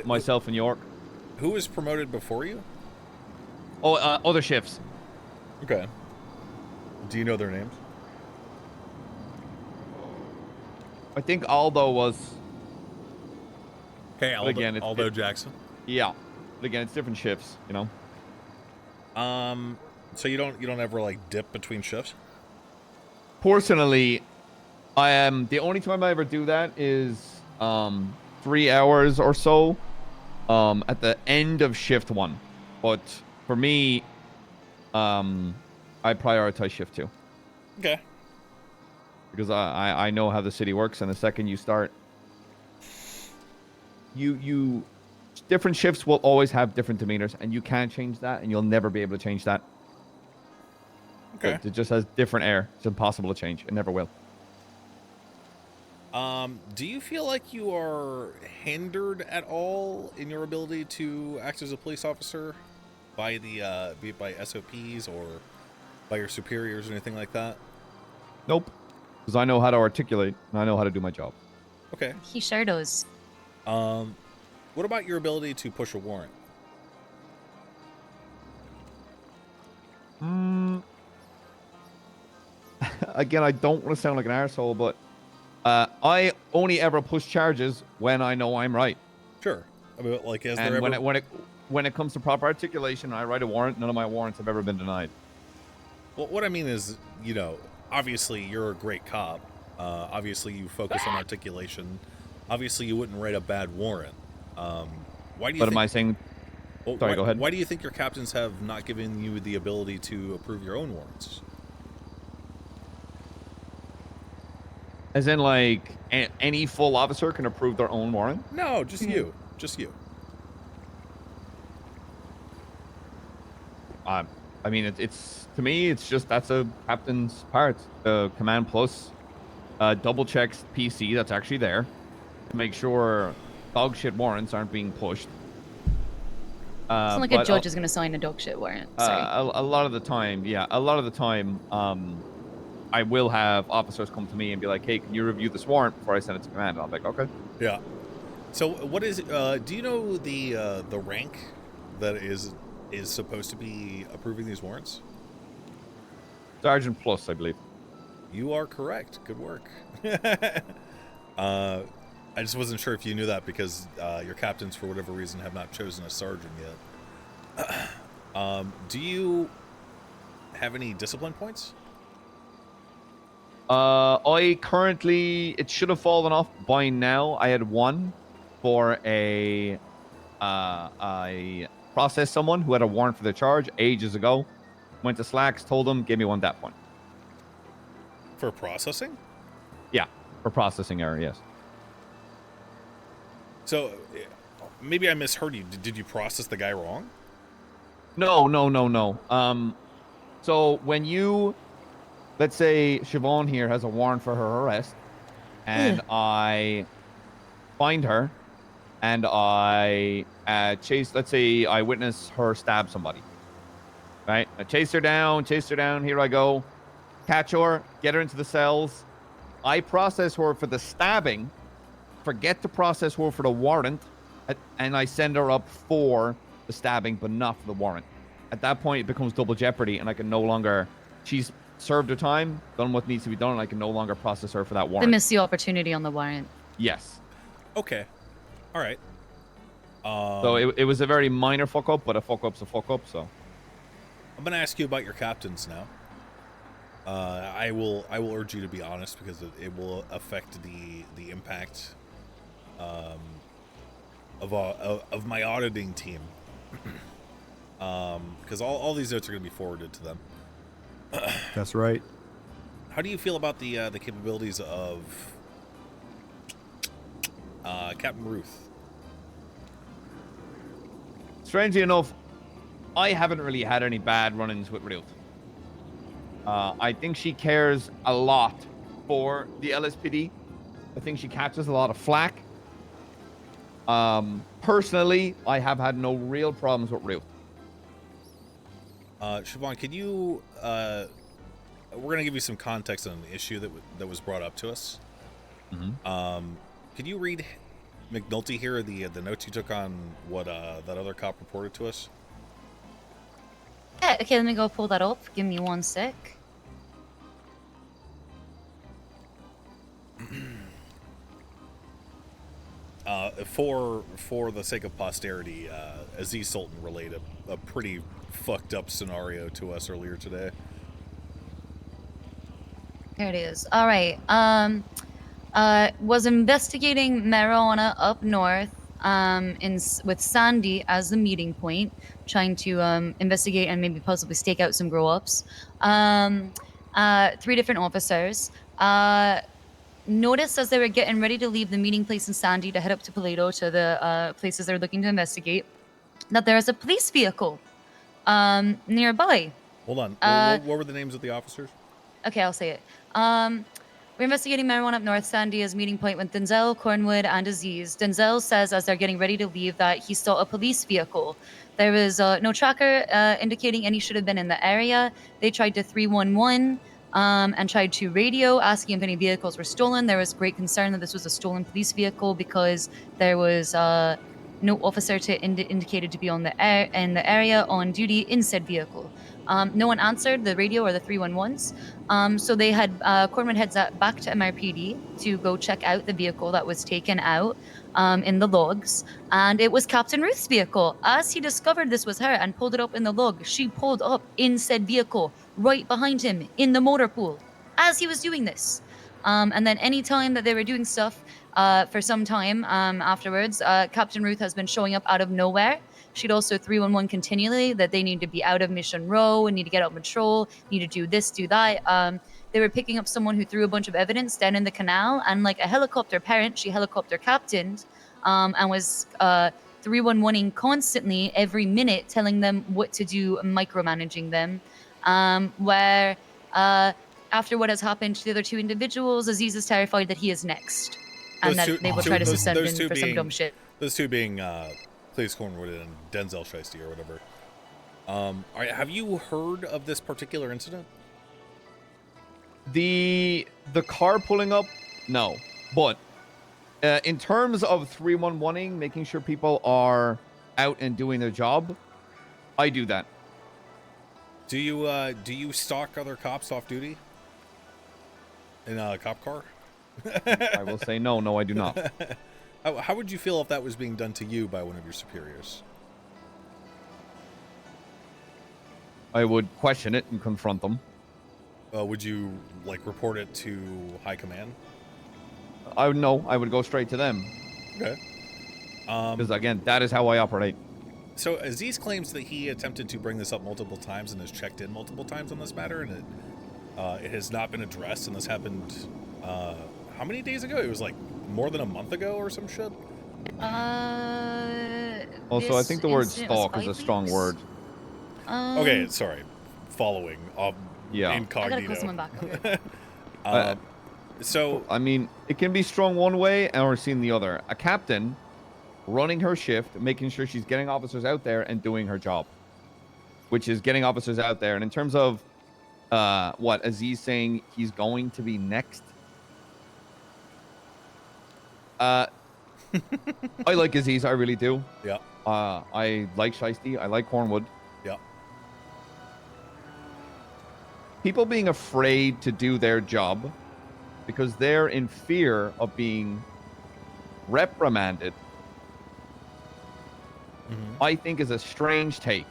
Myself and York. Who was promoted before you? Oh, other shifts. Okay. Do you know their names? I think Aldo was. Okay, But again, Aldo Jackson. Yeah, but again, it's different shifts, you know. So you don't ever like dip between shifts? Personally, I am the only time I ever do that is 3 hours or so at the end of shift 1. But for me, I prioritize shift 2. Okay. Because I know how the city works, and the second you start, you different shifts will always have different demeanors, and you can't change that, and you'll never be able to change that. Okay. It just has different air. It's impossible to change. It never will. Do you feel like you are hindered at all in your ability to act as a police officer by the be it by SOPs or by your superiors or anything like that? Nope. Because I know how to articulate, and I know how to do my job. Okay. He sure does. What about your ability to push a warrant? Again, I don't want to sound like an arsehole, but I only ever push charges when I know I'm right. Sure. I mean, like, is And there ever... when it comes to proper articulation, I write a warrant. None of my warrants have ever been denied. Well, what I mean is, you know, obviously you're a great cop. Obviously you focus on articulation. Obviously you wouldn't write a bad warrant. Why do you But think... am I saying Well, Sorry, go ahead. Why do you think your captains have not given you the ability to approve your own warrants? As in, like, any full officer can approve their own warrant? No, just you. Just you. I mean, it's to me, it's just that's a captain's part. The command plus double checks PC that's actually there to make sure dog shit warrants aren't being pushed. It's not like a judge is going to sign a dog shit warrant. Sorry. A lot of the time, I will have officers come to me and be like, "Hey, can you review this warrant before I send it to command?" And I'll be like, "Okay." Yeah. So what is? Do you know the rank that is supposed to be approving these warrants? Sergeant plus, I believe. You are correct. Good work. I just wasn't sure if you knew that because your captains, for whatever reason, have not chosen a sergeant yet. Do you have any discipline points? I currently, it should have fallen off by now. I had one for I processed someone who had a warrant for the charge ages ago. Went to Slacks, told them, gave me one DAT point. For processing? Yeah, for processing error, yes. So, maybe I misheard you. Did you process the guy wrong? No. So when you, let's say Siobhan here has a warrant for her arrest, and I find her, and I chase, let's say I witness her stab somebody, right? I chase her down, here I go, catch her, get her into the cells. I process her for the stabbing, forget to process her for the warrant, and I send her up for the stabbing, but not for the warrant. At that point, it becomes double jeopardy, and I can no longer, she's served her time, done what needs to be done, and I can no longer process her for that They warrant. missed the opportunity on the warrant. Yes. Okay. All right. So it was a very minor fuck up, but a fuck up's a fuck up. So I'm gonna ask you about your captains now. I will urge you to be honest because it will affect the impact of my auditing team. Because all these notes are gonna be forwarded to them. That's right. How do you feel about the capabilities of Captain Ruth? strangely enough, I haven't really had any bad run-ins with Ruth. I think she cares a lot for the LSPD. I think she catches a lot of flack. Personally, I have had no real problems with Ruth. Siobhan, can you we're gonna give you some context on an issue that was brought up to us. Could you read McNulty here the notes you took on what that other cop reported to us? Yeah, okay, let me go pull that up. Give me 1 sec. For the sake of posterity, Aziz Sultan relayed a pretty fucked up scenario to us earlier today. There it is. All right. Was investigating marijuana up north with Sandy as the meeting point, trying to investigate and maybe possibly stake out some grow-ups. 3 different officers noticed as they were getting ready to leave the meeting place in Sandy to head up to Paleto to the places they're looking to investigate, that there is a police vehicle nearby. Hold on. What were the names of the officers? Okay, I'll say it. We're investigating marijuana up north. Sandy is meeting point with Denzel, Cornwood, and Aziz. Denzel says as they're getting ready to leave that he saw a police vehicle. There was no tracker indicating any should have been in the area. They tried to 311 and tried to radio asking if any vehicles were stolen. There was great concern that this was a stolen police vehicle because there was no officer indicated to be in the area on duty in said vehicle. No one answered the radio or the 311s. So they had Cornwood heads back to MRPD to go check out the vehicle that was taken out in the logs. And it was Captain Ruth's vehicle. As he discovered this was her and pulled it up in the log, she pulled up in said vehicle right behind him in the motor pool as he was doing this. And then any time that they were doing stuff for some time afterwards, Captain Ruth has been showing up out of nowhere she'd also 311 continually that they need to be out of Mission Row and need to get out patrol, need to do this, do that. They were picking up someone who threw a bunch of evidence down in the canal, and like a helicopter parent, she helicopter captained and was 311ing constantly every minute, telling them what to do, micromanaging them. Where after what has happened to the other two individuals, Aziz is terrified that he is next, and that they will try to suspend him for some dumb shit. Those two being Cleus Cornwood and Denzel Shiesty or whatever. Have you heard of this particular incident? The car pulling up, no. But in terms of 311ing, making sure people are out and doing their job, I do that. Do you stalk other cops off duty in a cop car? I will say no, I do not. How would you feel if that was being done to you by one of your superiors? I would question it and confront them. Would you like report it to high command? I would know. I would go straight to them. Okay. Because again, that is how I operate. So Aziz claims that he attempted to bring this up multiple times and has checked in multiple times on this matter, and it has not been addressed. And this happened how many days ago? It was like more than a month ago or some shit. Also, I think the word stalk is a strong word. Okay, sorry. Following. Yeah. Incognito. I gotta call someone back. So I mean, it can be strong one way or seen the other. A captain running her shift, making sure she's getting officers out there and doing her job, which is getting officers out there. And in terms of what Aziz saying he's going to be next, I like Aziz, I really do. Yeah. I like Shiesty, I like Cornwood. Yeah. People being afraid to do their job because they're in fear of being reprimanded, I think is a strange take.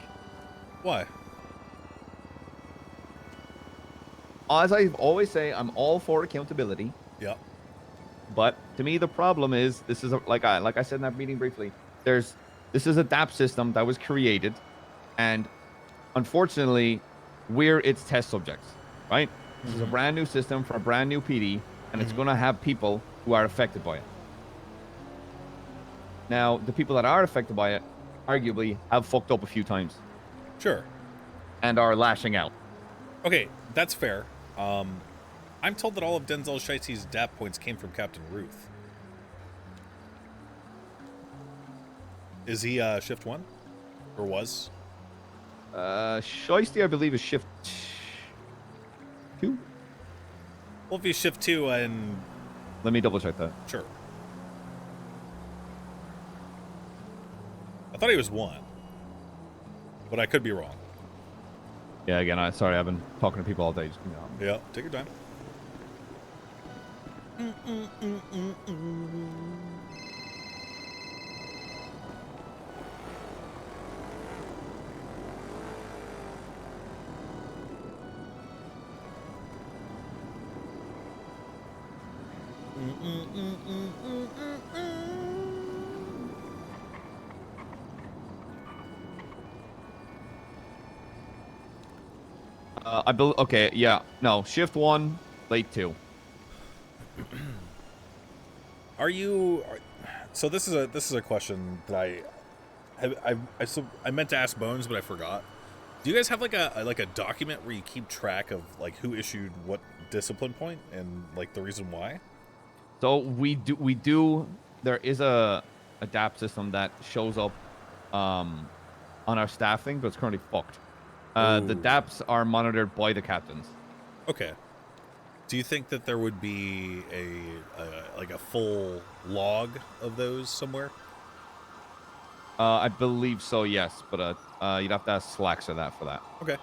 Why? As I always say, I'm all for accountability. Yeah. But to me, the problem is this is like I said in that meeting briefly. This is a DAP system that was created, and unfortunately, we're its test subjects, right? This is a brand new system for a brand new PD, and it's going to have people who are affected by it. Now, the people that are affected by it, arguably, have fucked up a few times. Sure. And are lashing out. Okay, that's fair. I'm told that all of Denzel Shiesty's DAP points came from Captain Ruth. Is he shift 1? Or was? Shiesty, I believe, is shift 2. Well, if he's shift 2 and... Let me double check that. Sure. I thought he was 1. But I could be wrong. Yeah, again, sorry, I've been talking to people all day. Just give me a moment. Yeah, take your time. Okay, yeah. No, shift 1, late 2. So this is a question that I meant to ask Bones, but I forgot. Do you guys have like a document where you keep track of like who issued what discipline point and like the reason why? So we do. There is a DAP system that shows up on our staffing, but it's currently fucked. The DAPs are monitored by the captains. Okay. Do you think that there would be a full log of those somewhere? I believe so, yes, but you'd have to ask Slacks for that. Okay.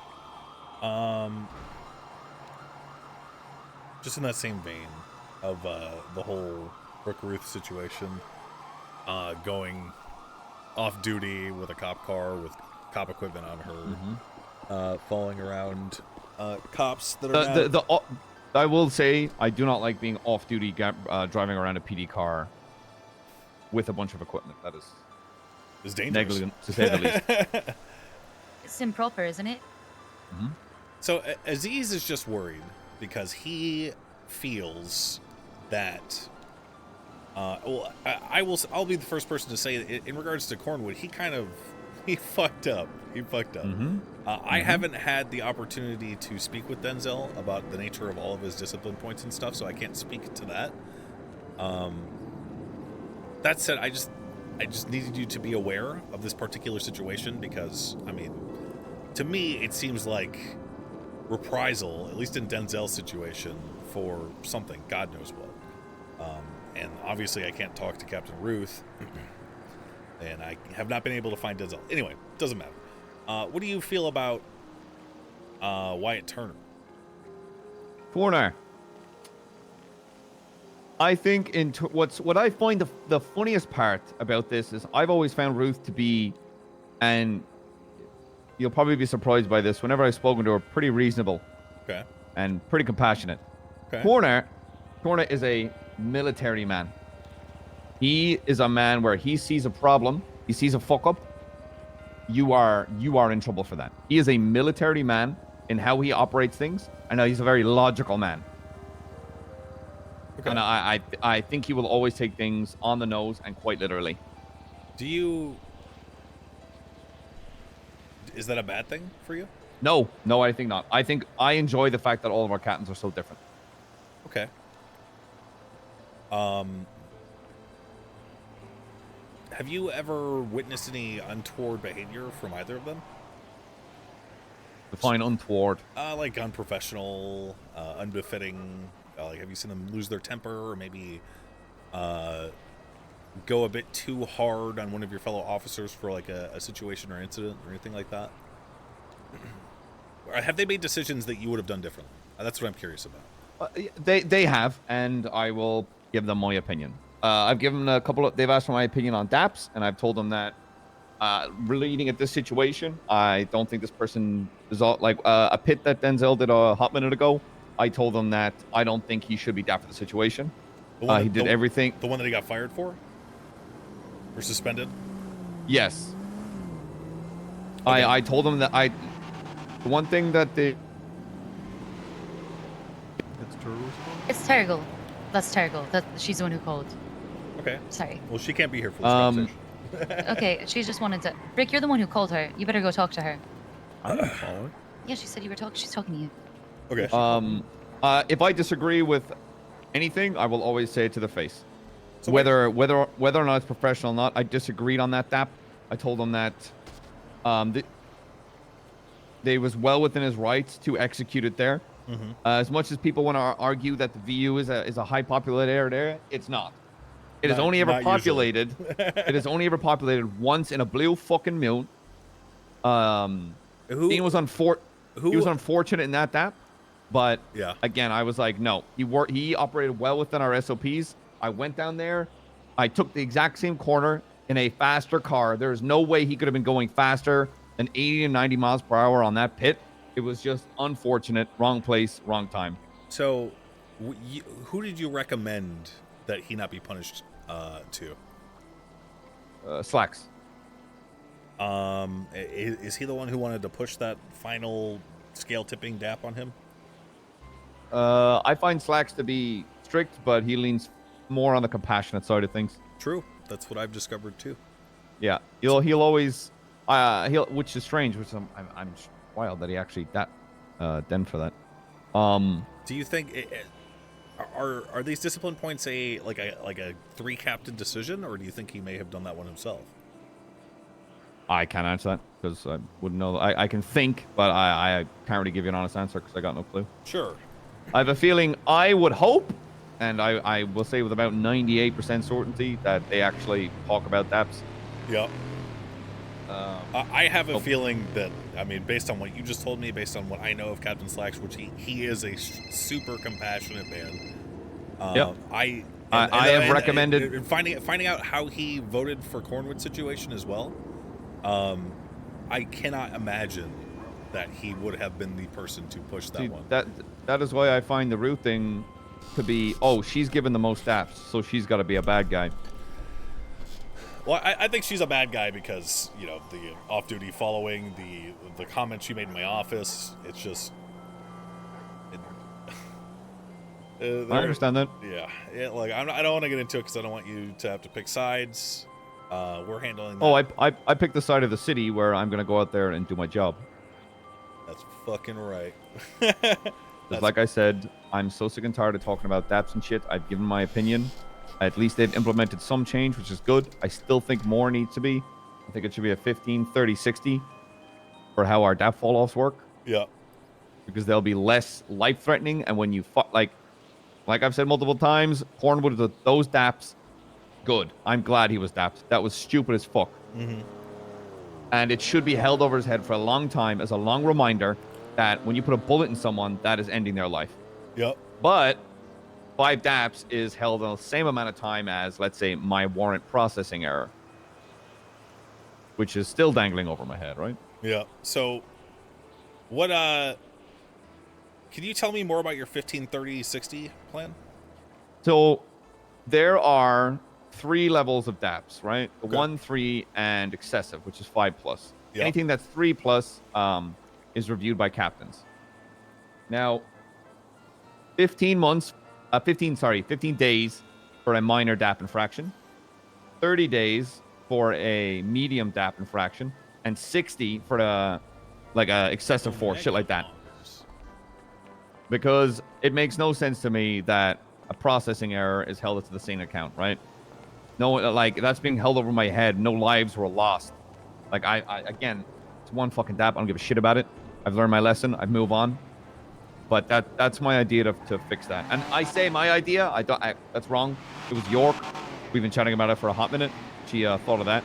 Just in that same vein of the whole Brooke Ruth situation, going off duty with a cop car with cop equipment on her, following around cops that are I will say I do not like being off duty driving around a PD car with a bunch of equipment. That is It's dangerous. negligent, to say the least. It's improper, isn't it? So Aziz is just worried because he feels that. I'll be the first person to say that in regards to Cornwood, he fucked up. I haven't had the opportunity to speak with Denzel about the nature of all of his discipline points and stuff, so I can't speak to that. That said, I just needed you to be aware of this particular situation because, I mean, to me, it seems like reprisal, at least in Denzel's situation, for something, God knows what. And obviously I can't talk to Captain Ruth, and I have not been able to find Denzel. Anyway, doesn't matter. What do you feel about Wyatt Turner? Corner. I think what I find the funniest part about this is I've always found Ruth to be, and you'll probably be surprised by this, whenever I've spoken to her, pretty reasonable. Okay. And pretty compassionate. Okay. Corner is a military man. He is a man where he sees a problem, he sees a fuck up, you are in trouble for that. He is a military man in how he operates things, and he's a very logical man. Okay. And I think he will always take things on the nose and quite literally. Is that a bad thing for you? No, I think not. I think I enjoy the fact that all of our captains are so different. Okay. Have you ever witnessed any untoward behavior from either of them? Define untoward. Like unprofessional, unbefitting. Like, have you seen them lose their temper, or maybe go a bit too hard on one of your fellow officers for like a situation or incident or anything like that? Or have they made decisions that you would have done differently? That's what I'm curious about. They have, and I will give them my opinion. I've given a couple of. They've asked for my opinion on DAPS, and I've told them that relating at this situation, I don't think this person is all like a pit that Denzel did a hot minute ago. I told them that I don't think he should be DAP for the situation. He did everything. The one that he got fired for, or suspended. Yes. Okay. I told them that the one thing that they. It's Terrigal. That's Terrigal. She's the one who called. Okay. Sorry. Well, she can't be here for this conversation. Okay, she just wanted to. Rick, you're the one who called her. You better go talk to her. I didn't call her. Yeah, she said you were talking. She's talking to you. Okay. If I disagree with anything, I will always say it to the face. So whether or not it's professional or not, I disagreed on that DAP. I told him that they was well within his rights to execute it there. Mm-hmm. As much as people want to argue that the VU is a high populated area, it's not. It is only ever populated. It is only ever populated once in a blue fucking moon. He was unfortunate in that DAP, but yeah. Again, I was like, no. He operated well within our SOPs. I went down there. I took the exact same corner in a faster car. There's no way he could have been going faster than 80 and 90 miles per hour on that pit. It was just unfortunate. Wrong place, wrong time. So, who did you recommend that he not be punished to? Slacks. Is he the one who wanted to push that final scale tipping DAP on him? I find Slacks to be strict, but he leans more on the compassionate side of things. True. That's what I've discovered too. Yeah. He'll always which is strange, which I'm wild that he actually den for that. Do you think are these discipline points a 3 captain decision, or do you think he may have done that one himself? I can't answer that because I wouldn't know. I can think, but I can't really give you an honest answer because I got no clue. Sure. I have a feeling, I would hope, and I will say with about 98% certainty, that they actually talk about DAPS. Yep. I have a feeling that, I mean, based on what you just told me, based on what I know of Captain Slacks, which he is a super compassionate man. Yep. I have recommended finding out how he voted for Cornwood's situation as well. I cannot imagine that he would have been the person to push that one. That is why I find the Ruth thing to be, she's given the most DAPs, so she's got to be a bad guy. Well, I think she's a bad guy because, you know, the off-duty following, the comments she made in my office, it's just... I understand that. Yeah, like, I don't want to get into it because I don't want you to have to pick sides. We're handling that. Oh, I picked the side of the city where I'm going to go out there and do my job. That's fucking right. Just like I said, I'm so sick and tired of talking about DAPs and shit. I've given my opinion. At least they've implemented some change, which is good. I still think more needs to be. I think it should be a 15, 30, 60 for how our DAP fall-offs work. Yeah. Because they'll be less life-threatening, and when you like I've said multiple times, Cornwood, those DAPs, good. I'm glad he was DAPed. That was stupid as fuck. Mm-hmm. And it should be held over his head for a long time as a long reminder that when you put a bullet in someone, that is ending their life. Yep. But 5 DAPs is held on the same amount of time as, let's say, my warrant processing error, which is still dangling over my head, right? Yeah. So, what, can you tell me more about your 15, 30, 60 plan? So, there are 3 levels of DAPs, right? Okay. 1, 3, and excessive, which is 5+. Yep. Anything that's 3+, is reviewed by captains. Now, 15 days for a minor DAP infraction, 30 days for a medium DAP infraction, and 60 for a excessive force, shit like that. Because it makes no sense to me that a processing error is held to the same account, right? No, like, that's being held over my head. No lives were lost. Like, I again, it's one fucking DAP. I don't give a shit about it. I've learned my lesson. I move on. But that's my idea to fix that. And I say my idea. That's wrong. It was York. We've been chatting about it for a hot minute. She thought of that.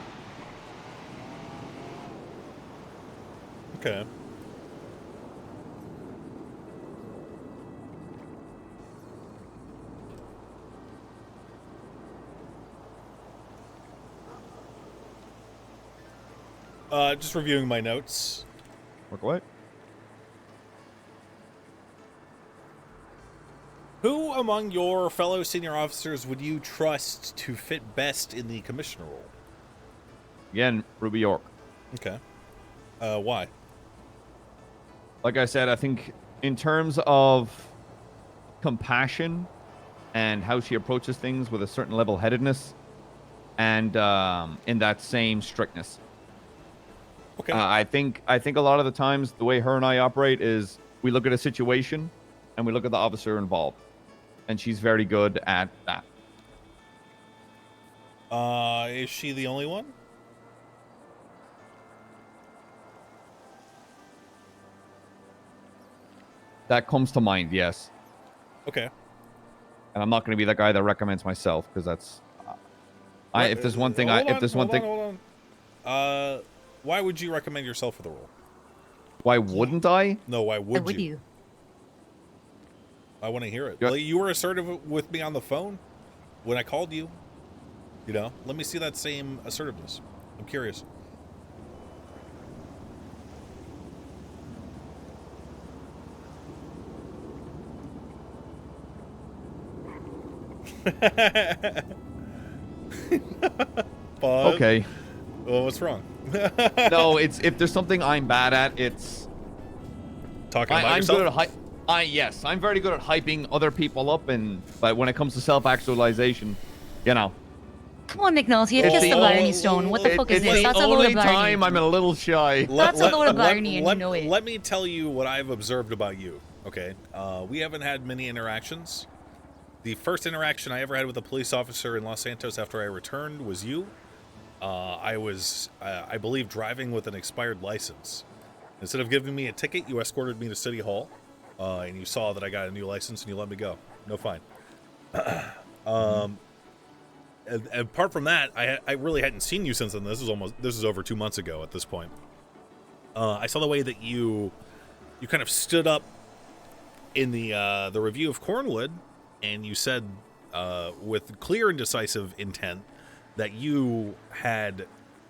Okay. Just reviewing my notes. Work away. Who among your fellow senior officers would you trust to fit best in the commissioner role? Again, Ruby York. Okay. Why? Like I said, I think in terms of compassion and how she approaches things with a certain level-headedness and in that same strictness. Okay. I think a lot of the times the way her and I operate is we look at a situation and we look at the officer involved. And she's very good at that. Is she the only one? That comes to mind, yes. Okay. And I'm not going to be that guy that recommends myself because that's. If there's one thing, Hold on. Why would you recommend yourself for the role? Why wouldn't I? No, why would Would you? you? I want to hear it. Yeah. Like, you were assertive with me on the phone when I called you. You know, let me see that same assertiveness. I'm curious. Pause. Okay. Well, what's wrong? No, it's if there's something I'm bad at, it's talking about I'm yourself. good at yes, I'm very good at hyping other people up, but when it comes to self-actualization, you know. Come on, McNulty, you've It's kissed the the Blarney only- Stone. What the fuck is it's this? the That's a load only of Blarney. time I'm a little shy. That's a load of Blarney, and you know it. Let me tell you what I've observed about you, okay? We haven't had many interactions. The first interaction I ever had with a police officer in Los Santos after I returned was you. I was, I believe, driving with an expired license. Instead of giving me a ticket, you escorted me to City Hall, and you saw that I got a new license, and you let me go. No fine. And apart from that, I really hadn't seen you since then. This is over 2 months ago at this point. I saw the way that you kind of stood up in the review of Cornwood, and you said with clear and decisive intent that you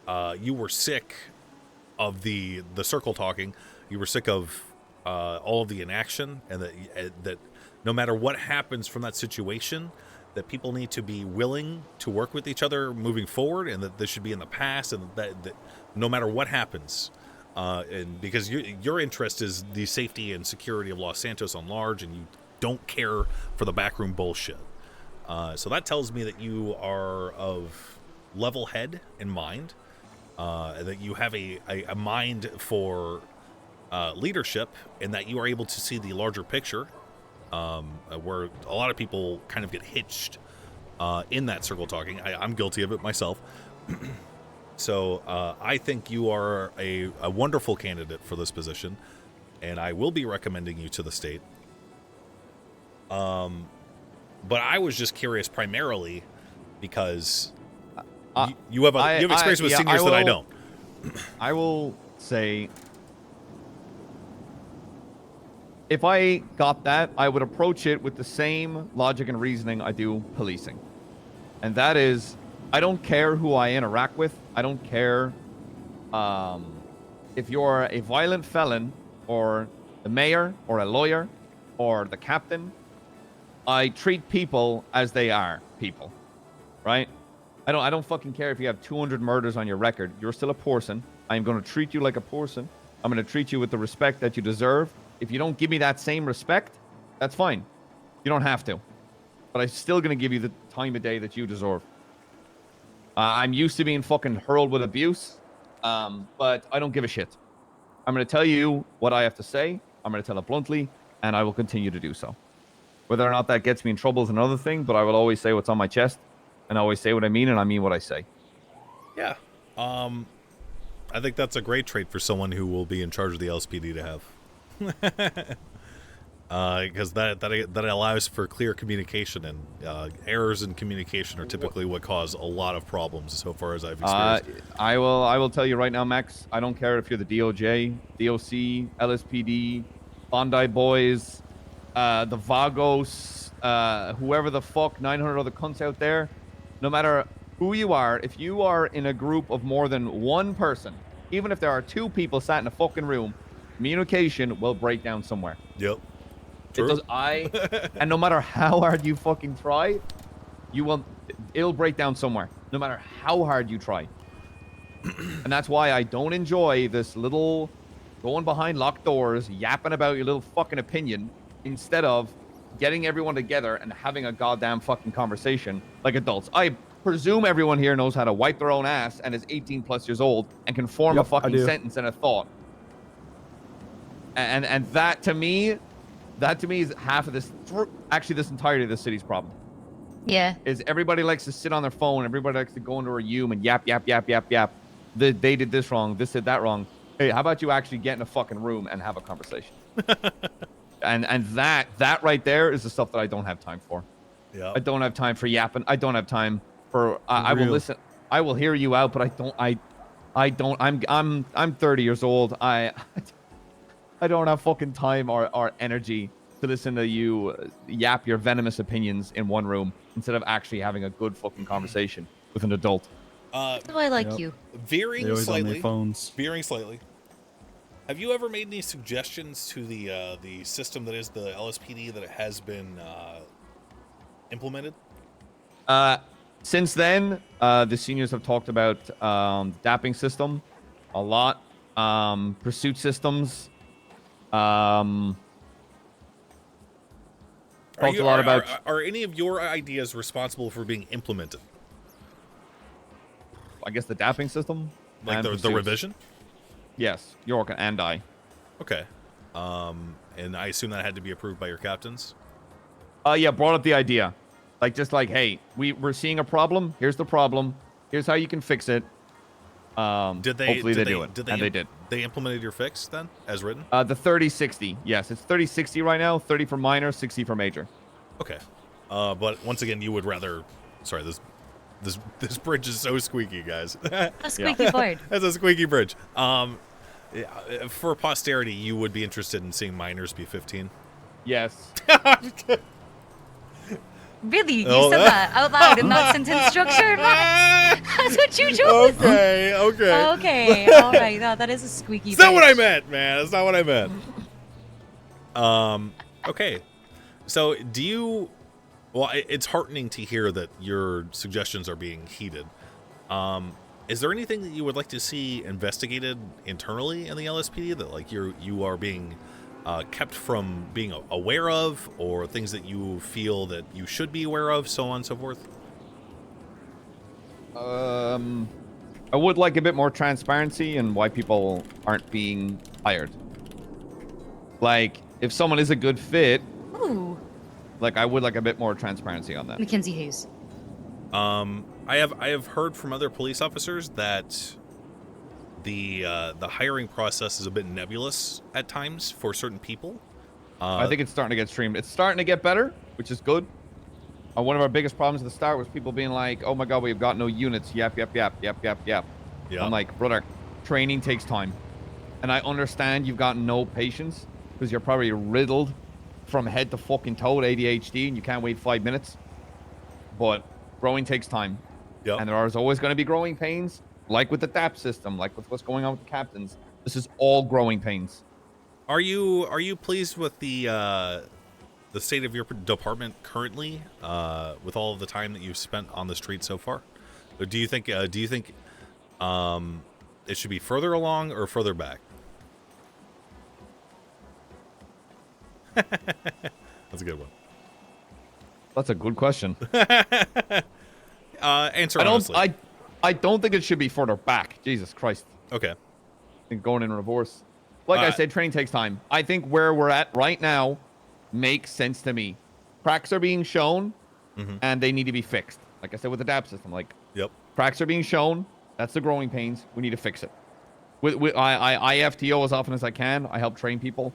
were sick of the circle talking. You were sick of all of the inaction, and that no matter what happens from that situation, that people need to be willing to work with each other moving forward, and that this should be in the past, and that no matter what happens, and because your interest is the safety and security of Los Santos on large, and you don't care for the backroom bullshit. So that tells me that you are of level head in mind, that you have a mind for leadership, and that you are able to see the larger picture, where a lot of people kind of get hitched in that circle talking. I'm guilty of it myself. So I think you are a wonderful candidate for this position, and I will be recommending you to the state. But I was just curious primarily because you have experience with seniors that I don't. I will say, if I got that, I would approach it with the same logic and reasoning I do policing. And that is, I don't care who I interact with. I don't care if you're a violent felon or the mayor or a lawyer or the captain. I treat people as they are people, right? I don't fucking care if you have 200 murders on your record. You're still a person. I'm going to treat you like a person. I'm going to treat you with the respect that you deserve. If you don't give me that same respect, that's fine. You don't have to. But I'm still going to give you the time of day that you deserve. I'm used to being fucking hurled with abuse, but I don't give a shit. I'm going to tell you what I have to say. I'm going to tell it bluntly, and I will continue to do so. Whether or not that gets me in trouble is another thing, but I will always say what's on my chest, and always say what I mean, and I mean what I say. Yeah. I think that's a great trait for someone who will be in charge of the LSPD to have. Because that allows for clear communication, and errors in communication are typically what cause a lot of problems, so far as I've experienced. I will tell you right now, Max. I don't care if you're the DOJ, DOC, LSPD, Bondi Boys, the Vagos, whoever the fuck, 900 other cunts out there. No matter who you are, if you are in a group of more than one person, even if there are two people sat in a fucking room, communication will break down somewhere. Yep. It does. And no matter how hard you fucking try, it'll break down somewhere. No matter how hard you try. And that's why I don't enjoy this little going behind locked doors, yapping about your little fucking opinion, instead of getting everyone together and having a goddamn fucking conversation like adults. I presume everyone here knows how to wipe their own ass and is 18 plus years old and can form a fucking sentence and a thought. And that to me is half of this, actually this entirety of the city's problem. Yeah. Is everybody likes to sit on their phone, everybody likes to go into a Hume and yap. They did this wrong, this did that wrong. Hey, how about you actually get in a fucking room and have a conversation? and that right there is the stuff that I don't have time for. Yeah. I don't have time for yapping. I don't have time for I will listen. I will hear you out, but I'm 30 years old. I don't have fucking time or energy to listen to you yap your venomous opinions in one room instead of actually having a good fucking conversation with an adult. That's why I like you. Veering slightly. Have you ever made any suggestions to the system that is the LSPD that has been implemented? Since then, the seniors have talked about dapping system a lot, pursuit systems. Talked a lot about. Are any of your ideas responsible for being implemented? I guess the dapping system, like the revision. Yes, York and I. Okay, and I assume that had to be approved by your captains. Yeah, brought up the idea, hey, we're seeing a problem. Here's the problem. Here's how you can fix it. Hopefully they do it. They did. They implemented your fix then, as written? The 30-60. Yes, it's 30-60 right now. 30 for minor, 60 for major. Okay. But once again, you would rather. Sorry, this bridge is so squeaky, guys. A squeaky board. That's a squeaky bridge. For posterity, you would be interested in seeing minors be 15. Yes. Really? You said that out loud in that sentence structure, Max? That's what you chose. Okay. Okay. All right. No, that is a squeaky. That's not what I meant, man. That's not what I meant. Okay. So, do you Well, it's heartening to hear that your suggestions are being heeded. Is there anything that you would like to see investigated internally in the LSPD that like you are being kept from being aware of, or things that you feel that you should be aware of, so on and so forth? I would like a bit more transparency and why people aren't being hired. Like, if someone is a good fit, like I would like a bit more transparency on that. Mackenzie Hayes. I have heard from other police officers that the hiring process is a bit nebulous at times for certain people. I think it's starting to get streamed. It's starting to get better, which is good. One of our biggest problems at the start was people being like, "Oh my God, we've got no units." Yep. Yeah. I'm like, brother, training takes time, and I understand you've got no patience because you're probably riddled from head to fucking toe with ADHD and you can't wait 5 minutes. But growing takes time, and there is always going to be growing pains, like with the DAP system, like with what's going on with the captains. This is all growing pains. Are you pleased with the state of your department currently, with all of the time that you've spent on the street so far? Or do you think it should be further along or further back? That's a good one. That's a good question. Answer honestly. I don't think it should be further back. Jesus Christ. Okay. I think going in reverse. Like I said, training takes time. I think where we're at right now makes sense to me. Cracks are being shown, and they need to be fixed. Like I said with the DAP system, like cracks are being shown. That's the growing pains. We need to fix it. I FTO as often as I can. I help train people.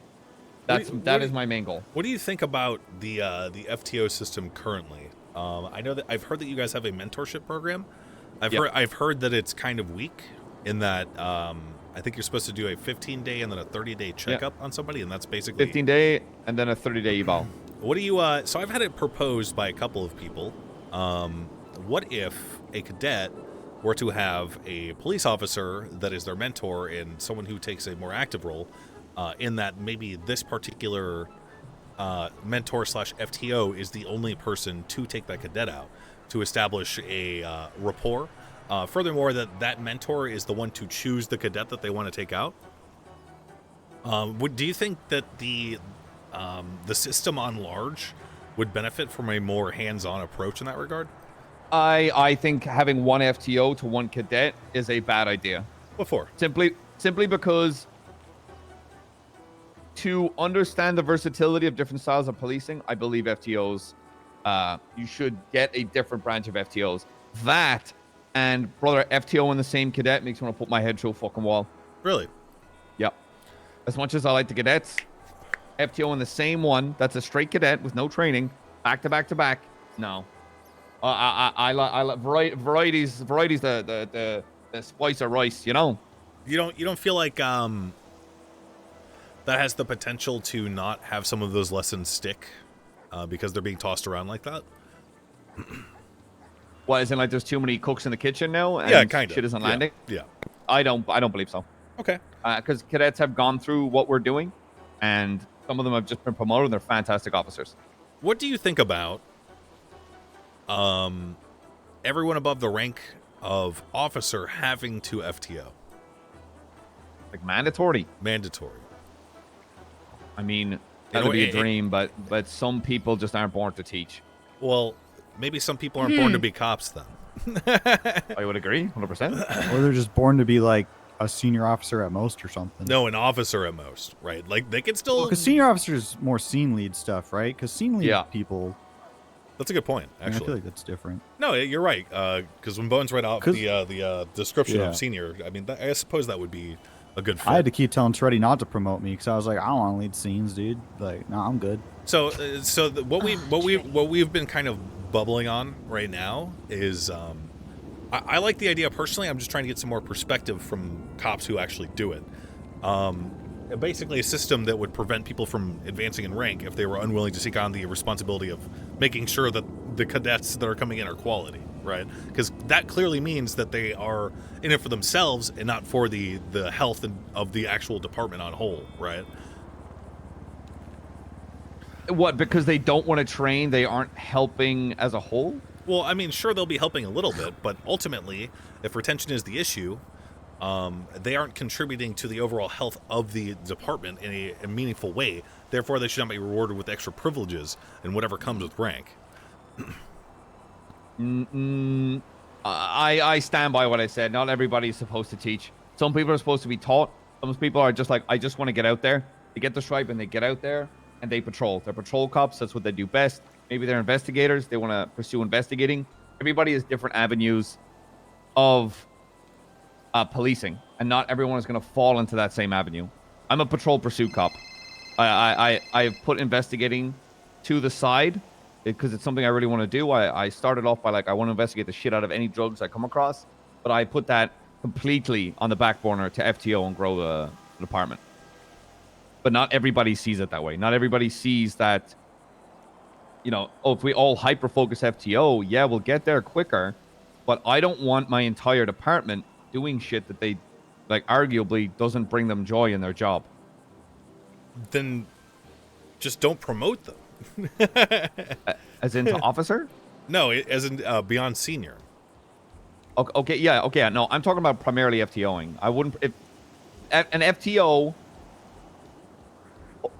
That is my main goal. What do you think about the FTO system currently? I know that I've heard that you guys have a mentorship program. I've heard that it's kind of weak in that I think you're supposed to do a 15-day and then a 30-day checkup on somebody, and that's basically 15-day and then a 30-day eval. What do you? So I've had it proposed by a couple of people. What if a cadet were to have a police officer that is their mentor and someone who takes a more active role, in that maybe this particular mentor / FTO is the only person to take that cadet out to establish a rapport. Furthermore, that mentor is the one to choose the cadet that they want to take out. Do you think that the system on large would benefit from a more hands-on approach in that regard? I think having one FTO to one cadet is a bad idea. What for? Simply because to understand the versatility of different styles of policing, I believe FTOs, you should get a different branch of FTOs. That and brother, FTO in the same cadet makes me want to put my head through a fucking wall. Really? Yep. As much as I like the cadets, FTO in the same one, that's a straight cadet with no training, back to back to back. No. I like varieties the spice of rice, you know? You don't feel like that has the potential to not have some of those lessons stick because they're being tossed around like that? What, isn't like there's too many cooks in the kitchen now? And Yeah, kind of. shit isn't landing? Yeah. I don't believe so. Okay. Because cadets have gone through what we're doing, and some of them have just been promoted, and they're fantastic officers. What do you think about everyone above the rank of officer having to FTO? Like mandatory? Mandatory. I mean, that would be a dream, but some people just aren't born to teach. Well, maybe some people aren't born to be cops then. I would agree, 100%. Or they're just born to be like a senior officer at most or something. No, an officer at most, right? Like they can still. Because senior officers more scene lead stuff, right? Because scene lead people. That's a good point. Actually, I feel like that's different. No, you're right. Because when Bones read out the description of senior, I mean, I suppose that would be a good fit. I had to keep telling Treddy not to promote me because I was like, I don't want to lead scenes, dude. Like, no, I'm good. So what we've been kind of bubbling on right now is I like the idea personally. I'm just trying to get some more perspective from cops who actually do it. Basically a system that would prevent people from advancing in rank if they were unwilling to take on the responsibility of making sure that the cadets that are coming in are quality, right? Because that clearly means that they are in it for themselves and not for the health of the actual department on whole, right? What? Because they don't want to train, they aren't helping as a whole? Well, I mean, sure, they'll be helping a little bit, but ultimately, if retention is the issue, they aren't contributing to the overall health of the department in a meaningful way. Therefore, they should not be rewarded with extra privileges and whatever comes with rank. I stand by what I said. Not everybody is supposed to teach. Some people are supposed to be taught. Some people are just like, I just want to get out there. They get the stripe and they get out there and they patrol. They're patrol cops. That's what they do best. Maybe they're investigators. They want to pursue investigating. Everybody has different avenues of policing, and not everyone is going to fall into that same avenue. I'm a patrol pursuit cop. I've put investigating to the side because it's something I really want to do. I started off by like, I want to investigate the shit out of any drugs I come across, but I put that completely on the back burner to FTO and grow the department. But not everybody sees it that way. Not everybody sees that, you know, oh, if we all hyper-focus FTO, yeah, we'll get there quicker, but I don't want my entire department doing shit that they, like, arguably doesn't bring them joy in their job. Then just don't promote them. As into officer? No, as in beyond senior. Okay, yeah, okay, no, I'm talking about primarily FTOing. I wouldn't, if an FTO.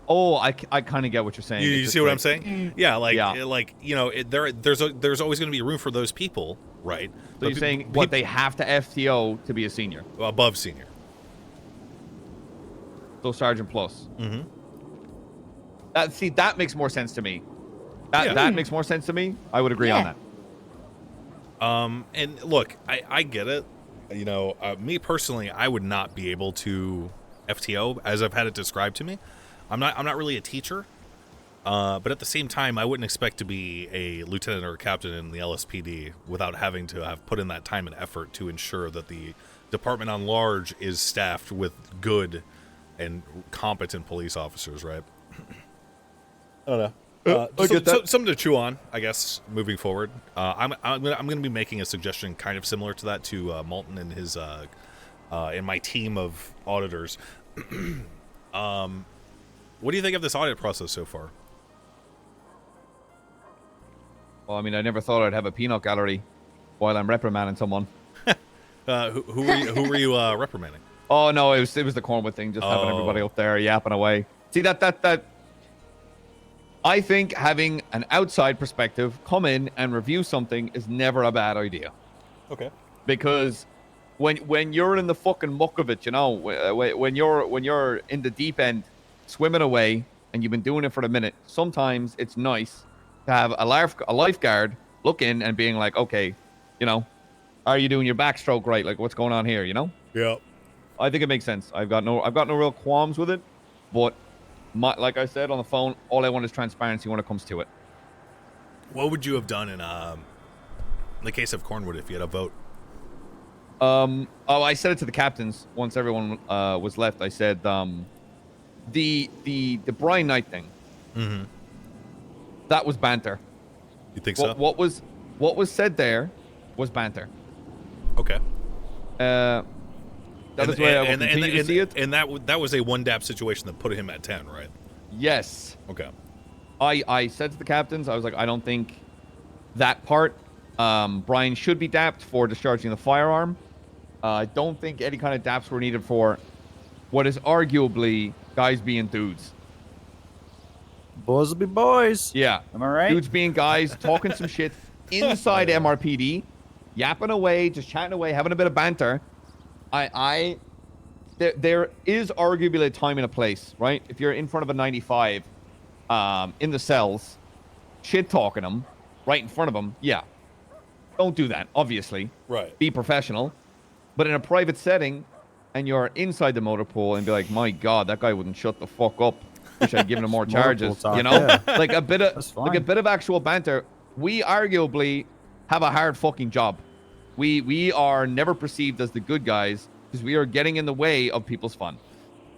Oh, I kind of get what you're saying. You see what I'm saying? Yeah, like you know, there's always going to be room for those people, right? So but you're saying what, they have to FTO to be a senior? Above senior. So Sergeant Plus. Mm-hmm. That makes more sense to me. That makes more sense to me. I would agree on that. And look, I get it. You know, me personally, I would not be able to FTO as I've had it described to me. I'm not really a teacher, but at the same time, I wouldn't expect to be a lieutenant or a captain in the LSPD without having to have put in that time and effort to ensure that the department on large is staffed with good and competent police officers, right? I don't know. I get that. Something to chew on, I guess, moving forward. I'm gonna be making a suggestion kind of similar to that to Malton and his and my team of auditors. What do you think of this audit process so far? Well, I mean, I never thought I'd have a peanut gallery while I'm reprimanding someone. Who were you reprimanding? Oh no, it was the Cornwood thing, just having everybody up there yapping away. See that. I think having an outside perspective come in and review something is never a bad idea. Okay. Because when you're in the fucking muck of it, you know, when you're in the deep end, swimming away, and you've been doing it for a minute, sometimes it's nice to have a lifeguard look in and being like, okay, you know, are you doing your backstroke right? Like, what's going on here? You know? Yeah. I think it makes sense. I've got no real qualms with it, but like I said on the phone, all I want is transparency when it comes to it. What would you have done in the case of Cornwood if you had a vote? I said it to the captains once everyone was left. I said the Brian Knight thing. Mm-hmm. That was banter. You think so? What was said there was banter. Okay. That is the way I will continue to see it. And that was a one dap situation that put him at 10, right? Yes. Okay. I said to the captains, I was like, I don't think that part. Brian should be dapped for discharging the firearm. I don't think any kind of daps were needed for what is arguably guys being dudes. Boys will be boys. Yeah. Am I right? Dudes being guys, talking some shit inside MRPD, yapping away, just chatting away, having a bit of banter. There is arguably a time and a place, right? If you're in front of a 95 in the cells, shit talking them right in front of them, yeah. Don't do that, obviously. Right. Be professional. But in a private setting, and you're inside the motor pool and be like, my God, that guy wouldn't shut the fuck up. Wish I'd given him more charges. Talk, you know? yeah. Like a bit of actual banter. We arguably have a hard fucking job. We are never perceived as the good guys because we are getting in the way of people's fun.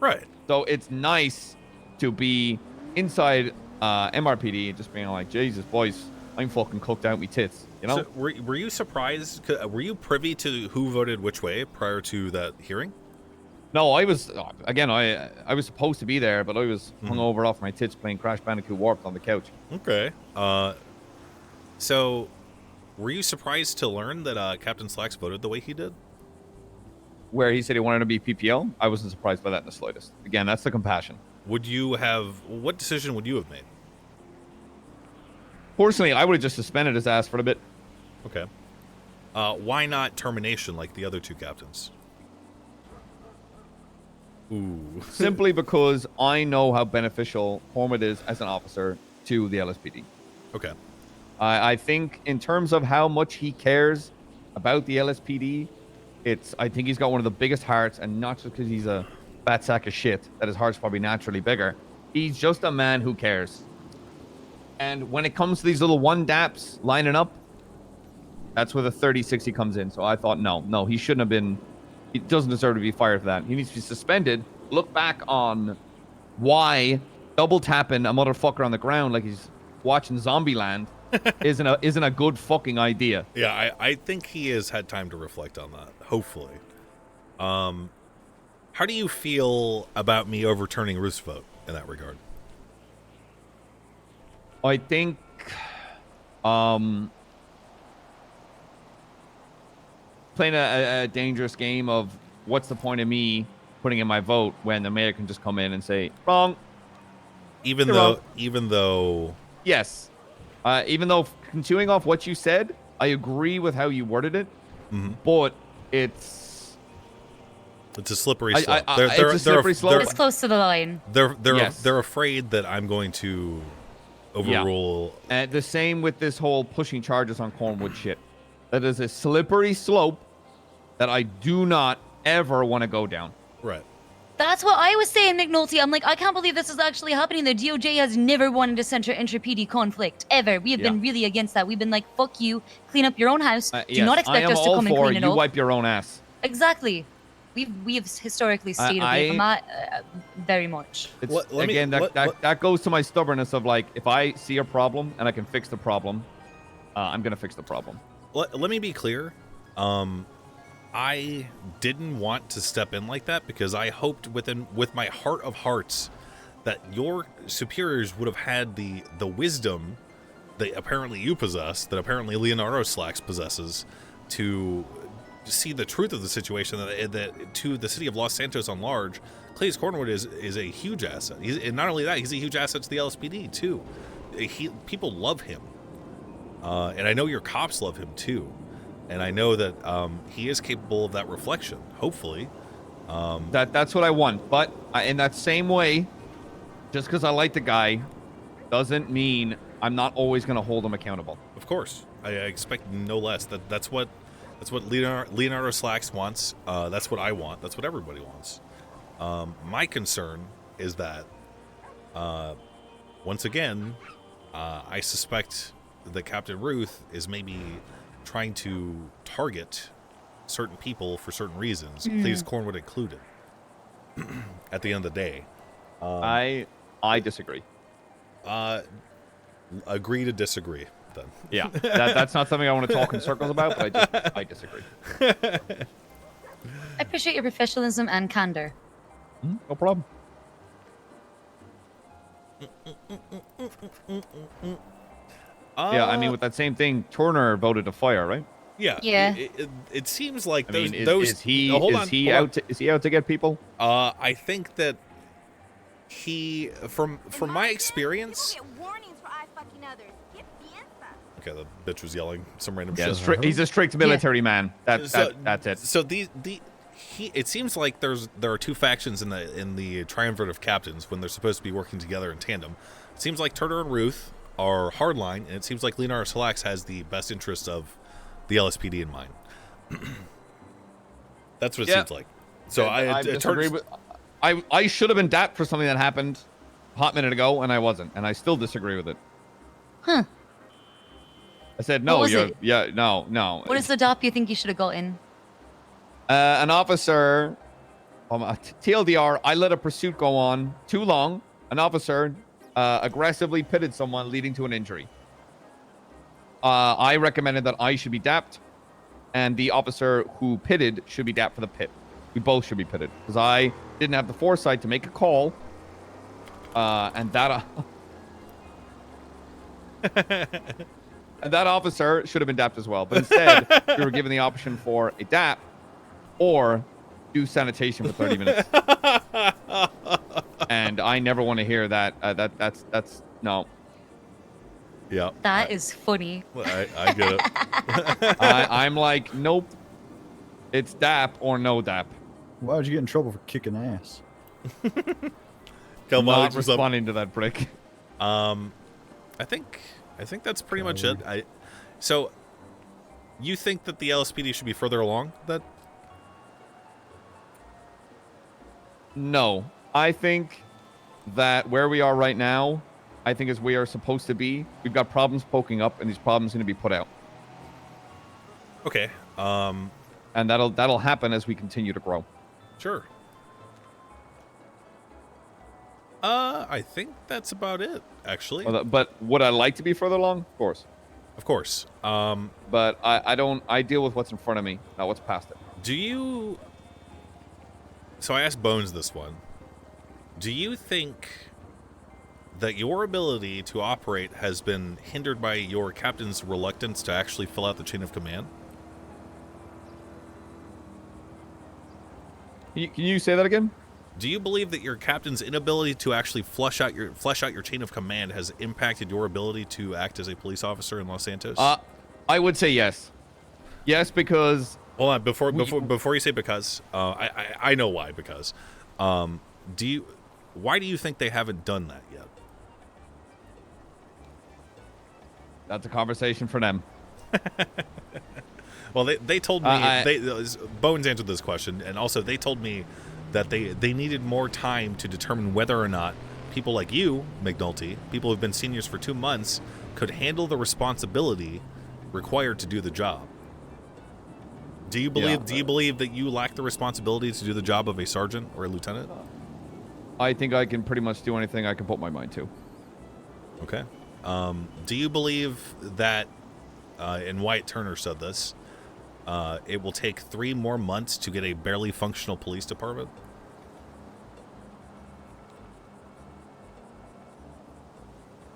Right. So it's nice to be inside MRPD and just being like, Jesus, boys, I'm fucking cooked out me tits. You know? So were you surprised? Were you privy to who voted which way prior to that hearing? No, I was again. I was supposed to be there, but I was hungover off my tits playing Crash Bandicoot Warped on the couch. Okay. So, were you surprised to learn that Captain Slacks voted the way he did? Where he said he wanted to be PPL, I wasn't surprised by that in the slightest. Again, that's the compassion. Would you have? What decision would you have made? Personally, I would have just suspended his ass for a bit. Okay. Why not termination like the other two captains? Ooh. Simply because I know how beneficial Cornwood is as an officer to the LSPD. Okay. I think in terms of how much he cares about the LSPD, I think he's got one of the biggest hearts, and not just because he's a fat sack of shit, that his heart's probably naturally bigger. He's just a man who cares. And when it comes to these little one daps lining up, that's where the 30-60 comes in. So I thought, no, he shouldn't have been. He doesn't deserve to be fired for that. He needs to be suspended. Look back on why double tapping a motherfucker on the ground like he's watching Zombieland isn't a good fucking idea. Yeah, I think he has had time to reflect on that. Hopefully. How do you feel about me overturning Ruth's vote in that regard? I think, playing a dangerous game of what's the point of me putting in my vote when the mayor can just come in and say wrong. Even though yes, even though continuing off what you said, I agree with how you worded it, but it's a slippery slope. It's a slippery slope. It's close to the line. They're afraid that I'm going to overrule. Yeah. And the same with this whole pushing charges on Cornwood shit. That is a slippery slope that I do not ever want to go down. Right. That's what I was saying, McNulty. I'm like, I can't believe this is actually happening. The DOJ has never wanted to center inter-PD conflict, ever. We have been really against that. We've been like, fuck you, clean up your own house. Do not expect us to come and clean it up. You wipe your own ass. Exactly. We have historically stayed away from that very much. That goes to my stubbornness of like, if I see a problem and I can fix the problem, I'm going to fix the problem. Let me be clear. I didn't want to step in like that because I hoped with my heart of hearts that your superiors would have had the wisdom that apparently you possess, that apparently Leonardo Slacks possesses, to see the truth of the situation, that to the city of Los Santos on large, Clayus Cornwood is a huge asset. And not only that, he's a huge asset to the LSPD too. People love him. And I know your cops love him too. And I know that he is capable of that reflection, hopefully. That's what I want. But in that same way, just because I like the guy doesn't mean I'm not always going to hold him accountable. Of course. I expect no less. That's what Leonardo Slacks wants. That's what I want. That's what everybody wants. My concern is that, once again, I suspect that Captain Ruth is maybe trying to target certain people for certain reasons, Clayus Cornwood included. At the end of the day, I disagrey. Agree to disagree. Then. Yeah, that's not something I want to talk in circles about, but I disagree. I appreciate your professionalism and candor. No problem. Yeah, I mean, with that same thing, Turner voted to fire, right? Yeah. Yeah. It seems like I those. mean, those is he hold on. Is he out to get people? I think that he, from my experience. Okay, the bitch was yelling some random shit. He's a strict military man. That's it. So it seems like there are two factions in the triumvirate of captains when they're supposed to be working together in tandem. It seems like Turner and Ruth are hardline, and it seems like Leonardo Slacks has the best interest of the LSPD in mind. That's what it seems like. So I disagree with. I should have been dapped for something that happened a hot minute ago, and I wasn't, and I still disagree with it. Huh. I said no. No. What is the DOP you think you should have gotten? An officer. TLDR. I let a pursuit go on too long. An officer aggressively pitted someone, leading to an injury. I recommended that I should be dapped, and the officer who pitted should be dapped for the pit. We both should be pitted because I didn't have the foresight to make a call, and that and that officer should have been dapped as well. But instead, we were given the option for a dap or do sanitation for 30 minutes. And I never want to hear that. That's no. Yeah. That is funny. Well, I get it. I'm like, nope. It's dap or no dap. Why would you get in trouble for kicking ass? Not responding to that prick. I think that's pretty much it. So you think that the LSPD should be further along? That No, I think that where we are right now, I think is we are supposed to be. We've got problems poking up, and these problems need to be put out. Okay. And that'll happen as we continue to grow. Sure. I think that's about it, actually. But would I like to be further along? Of course. Of course. But I don't. I deal with what's in front of me, not what's past it. Do you... So I asked Bones this one. Do you think that your ability to operate has been hindered by your captain's reluctance to actually fill out the chain of command? Can you say that again? Do you believe that your captain's inability to actually flesh out your chain of command has impacted your ability to act as a police officer in Los Santos? I would say yes. Yes, because... Hold on, before you say because, I know why, because. Why do you think they haven't done that yet? That's a conversation for them. Well, they told me, Bones answered this question, and also they told me that they needed more time to determine whether or not people like you, McNulty, people who've been seniors for 2 months, could handle the responsibility required to do the job. Do you believe that you lack the responsibility to do the job of a sergeant or a lieutenant? I think I can pretty much do anything I can put my mind to. Okay. Do you believe that, and Wyatt Turner said this, it will take 3 more months to get a barely functional police department?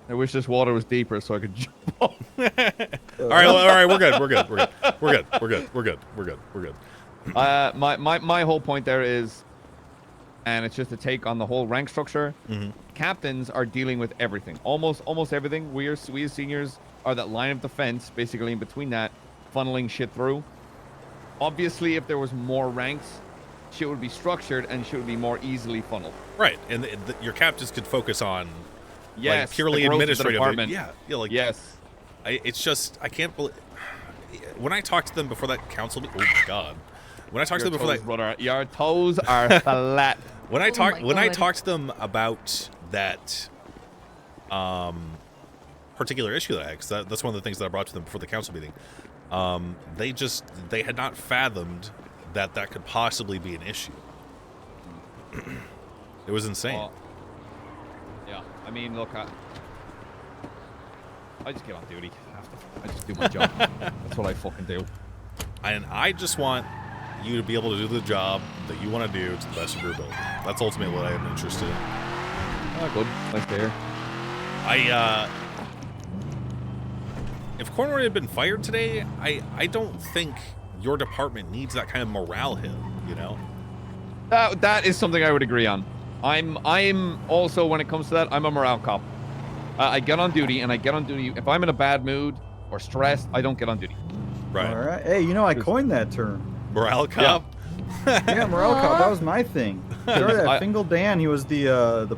I wish this water was deeper so I could jump off. all right, we're good. My whole point there is, and it's just a take on the whole rank structure. Mm-hmm. Captains are dealing with everything, almost everything. We as seniors are that line of defense, basically in between that, funneling shit through. Obviously, if there was more ranks, shit would be structured and shit would be more easily funneled. Right, and your captains could focus on yes, like purely administrative. Yeah, like yes. It's just I can't believe when I talked to them before that council. Oh my god! When I talked to them before that, brother, your toes are flat. When I talked to them about that particular issue that I had, because that's one of the things that I brought to them before the council meeting. They had not fathomed that could possibly be an issue. It was insane. Well, yeah, I mean, look, I just get on duty. I just do my job. That's what I fucking do. And I just want you to be able to do the job that you want to do to the best of your ability. That's ultimately what I am interested in. Oh, good. Nice to hear. If Cornwall had been fired today, I don't think your department needs that kind of morale hit, you know? That is something I would agree on. I'm also, when it comes to that, I'm a morale cop. I get on duty, and I get on duty. If I'm in a bad mood or stressed, I don't get on duty. Right. All right. Hey, you know, I coined that term. Morale cop? Yeah, morale cop. That was my thing. Started at Fingal Dan. He was the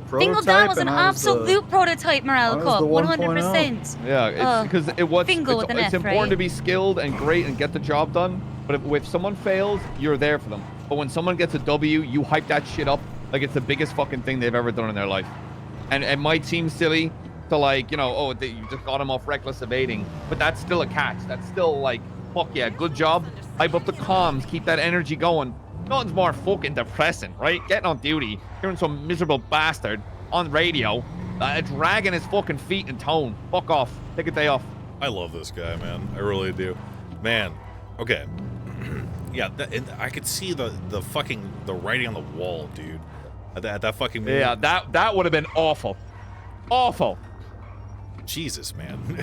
prototype. Fingal Dan was an and I was absolute prototype morale I was cop, the 100%. Yeah, it's because Fingal with an it's F, important right? to be skilled and great and get the job done. But if someone fails, you're there for them. But when someone gets a W, you hype that shit up like it's the biggest fucking thing they've ever done in their life. And it might seem silly to like, you know, oh, you just got him off reckless evading, but that's still a catch. That's still like, fuck yeah, good job. Hype up the comms, keep that energy going. Nothing's more fucking depressing, right? Getting on duty, hearing some miserable bastard on radio, dragging his fucking feet in tone. Fuck off. Take a day off. I love this guy, man. I really do. Man, okay. Yeah, and I could see the writing on the wall, dude. That fucking movie. Yeah, that would have been awful. Awful. Jesus, man.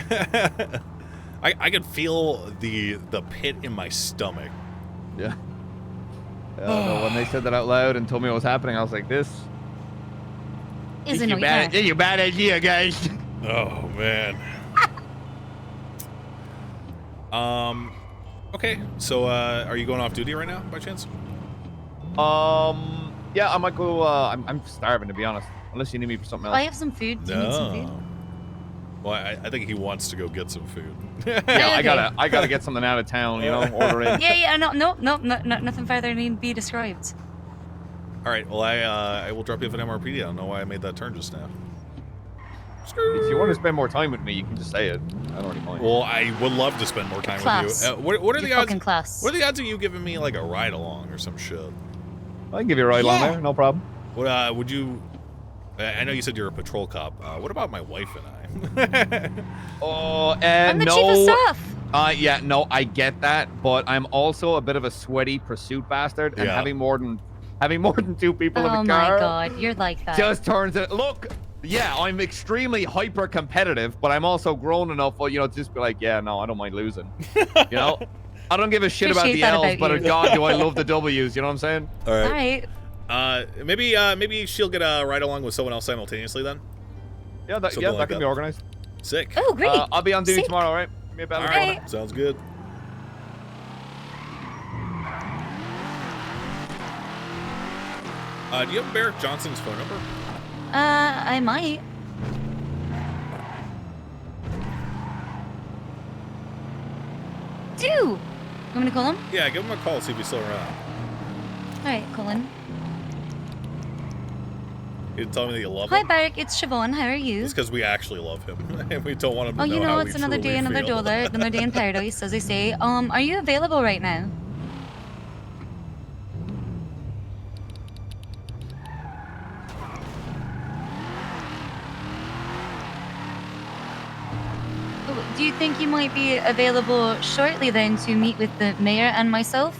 I could feel the pit in my stomach. Yeah. No, when they said that out loud and told me what was happening, I was like, "This is a bad idea, guys." Oh man. Okay. So, are you going off duty right now, by chance? Yeah, I might go. I'm starving, to be honest. Unless you need me for something else. I have some food. Do you need some food? Well, I think he wants to go get some food. Yeah, Okay. I gotta get something out of town, you know, order in. Yeah, no, nothing further need to be described. All right, well, I will drop you off at MRPD. I don't know why I made that turn just now. If you want to spend more time with me, you can just say it. I don't really mind. Well, I would love to spend more time Class. with you. What are the You're odds? fucking class. What are the odds of you giving me like a ride along or some shit? I can give you a ride along there, no problem. What would you? I know you said you're a patrol cop. What about my wife and I? I'm the no. chief of staff. Yeah, no, I get that, but I'm also a bit of a sweaty pursuit bastard, and Yeah. having more than 2 people in Oh the car. my god, you're like that. Just turns it. Look, yeah, I'm extremely hyper competitive, but I'm also grown enough, to just be like, yeah, no, I don't mind losing. You know, I don't give a shit about Appreciate the that L's, about but you. God, do I love the W's? You know what I'm saying? All All right. Maybe she'll get a ride along with someone else simultaneously then. Yeah, that Something like can be organized. Sick. Oh, great. I'll be on duty Sick. tomorrow, all right? Give me a bell All if you want right. it. Sounds good. Do you have Barrett Johnson's phone number? I might. Do. You want me to call him? Yeah, give him a call, see if he's still around. All right, call him. You tell me that you love Hi, him. Barrick. It's Siobhan. How are you? It's because we actually love him, and we don't want him to Oh, know you know, how it's we another truly day, another feel. dollar, another day in paradise, as they say. Are you available right now? Oh, do you think you might be available shortly then to meet with the mayor and myself?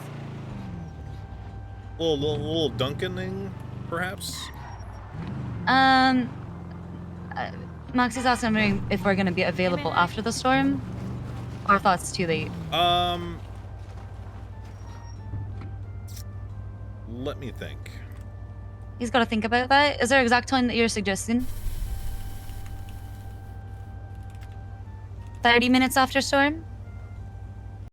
Little Duncaning, perhaps. Max is also wondering if we're going to be available after the storm, or if that's too late. Let me think. He's got to think about that. Is there an exact time that you're suggesting? 30 minutes after storm?